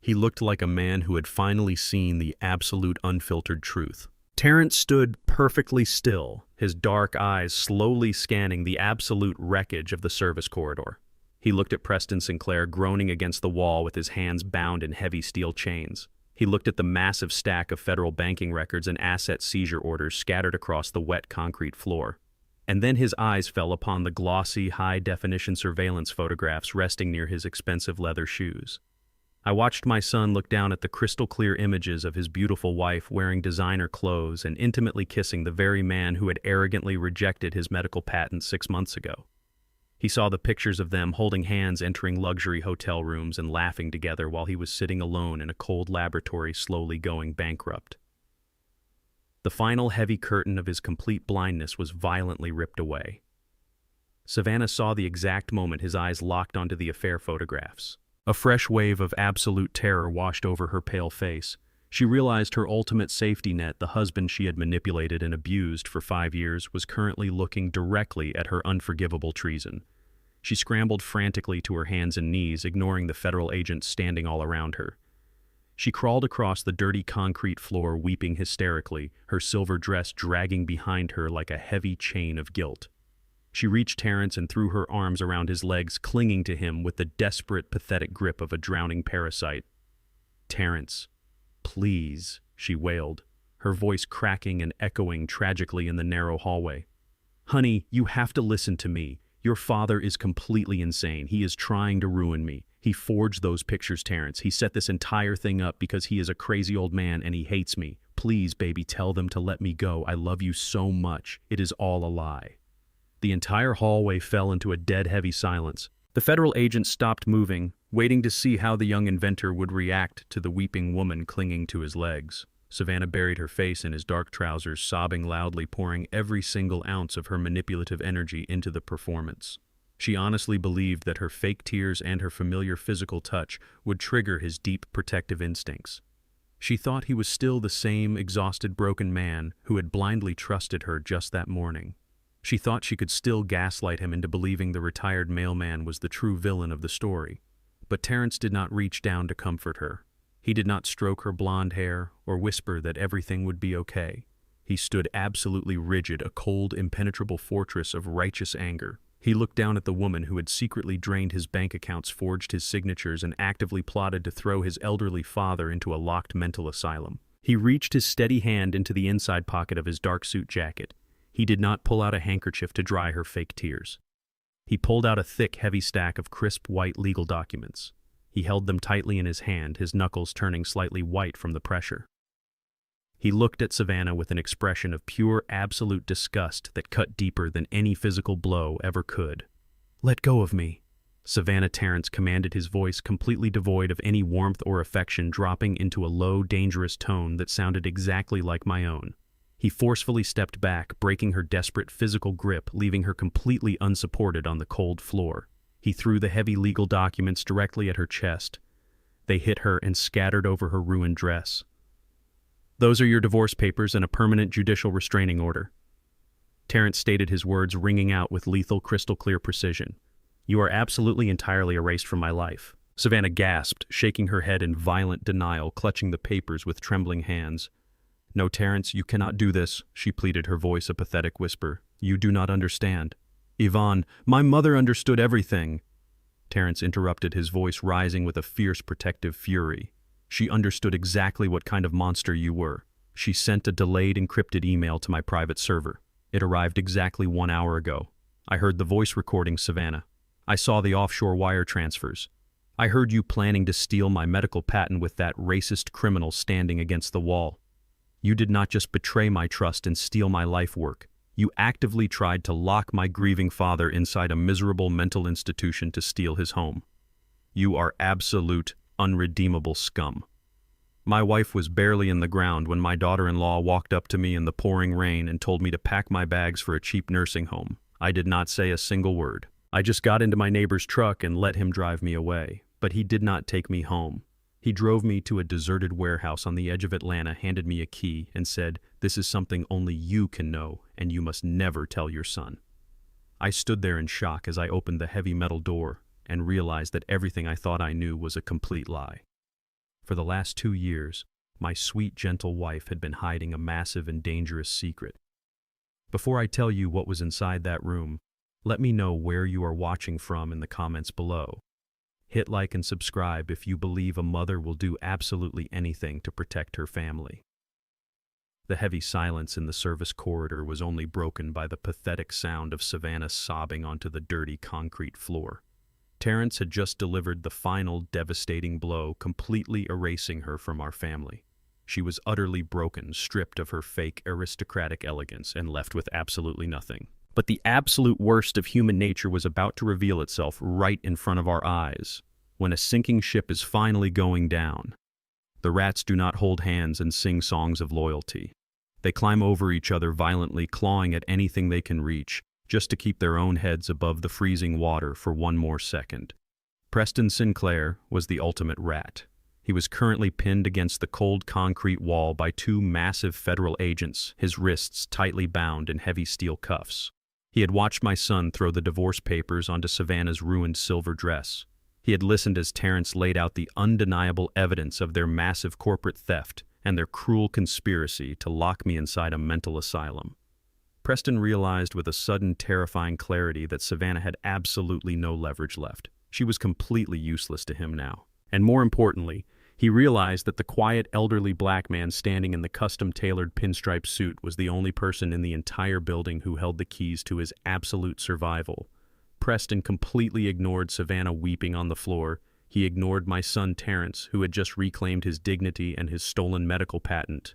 He looked like a man who had finally seen the absolute unfiltered truth. Terrence stood perfectly still, his dark eyes slowly scanning the absolute wreckage of the service corridor. He looked at Preston Sinclair groaning against the wall with his hands bound in heavy steel chains. He looked at the massive stack of federal banking records and asset seizure orders scattered across the wet concrete floor. And then his eyes fell upon the glossy, high-definition surveillance photographs resting near his expensive leather shoes. I watched my son look down at the crystal-clear images of his beautiful wife wearing designer clothes and intimately kissing the very man who had arrogantly rejected his medical patent 6 months ago. He saw the pictures of them holding hands entering luxury hotel rooms and laughing together while he was sitting alone in a cold laboratory slowly going bankrupt. The final heavy curtain of his complete blindness was violently ripped away. Savannah saw the exact moment his eyes locked onto the affair photographs. A fresh wave of absolute terror washed over her pale face. She realized her ultimate safety net, the husband she had manipulated and abused for 5 years, was currently looking directly at her unforgivable treason. She scrambled frantically to her hands and knees, ignoring the federal agents standing all around her. She crawled across the dirty concrete floor, weeping hysterically, her silver dress dragging behind her like a heavy chain of guilt. She reached Terrence and threw her arms around his legs, clinging to him with the desperate, pathetic grip of a drowning parasite. "Terrence, please," she wailed, her voice cracking and echoing tragically in the narrow hallway. "Honey, you have to listen to me. Your father is completely insane. He is trying to ruin me. He forged those pictures, Terrence. He set this entire thing up because he is a crazy old man and he hates me. Please, baby, tell them to let me go. I love you so much. It is all a lie." The entire hallway fell into a dead-heavy silence. The federal agent stopped moving, waiting to see how the young inventor would react to the weeping woman clinging to his legs. Savannah buried her face in his dark trousers, sobbing loudly, pouring every single ounce of her manipulative energy into the performance. She honestly believed that her fake tears and her familiar physical touch would trigger his deep protective instincts. She thought he was still the same exhausted, broken man who had blindly trusted her just that morning. She thought she could still gaslight him into believing the retired mailman was the true villain of the story. But Terrence did not reach down to comfort her. He did not stroke her blonde hair or whisper that everything would be okay. He stood absolutely rigid, a cold, impenetrable fortress of righteous anger. He looked down at the woman who had secretly drained his bank accounts, forged his signatures, and actively plotted to throw his elderly father into a locked mental asylum. He reached his steady hand into the inside pocket of his dark suit jacket. He did not pull out a handkerchief to dry her fake tears. He pulled out a thick, heavy stack of crisp white legal documents. He held them tightly in his hand, his knuckles turning slightly white from the pressure. He looked at Savannah with an expression of pure, absolute disgust that cut deeper than any physical blow ever could. "Let go of me," Savannah Terrence commanded, his voice completely devoid of any warmth or affection, dropping into a low, dangerous tone that sounded exactly like my own. He forcefully stepped back, breaking her desperate physical grip, leaving her completely unsupported on the cold floor. He threw the heavy legal documents directly at her chest. They hit her and scattered over her ruined dress. "Those are your divorce papers and a permanent judicial restraining order." Terrence stated, his words ringing out with lethal, crystal-clear precision. "You are absolutely entirely erased from my life." Savannah gasped, shaking her head in violent denial, clutching the papers with trembling hands. "No, Terrence, you cannot do this," she pleaded, her voice a pathetic whisper. "You do not understand." "Yvonne, my mother understood everything." Terrence interrupted, his voice rising with a fierce, protective fury. "She understood exactly what kind of monster you were. She sent a delayed, encrypted email to my private server. It arrived exactly 1 hour ago. I heard the voice recording, Savannah. I saw the offshore wire transfers. I heard you planning to steal my medical patent with that racist criminal standing against the wall. You did not just betray my trust and steal my life work. You actively tried to lock my grieving father inside a miserable mental institution to steal his home. You are absolute, unredeemable scum." My wife was barely in the ground when my daughter-in-law walked up to me in the pouring rain and told me to pack my bags for a cheap nursing home. I did not say a single word. I just got into my neighbor's truck and let him drive me away, but he did not take me home. He drove me to a deserted warehouse on the edge of Atlanta, handed me a key, and said, "This is something only you can know, and you must never tell your son." I stood there in shock as I opened the heavy metal door and realized that everything I thought I knew was a complete lie. For the last 2 years, my sweet, gentle wife had been hiding a massive and dangerous secret. Before I tell you what was inside that room, let me know where you are watching from in the comments below. Hit like and subscribe if you believe a mother will do absolutely anything to protect her family. The heavy silence in the service corridor was only broken by the pathetic sound of Savannah sobbing onto the dirty concrete floor. Terrence had just delivered the final devastating blow, completely erasing her from our family. She was utterly broken, stripped of her fake aristocratic elegance, and left with absolutely nothing. But the absolute worst of human nature was about to reveal itself right in front of our eyes, when a sinking ship is finally going down. The rats do not hold hands and sing songs of loyalty. They climb over each other violently, clawing at anything they can reach, just to keep their own heads above the freezing water for one more second. Preston Sinclair was the ultimate rat. He was currently pinned against the cold concrete wall by 2 massive federal agents, his wrists tightly bound in heavy steel cuffs. He had watched my son throw the divorce papers onto Savannah's ruined silver dress. He had listened as Terrence laid out the undeniable evidence of their massive corporate theft and their cruel conspiracy to lock me inside a mental asylum. Preston realized with a sudden, terrifying clarity that Savannah had absolutely no leverage left. She was completely useless to him now. And more importantly, he realized that the quiet, elderly black man standing in the custom-tailored pinstripe suit was the only person in the entire building who held the keys to his absolute survival. Preston completely ignored Savannah weeping on the floor. He ignored my son Terrence, who had just reclaimed his dignity and his stolen medical patent.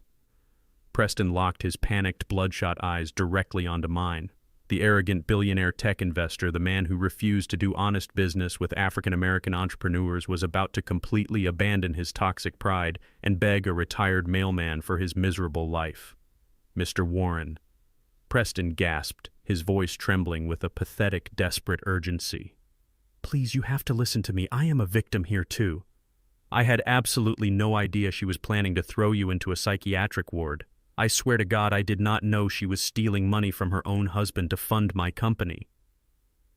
Preston locked his panicked, bloodshot eyes directly onto mine. The arrogant billionaire tech investor, the man who refused to do honest business with African-American entrepreneurs, was about to completely abandon his toxic pride and beg a retired mailman for his miserable life. "Mr. Warren." Preston gasped, his voice trembling with a pathetic, desperate urgency. "Please, you have to listen to me. I am a victim here too. I had absolutely no idea she was planning to throw you into a psychiatric ward. I swear to God I did not know she was stealing money from her own husband to fund my company."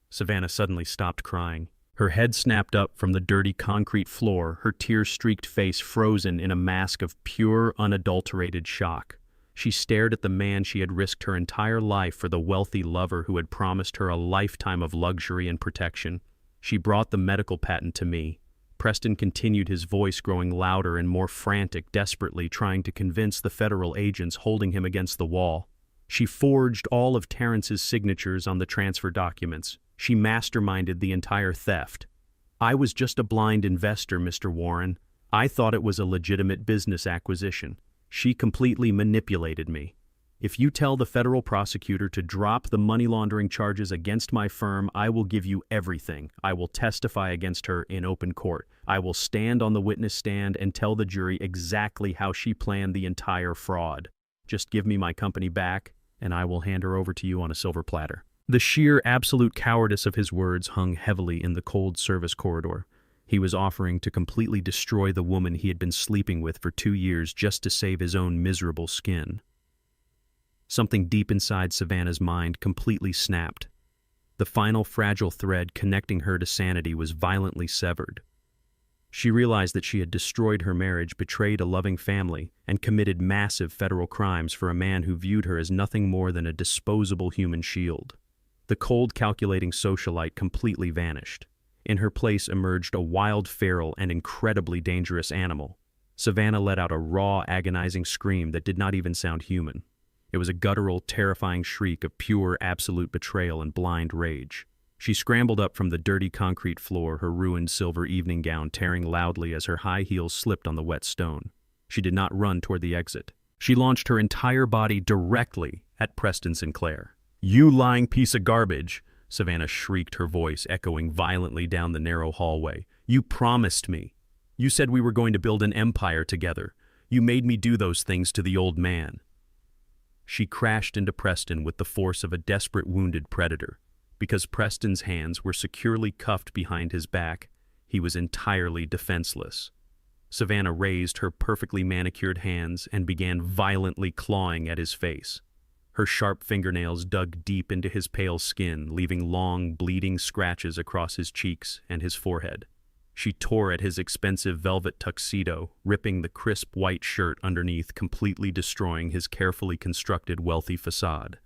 Savannah suddenly stopped crying. Her head snapped up from the dirty concrete floor, her tear-streaked face frozen in a mask of pure, unadulterated shock. She stared at the man she had risked her entire life for, the wealthy lover who had promised her a lifetime of luxury and protection. She brought the medical patent to me. Preston continued, his voice growing louder and more frantic, desperately trying to convince the federal agents holding him against the wall. She forged all of Terrence's signatures on the transfer documents. She masterminded the entire theft. I was just a blind investor, Mr. Warren. I thought it was a legitimate business acquisition. She completely manipulated me. If you tell the federal prosecutor to drop the money laundering charges against my firm, I will give you everything. I will testify against her in open court. I will stand on the witness stand and tell the jury exactly how she planned the entire fraud. Just give me my company back, and I will hand her over to you on a silver platter." The sheer, absolute cowardice of his words hung heavily in the cold service corridor. He was offering to completely destroy the woman he had been sleeping with for 2 years just to save his own miserable skin. Something deep inside Savannah's mind completely snapped. The final fragile thread connecting her to sanity was violently severed. She realized that she had destroyed her marriage, betrayed a loving family, and committed massive federal crimes for a man who viewed her as nothing more than a disposable human shield. The cold, calculating socialite completely vanished. In her place emerged a wild, feral, and incredibly dangerous animal. Savannah let out a raw, agonizing scream that did not even sound human. It was a guttural, terrifying shriek of pure, absolute betrayal and blind rage. She scrambled up from the dirty concrete floor, her ruined silver evening gown tearing loudly as her high heels slipped on the wet stone. She did not run toward the exit. She launched her entire body directly at Preston Sinclair. "You lying piece of garbage!" Savannah shrieked, her voice echoing violently down the narrow hallway. "You promised me. You said we were going to build an empire together. You made me do those things to the old man." She crashed into Preston with the force of a desperate, wounded predator. Because Preston's hands were securely cuffed behind his back, he was entirely defenseless. Savannah raised her perfectly manicured hands and began violently clawing at his face. Her sharp fingernails dug deep into his pale skin, leaving long, bleeding scratches across his cheeks and his forehead. She tore at his expensive velvet tuxedo, ripping the crisp white shirt underneath, completely destroying his carefully constructed wealthy facade.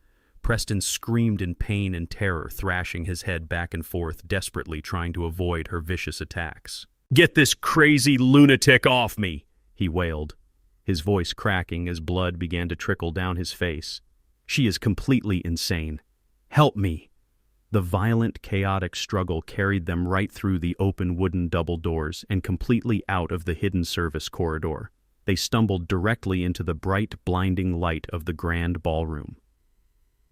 Preston screamed in pain and terror, thrashing his head back and forth, desperately trying to avoid her vicious attacks. "Get this crazy lunatic off me!" he wailed, his voice cracking as blood began to trickle down his face. "She is completely insane. Help me!" The violent, chaotic struggle carried them right through the open wooden double doors and completely out of the hidden service corridor. They stumbled directly into the bright, blinding light of the grand ballroom.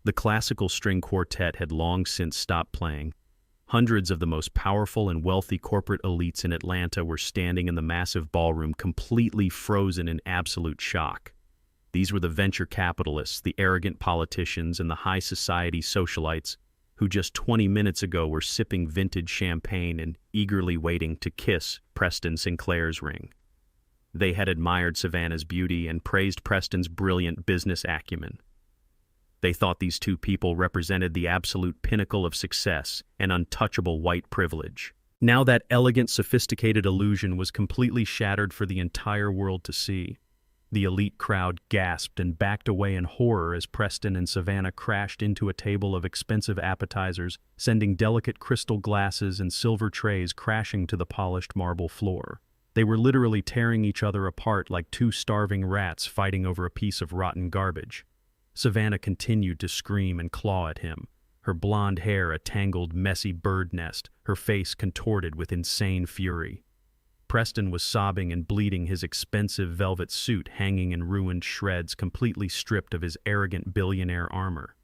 The classical string quartet had long since stopped playing. Hundreds of the most powerful and wealthy corporate elites in Atlanta were standing in the massive ballroom, completely frozen in absolute shock. These were the venture capitalists, the arrogant politicians, and the high society socialites who just 20 minutes ago were sipping vintage champagne and eagerly waiting to kiss Preston Sinclair's ring. They had admired Savannah's beauty and praised Preston's brilliant business acumen. They thought these two people represented the absolute pinnacle of success and untouchable white privilege. Now that elegant, sophisticated illusion was completely shattered for the entire world to see. The elite crowd gasped and backed away in horror as Preston and Savannah crashed into a table of expensive appetizers, sending delicate crystal glasses and silver trays crashing to the polished marble floor. They were literally tearing each other apart like two starving rats fighting over a piece of rotten garbage. Savannah continued to scream and claw at him, her blonde hair a tangled, messy bird nest, her face contorted with insane fury. Preston was sobbing and bleeding, his expensive velvet suit hanging in ruined shreds, completely stripped of his arrogant billionaire armor.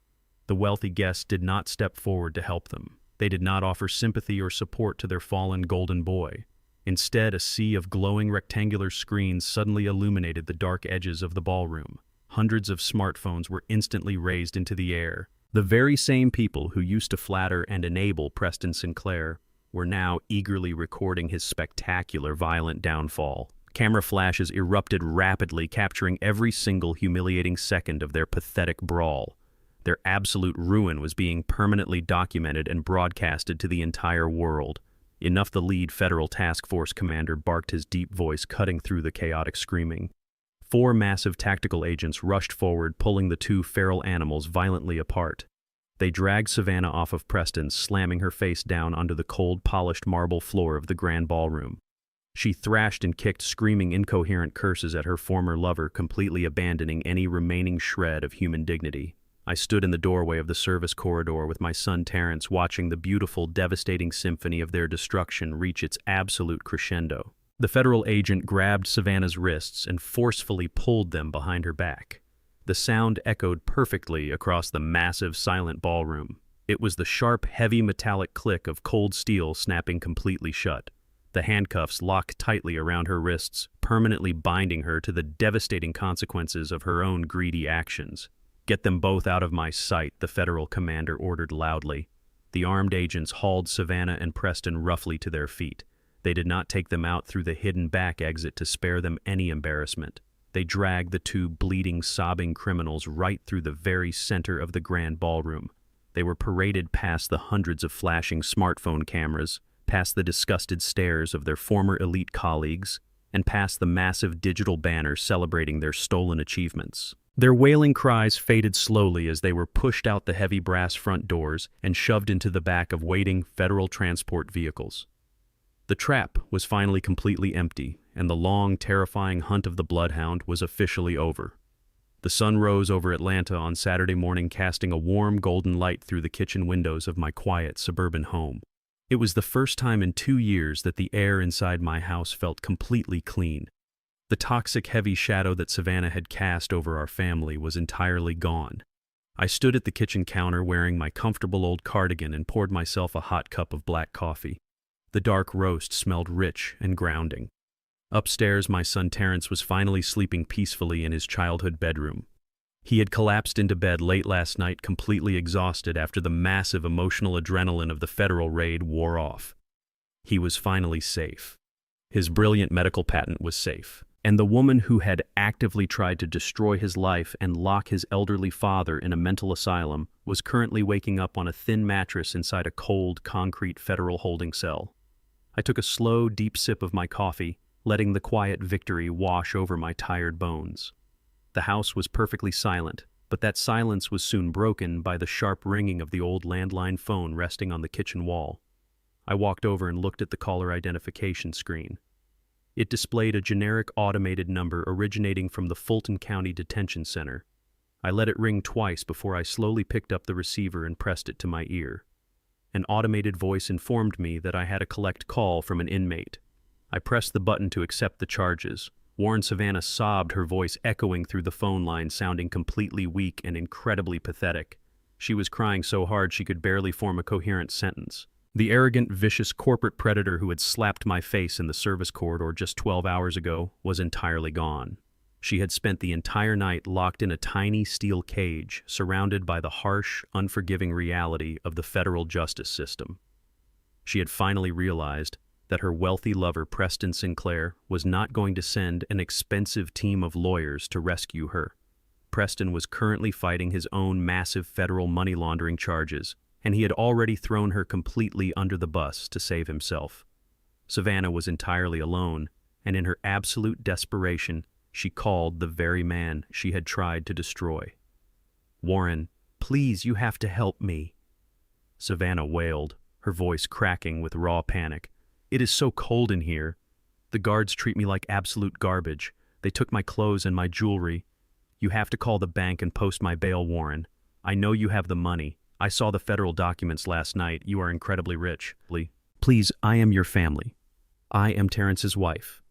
The wealthy guests did not step forward to help them. They did not offer sympathy or support to their fallen golden boy. Instead, a sea of glowing rectangular screens suddenly illuminated the dark edges of the ballroom. Hundreds of smartphones were instantly raised into the air. The very same people who used to flatter and enable Preston Sinclair were now eagerly recording his spectacular violent downfall. Camera flashes erupted rapidly, capturing every single humiliating second of their pathetic brawl. Their absolute ruin was being permanently documented and broadcasted to the entire world. Enough, the lead federal task force commander barked, his deep voice cutting through the chaotic screaming. 4 massive tactical agents rushed forward, pulling the two feral animals violently apart. They dragged Savannah off of Preston, slamming her face down onto the cold, polished marble floor of the grand ballroom. She thrashed and kicked, screaming incoherent curses at her former lover, completely abandoning any remaining shred of human dignity. I stood in the doorway of the service corridor with my son Terrence, watching the beautiful, devastating symphony of their destruction reach its absolute crescendo. The federal agent grabbed Savannah's wrists and forcefully pulled them behind her back. The sound echoed perfectly across the massive, silent ballroom. It was the sharp, heavy metallic click of cold steel snapping completely shut. The handcuffs locked tightly around her wrists, permanently binding her to the devastating consequences of her own greedy actions. "Get them both out of my sight," the federal commander ordered loudly. The armed agents hauled Savannah and Preston roughly to their feet. They did not take them out through the hidden back exit to spare them any embarrassment. They dragged the two bleeding, sobbing criminals right through the very center of the grand ballroom. They were paraded past the hundreds of flashing smartphone cameras, past the disgusted stares of their former elite colleagues, and past the massive digital banner celebrating their stolen achievements. Their wailing cries faded slowly as they were pushed out the heavy brass front doors and shoved into the back of waiting federal transport vehicles. The trap was finally completely empty, and the long, terrifying hunt of the bloodhound was officially over. The sun rose over Atlanta on Saturday morning, casting a warm, golden light through the kitchen windows of my quiet suburban home. It was the first time in 2 years that the air inside my house felt completely clean. The toxic, heavy shadow that Savannah had cast over our family was entirely gone. I stood at the kitchen counter wearing my comfortable old cardigan and poured myself a hot cup of black coffee. The dark roast smelled rich and grounding. Upstairs, my son Terrence was finally sleeping peacefully in his childhood bedroom. He had collapsed into bed late last night, completely exhausted after the massive emotional adrenaline of the federal raid wore off. He was finally safe. His brilliant medical patent was safe. And the woman who had actively tried to destroy his life and lock his elderly father in a mental asylum was currently waking up on a thin mattress inside a cold, concrete federal holding cell. I took a slow, deep sip of my coffee, letting the quiet victory wash over my tired bones. The house was perfectly silent, but that silence was soon broken by the sharp ringing of the old landline phone resting on the kitchen wall. I walked over and looked at the caller identification screen. It displayed a generic automated number originating from the Fulton County Detention Center. I let it ring twice before I slowly picked up the receiver and pressed it to my ear. An automated voice informed me that I had a collect call from an inmate. I pressed the button to accept the charges. Warren Savannah sobbed, her voice echoing through the phone line, sounding completely weak and incredibly pathetic. She was crying so hard she could barely form a coherent sentence. The arrogant, vicious corporate predator who had slapped my face in the service corridor just 12 hours ago was entirely gone. She had spent the entire night locked in a tiny steel cage, surrounded by the harsh, unforgiving reality of the federal justice system. She had finally realized that her wealthy lover, Preston Sinclair, was not going to send an expensive team of lawyers to rescue her. Preston was currently fighting his own massive federal money laundering charges, and he had already thrown her completely under the bus to save himself. Savannah was entirely alone, and in her absolute desperation, she called the very man she had tried to destroy. "Warren, please, you have to help me." Savannah wailed, her voice cracking with raw panic. "It is so cold in here. The guards treat me like absolute garbage. They took my clothes and my jewelry. You have to call the bank and post my bail, Warren. I know you have the money. I saw the federal documents last night. You are incredibly rich. Please, I am your family. I am Terrence's wife.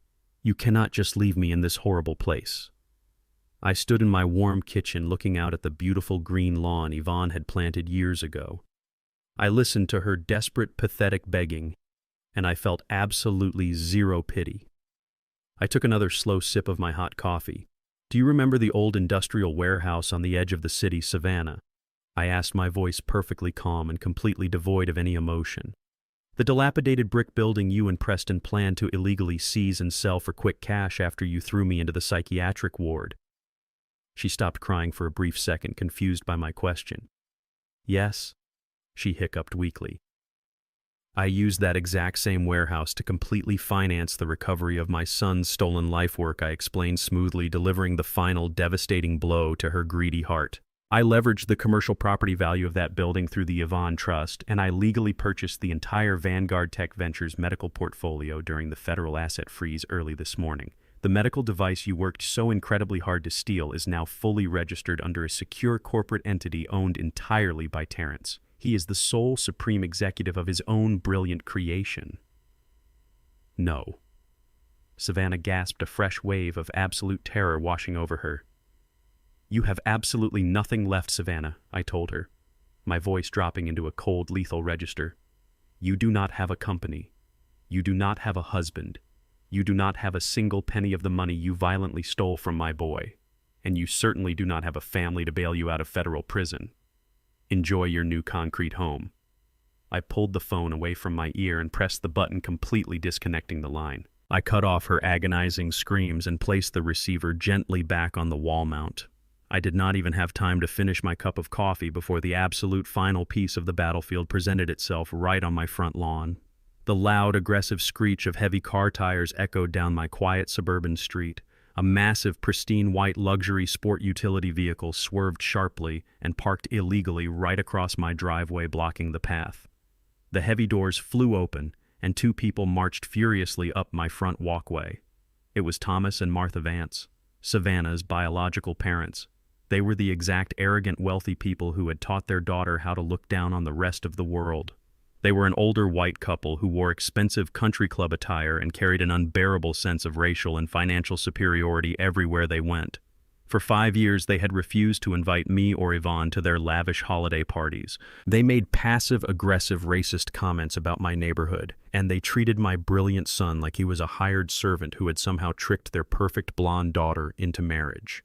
You cannot just leave me in this horrible place." I stood in my warm kitchen looking out at the beautiful green lawn Yvonne had planted years ago. I listened to her desperate, pathetic begging, and I felt absolutely zero pity. I took another slow sip of my hot coffee. "Do you remember the old industrial warehouse on the edge of the city, Savannah?" I asked, my voice perfectly calm and completely devoid of any emotion. "The dilapidated brick building you and Preston planned to illegally seize and sell for quick cash after you threw me into the psychiatric ward." She stopped crying for a brief second, confused by my question. "Yes," she hiccuped weakly. "I used that exact same warehouse to completely finance the recovery of my son's stolen life work," I explained smoothly, delivering the final devastating blow to her greedy heart. "I leveraged the commercial property value of that building through the Yvonne Trust, and I legally purchased the entire Vanguard Tech Ventures medical portfolio during the federal asset freeze early this morning. The medical device you worked so incredibly hard to steal is now fully registered under a secure corporate entity owned entirely by Terrence. He is the sole supreme executive of his own brilliant creation." "No." Savannah gasped, a fresh wave of absolute terror washing over her. "You have absolutely nothing left, Savannah," I told her, my voice dropping into a cold, lethal register. "You do not have a company. You do not have a husband. You do not have a single penny of the money you violently stole from my boy. And you certainly do not have a family to bail you out of federal prison. Enjoy your new concrete home." I pulled the phone away from my ear and pressed the button, completely disconnecting the line. I cut off her agonizing screams and placed the receiver gently back on the wall mount. I did not even have time to finish my cup of coffee before the absolute final piece of the battlefield presented itself right on my front lawn. The loud, aggressive screech of heavy car tires echoed down my quiet suburban street. A massive, pristine white luxury sport utility vehicle swerved sharply and parked illegally right across my driveway, blocking the path. The heavy doors flew open, and two people marched furiously up my front walkway. It was Thomas and Martha Vance, Savannah's biological parents. They were the exact arrogant, wealthy people who had taught their daughter how to look down on the rest of the world. They were an older white couple who wore expensive country club attire and carried an unbearable sense of racial and financial superiority everywhere they went. For 5 years, they had refused to invite me or Yvonne to their lavish holiday parties. They made passive-aggressive racist comments about my neighborhood, and they treated my brilliant son like he was a hired servant who had somehow tricked their perfect blonde daughter into marriage.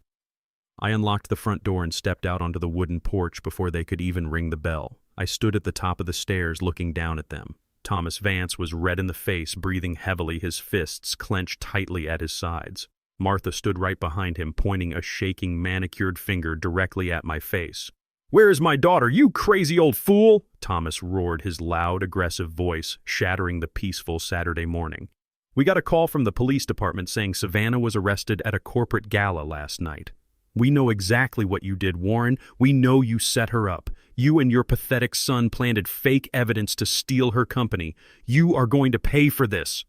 I unlocked the front door and stepped out onto the wooden porch before they could even ring the bell. I stood at the top of the stairs looking down at them. Thomas Vance was red in the face, breathing heavily, his fists clenched tightly at his sides. Martha stood right behind him, pointing a shaking, manicured finger directly at my face. "Where is my daughter, you crazy old fool?" Thomas roared, his loud, aggressive voice shattering the peaceful Saturday morning. "We got a call from the police department saying Savannah was arrested at a corporate gala last night. We know exactly what you did, Warren. We know you set her up. You and your pathetic son planted fake evidence to steal her company. You are going to pay for this."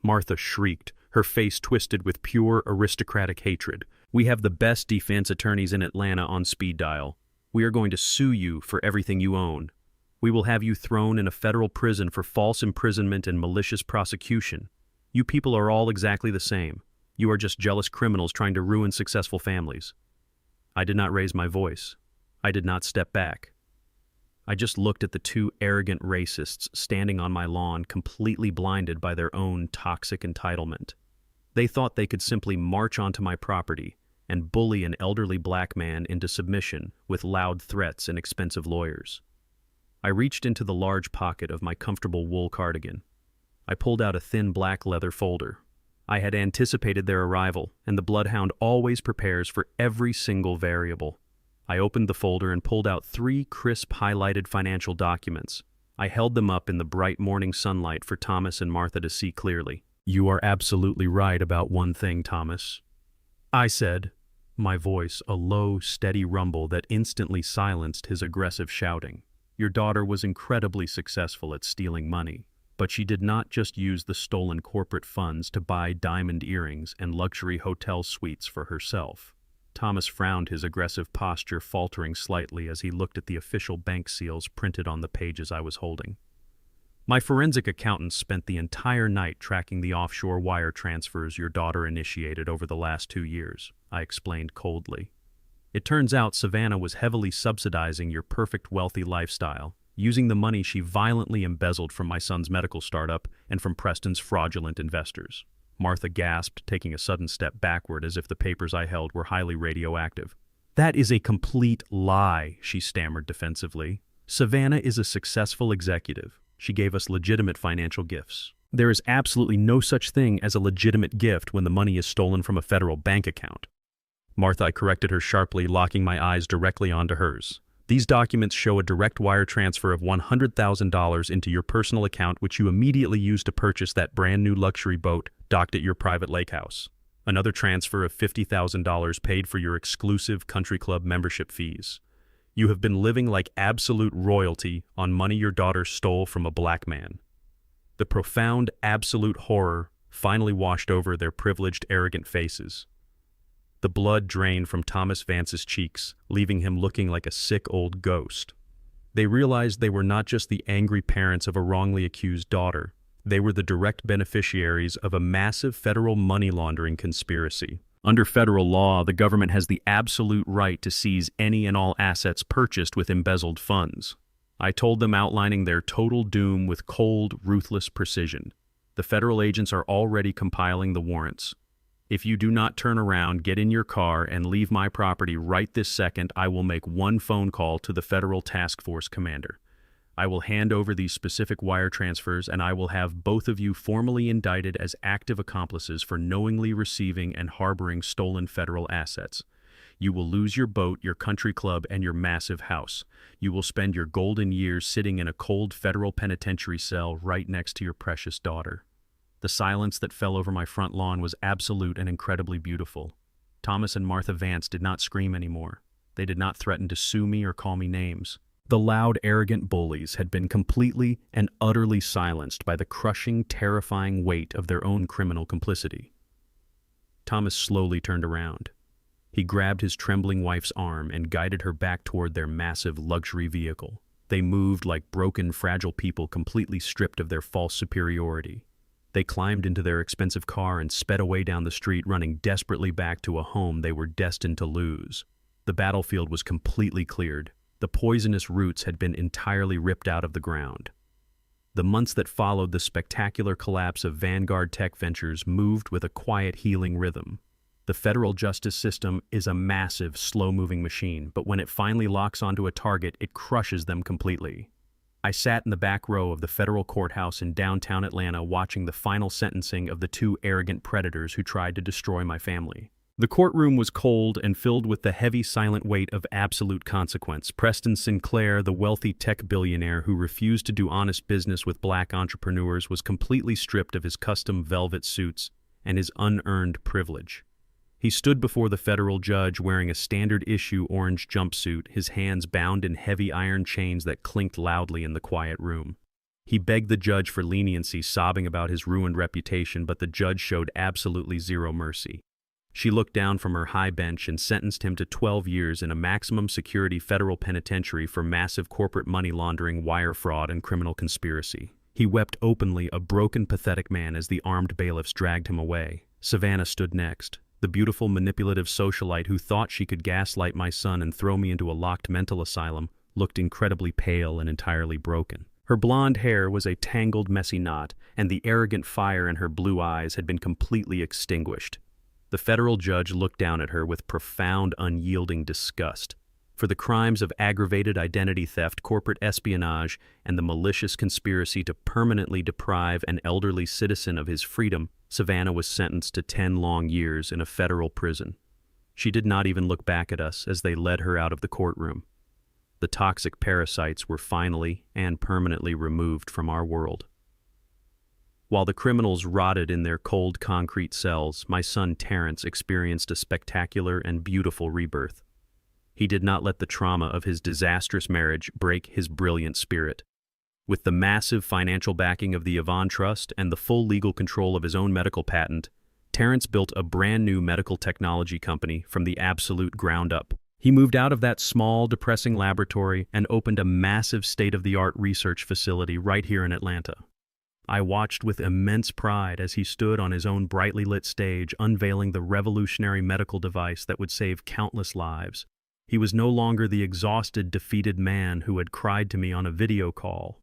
Martha shrieked, her face twisted with pure aristocratic hatred. "We have the best defense attorneys in Atlanta on speed dial. We are going to sue you for everything you own. We will have you thrown in a federal prison for false imprisonment and malicious prosecution. You people are all exactly the same. You are just jealous criminals trying to ruin successful families." I did not raise my voice. I did not step back. I just looked at the two arrogant racists standing on my lawn, completely blinded by their own toxic entitlement. They thought they could simply march onto my property and bully an elderly black man into submission with loud threats and expensive lawyers. I reached into the large pocket of my comfortable wool cardigan. I pulled out a thin black leather folder. I had anticipated their arrival, and the bloodhound always prepares for every single variable. I opened the folder and pulled out 3 crisp, highlighted financial documents. I held them up in the bright morning sunlight for Thomas and Martha to see clearly. "You are absolutely right about one thing, Thomas," I said, my voice a low, steady rumble that instantly silenced his aggressive shouting. "Your daughter was incredibly successful at stealing money, but she did not just use the stolen corporate funds to buy diamond earrings and luxury hotel suites for herself." Thomas frowned, his aggressive posture faltering slightly as he looked at the official bank seals printed on the pages I was holding. "My forensic accountant spent the entire night tracking the offshore wire transfers your daughter initiated over the last 2 years, I explained coldly. "It turns out Savannah was heavily subsidizing your perfect wealthy lifestyle, using the money she violently embezzled from my son's medical startup and from Preston's fraudulent investors." Martha gasped, taking a sudden step backward as if the papers I held were highly radioactive. "That is a complete lie," she stammered defensively. "Savannah is a successful executive. She gave us legitimate financial gifts. There is absolutely no such thing as a legitimate gift when the money is stolen from a federal bank account." "Martha," I corrected her sharply, locking my eyes directly onto hers. "These documents show a direct wire transfer of $100,000 into your personal account, which you immediately used to purchase that brand new luxury boat docked at your private lake house. Another transfer of $50,000 paid for your exclusive country club membership fees. You have been living like absolute royalty on money your daughter stole from a black man." The profound, absolute horror finally washed over their privileged, arrogant faces. The blood drained from Thomas Vance's cheeks, leaving him looking like a sick old ghost. They realized they were not just the angry parents of a wrongly accused daughter. They were the direct beneficiaries of a massive federal money laundering conspiracy. Under federal law, the government has the absolute right to seize any and all assets purchased with embezzled funds. I told them, outlining their total doom with cold, ruthless precision. "The federal agents are already compiling the warrants. If you do not turn around, get in your car, and leave my property right this second, I will make one phone call to the federal task force commander. I will hand over these specific wire transfers, and I will have both of you formally indicted as active accomplices for knowingly receiving and harboring stolen federal assets. You will lose your boat, your country club, and your massive house. You will spend your golden years sitting in a cold federal penitentiary cell right next to your precious daughter." The silence that fell over my front lawn was absolute and incredibly beautiful. Thomas and Martha Vance did not scream anymore. They did not threaten to sue me or call me names. The loud, arrogant bullies had been completely and utterly silenced by the crushing, terrifying weight of their own criminal complicity. Thomas slowly turned around. He grabbed his trembling wife's arm and guided her back toward their massive luxury vehicle. They moved like broken, fragile people completely stripped of their false superiority. They climbed into their expensive car and sped away down the street, running desperately back to a home they were destined to lose. The battlefield was completely cleared. The poisonous roots had been entirely ripped out of the ground. The months that followed the spectacular collapse of Vanguard Tech Ventures moved with a quiet, healing rhythm. The federal justice system is a massive, slow-moving machine, but when it finally locks onto a target, it crushes them completely. I sat in the back row of the federal courthouse in downtown Atlanta watching the final sentencing of the two arrogant predators who tried to destroy my family. The courtroom was cold and filled with the heavy, silent weight of absolute consequence. Preston Sinclair, the wealthy tech billionaire who refused to do honest business with black entrepreneurs, was completely stripped of his custom velvet suits and his unearned privilege. He stood before the federal judge wearing a standard-issue orange jumpsuit, his hands bound in heavy iron chains that clinked loudly in the quiet room. He begged the judge for leniency, sobbing about his ruined reputation, but the judge showed absolutely zero mercy. She looked down from her high bench and sentenced him to 12 years in a maximum security federal penitentiary for massive corporate money laundering, wire fraud, and criminal conspiracy. He wept openly, a broken, pathetic man, as the armed bailiffs dragged him away. Savannah stood next. The beautiful, manipulative socialite who thought she could gaslight my son and throw me into a locked mental asylum looked incredibly pale and entirely broken. Her blonde hair was a tangled, messy knot, and the arrogant fire in her blue eyes had been completely extinguished. The federal judge looked down at her with profound, unyielding disgust. For the crimes of aggravated identity theft, corporate espionage, and the malicious conspiracy to permanently deprive an elderly citizen of his freedom, Savannah was sentenced to 10 long years in a federal prison. She did not even look back at us as they led her out of the courtroom. The toxic parasites were finally and permanently removed from our world. While the criminals rotted in their cold concrete cells, my son Terrence experienced a spectacular and beautiful rebirth. He did not let the trauma of his disastrous marriage break his brilliant spirit. With the massive financial backing of the Yvonne Trust and the full legal control of his own medical patent, Terrence built a brand new medical technology company from the absolute ground up. He moved out of that small, depressing laboratory and opened a massive state-of-the-art research facility right here in Atlanta. I watched with immense pride as he stood on his own brightly lit stage, unveiling the revolutionary medical device that would save countless lives. He was no longer the exhausted, defeated man who had cried to me on a video call.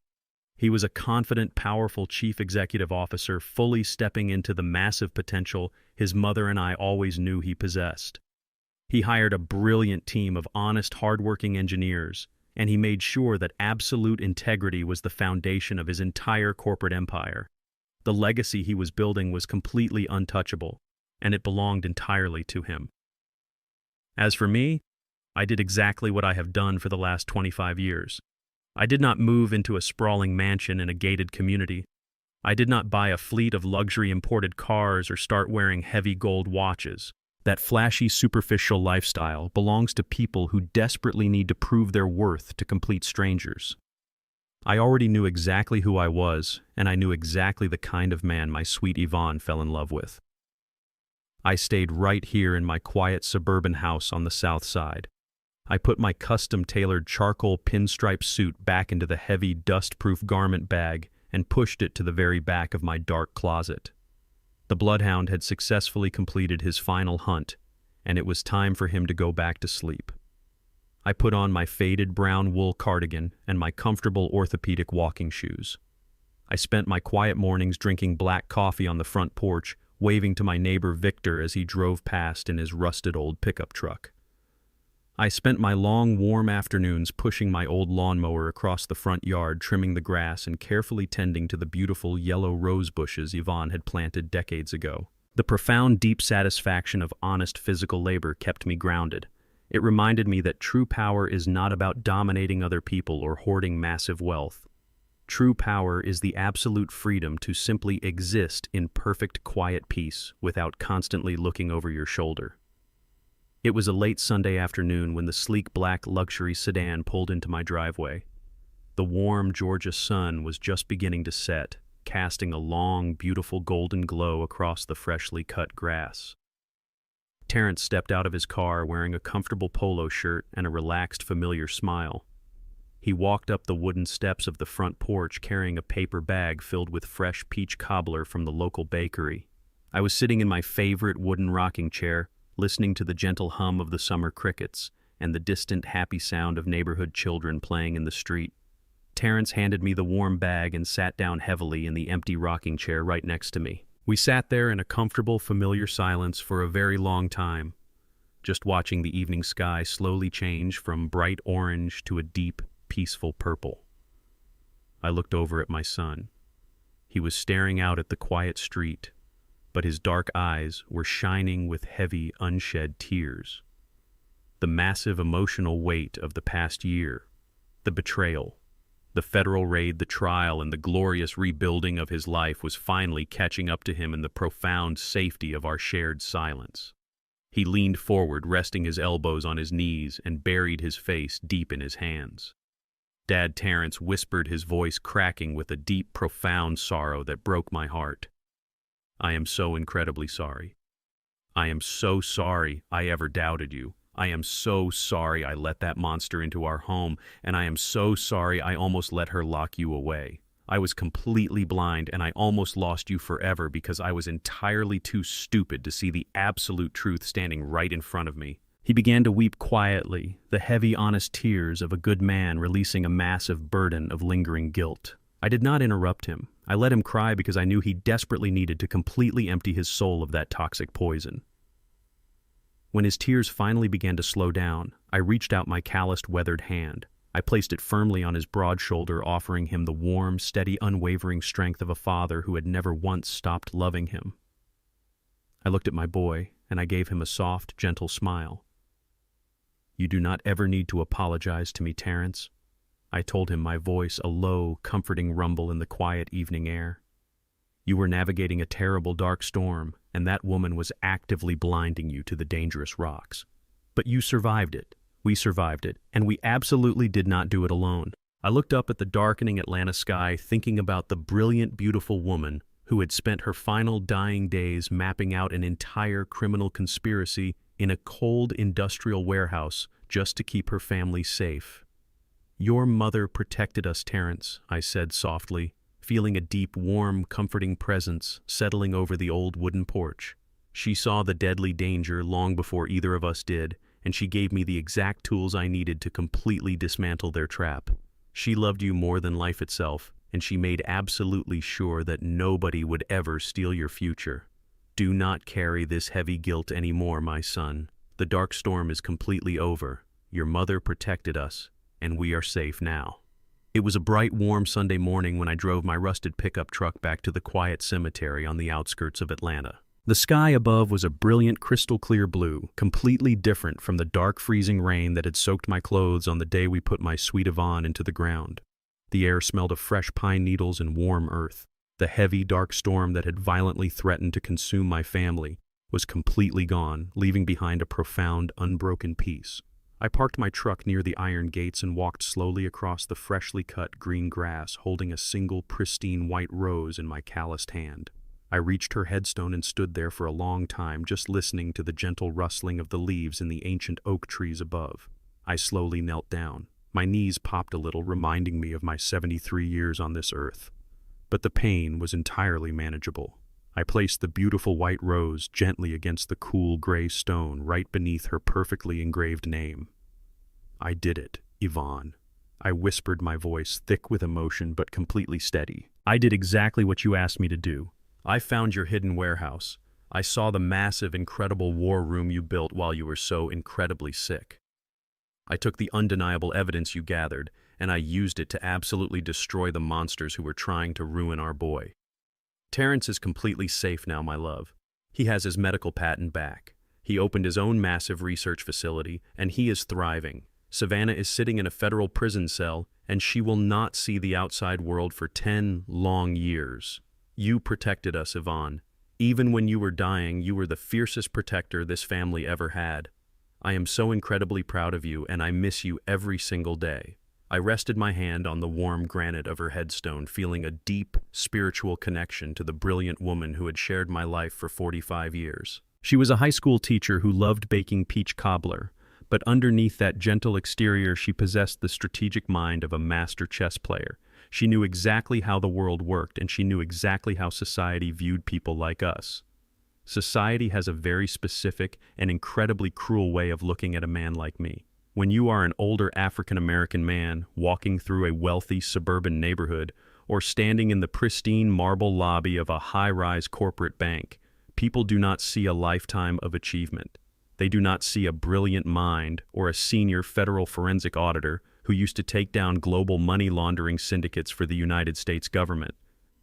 He was a confident, powerful chief executive officer, fully stepping into the massive potential his mother and I always knew he possessed. He hired a brilliant team of honest, hardworking engineers, and he made sure that absolute integrity was the foundation of his entire corporate empire. The legacy he was building was completely untouchable, and it belonged entirely to him. As for me, I did exactly what I have done for the last 25 years. I did not move into a sprawling mansion in a gated community. I did not buy a fleet of luxury imported cars or start wearing heavy gold watches. That flashy, superficial lifestyle belongs to people who desperately need to prove their worth to complete strangers. I already knew exactly who I was, and I knew exactly the kind of man my sweet Yvonne fell in love with. I stayed right here in my quiet suburban house on the south side. I put my custom-tailored charcoal pinstripe suit back into the heavy, dust-proof garment bag and pushed it to the very back of my dark closet. The bloodhound had successfully completed his final hunt, and it was time for him to go back to sleep. I put on my faded brown wool cardigan and my comfortable orthopedic walking shoes. I spent my quiet mornings drinking black coffee on the front porch, waving to my neighbor Victor as he drove past in his rusted old pickup truck. I spent my long, warm afternoons pushing my old lawnmower across the front yard, trimming the grass and carefully tending to the beautiful yellow rose bushes Yvonne had planted decades ago. The profound, deep satisfaction of honest physical labor kept me grounded. It reminded me that true power is not about dominating other people or hoarding massive wealth. True power is the absolute freedom to simply exist in perfect, quiet peace without constantly looking over your shoulder. It was a late Sunday afternoon when the sleek black luxury sedan pulled into my driveway. The warm Georgia sun was just beginning to set, casting a long, beautiful golden glow across the freshly cut grass. Terrence stepped out of his car wearing a comfortable polo shirt and a relaxed, familiar smile. He walked up the wooden steps of the front porch carrying a paper bag filled with fresh peach cobbler from the local bakery. I was sitting in my favorite wooden rocking chair, listening to the gentle hum of the summer crickets and the distant happy sound of neighborhood children playing in the street. Terrence handed me the warm bag and sat down heavily in the empty rocking chair right next to me. We sat there in a comfortable, familiar silence for a very long time, just watching the evening sky slowly change from bright orange to a deep, peaceful purple. I looked over at my son. He was staring out at the quiet street, but his dark eyes were shining with heavy, unshed tears. The massive emotional weight of the past year, the betrayal, the federal raid, the trial, and the glorious rebuilding of his life was finally catching up to him in the profound safety of our shared silence. He leaned forward, resting his elbows on his knees, and buried his face deep in his hands. Dad Terrence whispered, his voice cracking with a deep, profound sorrow that broke my heart. "I am so incredibly sorry. I am so sorry I ever doubted you. I am so sorry I let that monster into our home, and I am so sorry I almost let her lock you away. I was completely blind, and I almost lost you forever because I was entirely too stupid to see the absolute truth standing right in front of me." He began to weep quietly, the heavy, honest tears of a good man releasing a massive burden of lingering guilt. I did not interrupt him. I let him cry because I knew he desperately needed to completely empty his soul of that toxic poison. When his tears finally began to slow down, I reached out my calloused, weathered hand. I placed it firmly on his broad shoulder, offering him the warm, steady, unwavering strength of a father who had never once stopped loving him. I looked at my boy, and I gave him a soft, gentle smile. "You do not ever need to apologize to me, Terrence," I told him, my voice a low, comforting rumble in the quiet evening air. "You were navigating a terrible, dark storm, and that woman was actively blinding you to the dangerous rocks. But you survived it. We survived it, and we absolutely did not do it alone." I looked up at the darkening Atlanta sky, thinking about the brilliant, beautiful woman who had spent her final dying days mapping out an entire criminal conspiracy in a cold industrial warehouse just to keep her family safe. "Your mother protected us, Terrence," I said softly, feeling a deep, warm, comforting presence settling over the old wooden porch. "She saw the deadly danger long before either of us did, and she gave me the exact tools I needed to completely dismantle their trap. She loved you more than life itself, and she made absolutely sure that nobody would ever steal your future. Do not carry this heavy guilt anymore, my son. The dark storm is completely over. Your mother protected us, and we are safe now." It was a bright, warm Sunday morning when I drove my rusted pickup truck back to the quiet cemetery on the outskirts of Atlanta. The sky above was a brilliant, crystal-clear blue, completely different from the dark, freezing rain that had soaked my clothes on the day we put my sweet Yvonne into the ground. The air smelled of fresh pine needles and warm earth. The heavy, dark storm that had violently threatened to consume my family was completely gone, leaving behind a profound, unbroken peace. I parked my truck near the iron gates and walked slowly across the freshly cut green grass, holding a single pristine white rose in my calloused hand. I reached her headstone and stood there for a long time, just listening to the gentle rustling of the leaves in the ancient oak trees above. I slowly knelt down. My knees popped a little, reminding me of my 73 years on this earth. But the pain was entirely manageable. I placed the beautiful white rose gently against the cool gray stone right beneath her perfectly engraved name. "I did it, Yvonne." I whispered, my voice thick with emotion but completely steady. "I did exactly what you asked me to do. I found your hidden warehouse. I saw the massive, incredible war room you built while you were so incredibly sick. I took the undeniable evidence you gathered, and I used it to absolutely destroy the monsters who were trying to ruin our boy. Terrence is completely safe now, my love. He has his medical patent back. He opened his own massive research facility, and he is thriving. Savannah is sitting in a federal prison cell, and she will not see the outside world for 10 long years. You protected us, Yvonne. Even when you were dying, you were the fiercest protector this family ever had. I am so incredibly proud of you, and I miss you every single day." I rested my hand on the warm granite of her headstone, feeling a deep, spiritual connection to the brilliant woman who had shared my life for 45 years. She was a high school teacher who loved baking peach cobbler, but underneath that gentle exterior she possessed the strategic mind of a master chess player. She knew exactly how the world worked, and she knew exactly how society viewed people like us. Society has a very specific and incredibly cruel way of looking at a man like me. When you are an older African-American man walking through a wealthy suburban neighborhood, or standing in the pristine marble lobby of a high-rise corporate bank, people do not see a lifetime of achievement. They do not see a brilliant mind or a senior federal forensic auditor who used to take down global money laundering syndicates for the United States government.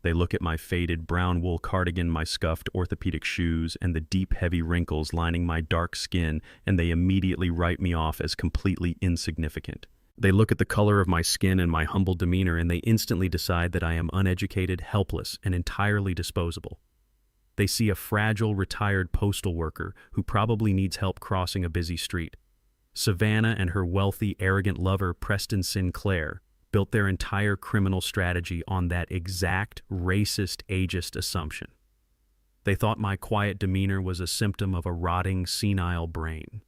They look at my faded brown wool cardigan, my scuffed orthopedic shoes, and the deep, heavy wrinkles lining my dark skin, and they immediately write me off as completely insignificant. They look at the color of my skin and my humble demeanor, and they instantly decide that I am uneducated, helpless, and entirely disposable. They see a fragile, retired postal worker who probably needs help crossing a busy street. Savannah and her wealthy, arrogant lover, Preston Sinclair, built their entire criminal strategy on that exact racist, ageist assumption. They thought my quiet demeanor was a symptom of a rotting, senile brain.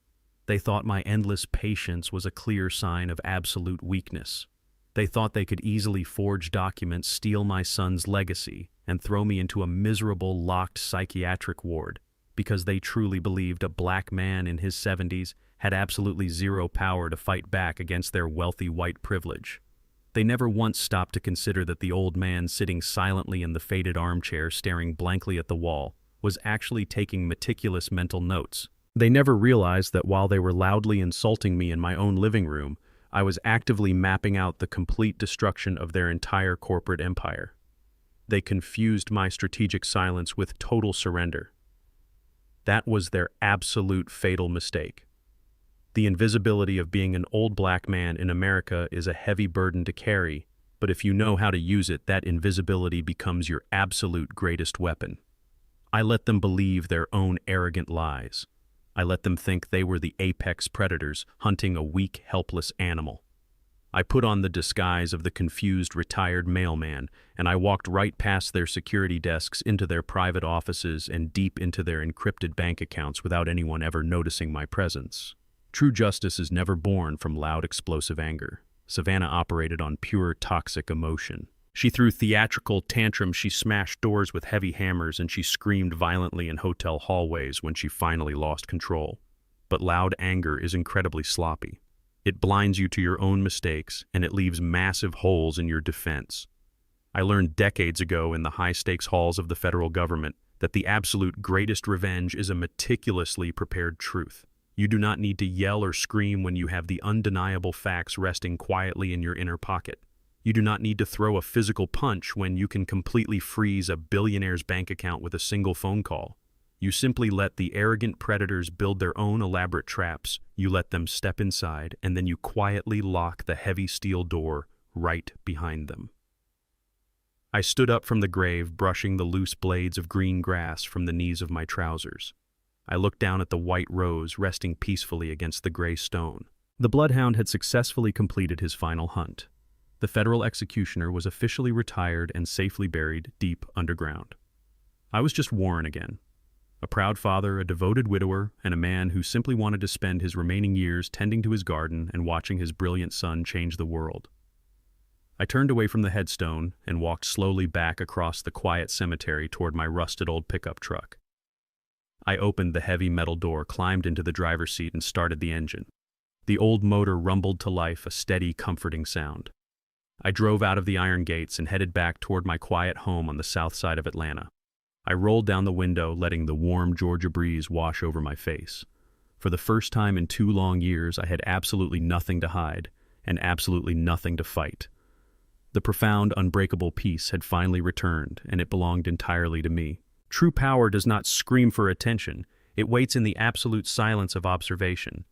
They thought my endless patience was a clear sign of absolute weakness. They thought they could easily forge documents, steal my son's legacy, and throw me into a miserable, locked psychiatric ward because they truly believed a black man in his 70s had absolutely zero power to fight back against their wealthy white privilege. They never once stopped to consider that the old man sitting silently in the faded armchair staring blankly at the wall was actually taking meticulous mental notes. They never realized that while they were loudly insulting me in my own living room, I was actively mapping out the complete destruction of their entire corporate empire. They confused my strategic silence with total surrender. That was their absolute fatal mistake. The invisibility of being an old black man in America is a heavy burden to carry, but if you know how to use it, that invisibility becomes your absolute greatest weapon. I let them believe their own arrogant lies. I let them think they were the apex predators hunting a weak, helpless animal. I put on the disguise of the confused, retired mailman, and I walked right past their security desks into their private offices and deep into their encrypted bank accounts without anyone ever noticing my presence. True justice is never born from loud, explosive anger. Savannah operated on pure, toxic emotion. She threw theatrical tantrums, she smashed doors with heavy hammers, and she screamed violently in hotel hallways when she finally lost control. But loud anger is incredibly sloppy. It blinds you to your own mistakes, and it leaves massive holes in your defense. I learned decades ago in the high-stakes halls of the federal government that the absolute greatest revenge is a meticulously prepared truth. You do not need to yell or scream when you have the undeniable facts resting quietly in your inner pocket. You do not need to throw a physical punch when you can completely freeze a billionaire's bank account with a single phone call. You simply let the arrogant predators build their own elaborate traps, you let them step inside, and then you quietly lock the heavy steel door right behind them. I stood up from the grave, brushing the loose blades of green grass from the knees of my trousers. I looked down at the white rose resting peacefully against the gray stone. The bloodhound had successfully completed his final hunt. The federal executioner was officially retired and safely buried deep underground. I was just Warren again. A proud father, a devoted widower, and a man who simply wanted to spend his remaining years tending to his garden and watching his brilliant son change the world. I turned away from the headstone and walked slowly back across the quiet cemetery toward my rusted old pickup truck. I opened the heavy metal door, climbed into the driver's seat, and started the engine. The old motor rumbled to life, a steady, comforting sound. I drove out of the iron gates and headed back toward my quiet home on the south side of Atlanta. I rolled down the window, letting the warm Georgia breeze wash over my face. For the first time in 2 long years, I had absolutely nothing to hide and absolutely nothing to fight. The profound, unbreakable peace had finally returned, and it belonged entirely to me. True power does not scream for attention. It waits in the absolute silence of observation.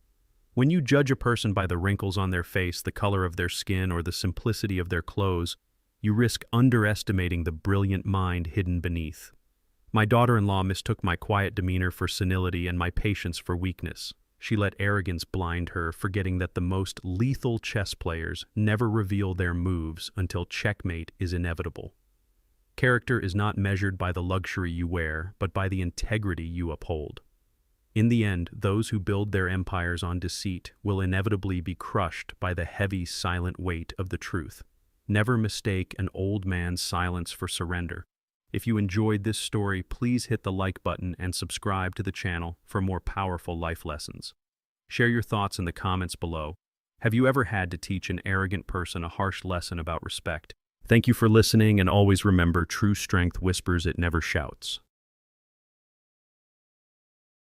When you judge a person by the wrinkles on their face, the color of their skin, or the simplicity of their clothes, you risk underestimating the brilliant mind hidden beneath. My daughter-in-law mistook my quiet demeanor for senility and my patience for weakness. She let arrogance blind her, forgetting that the most lethal chess players never reveal their moves until checkmate is inevitable. Character is not measured by the luxury you wear, but by the integrity you uphold. In the end, those who build their empires on deceit will inevitably be crushed by the heavy, silent weight of the truth. Never mistake an old man's silence for surrender. If you enjoyed this story, please hit the like button and subscribe to the channel for more powerful life lessons. Share your thoughts in the comments below. Have you ever had to teach an arrogant person a harsh lesson about respect? Thank you for listening, and always remember, true strength whispers, it never shouts.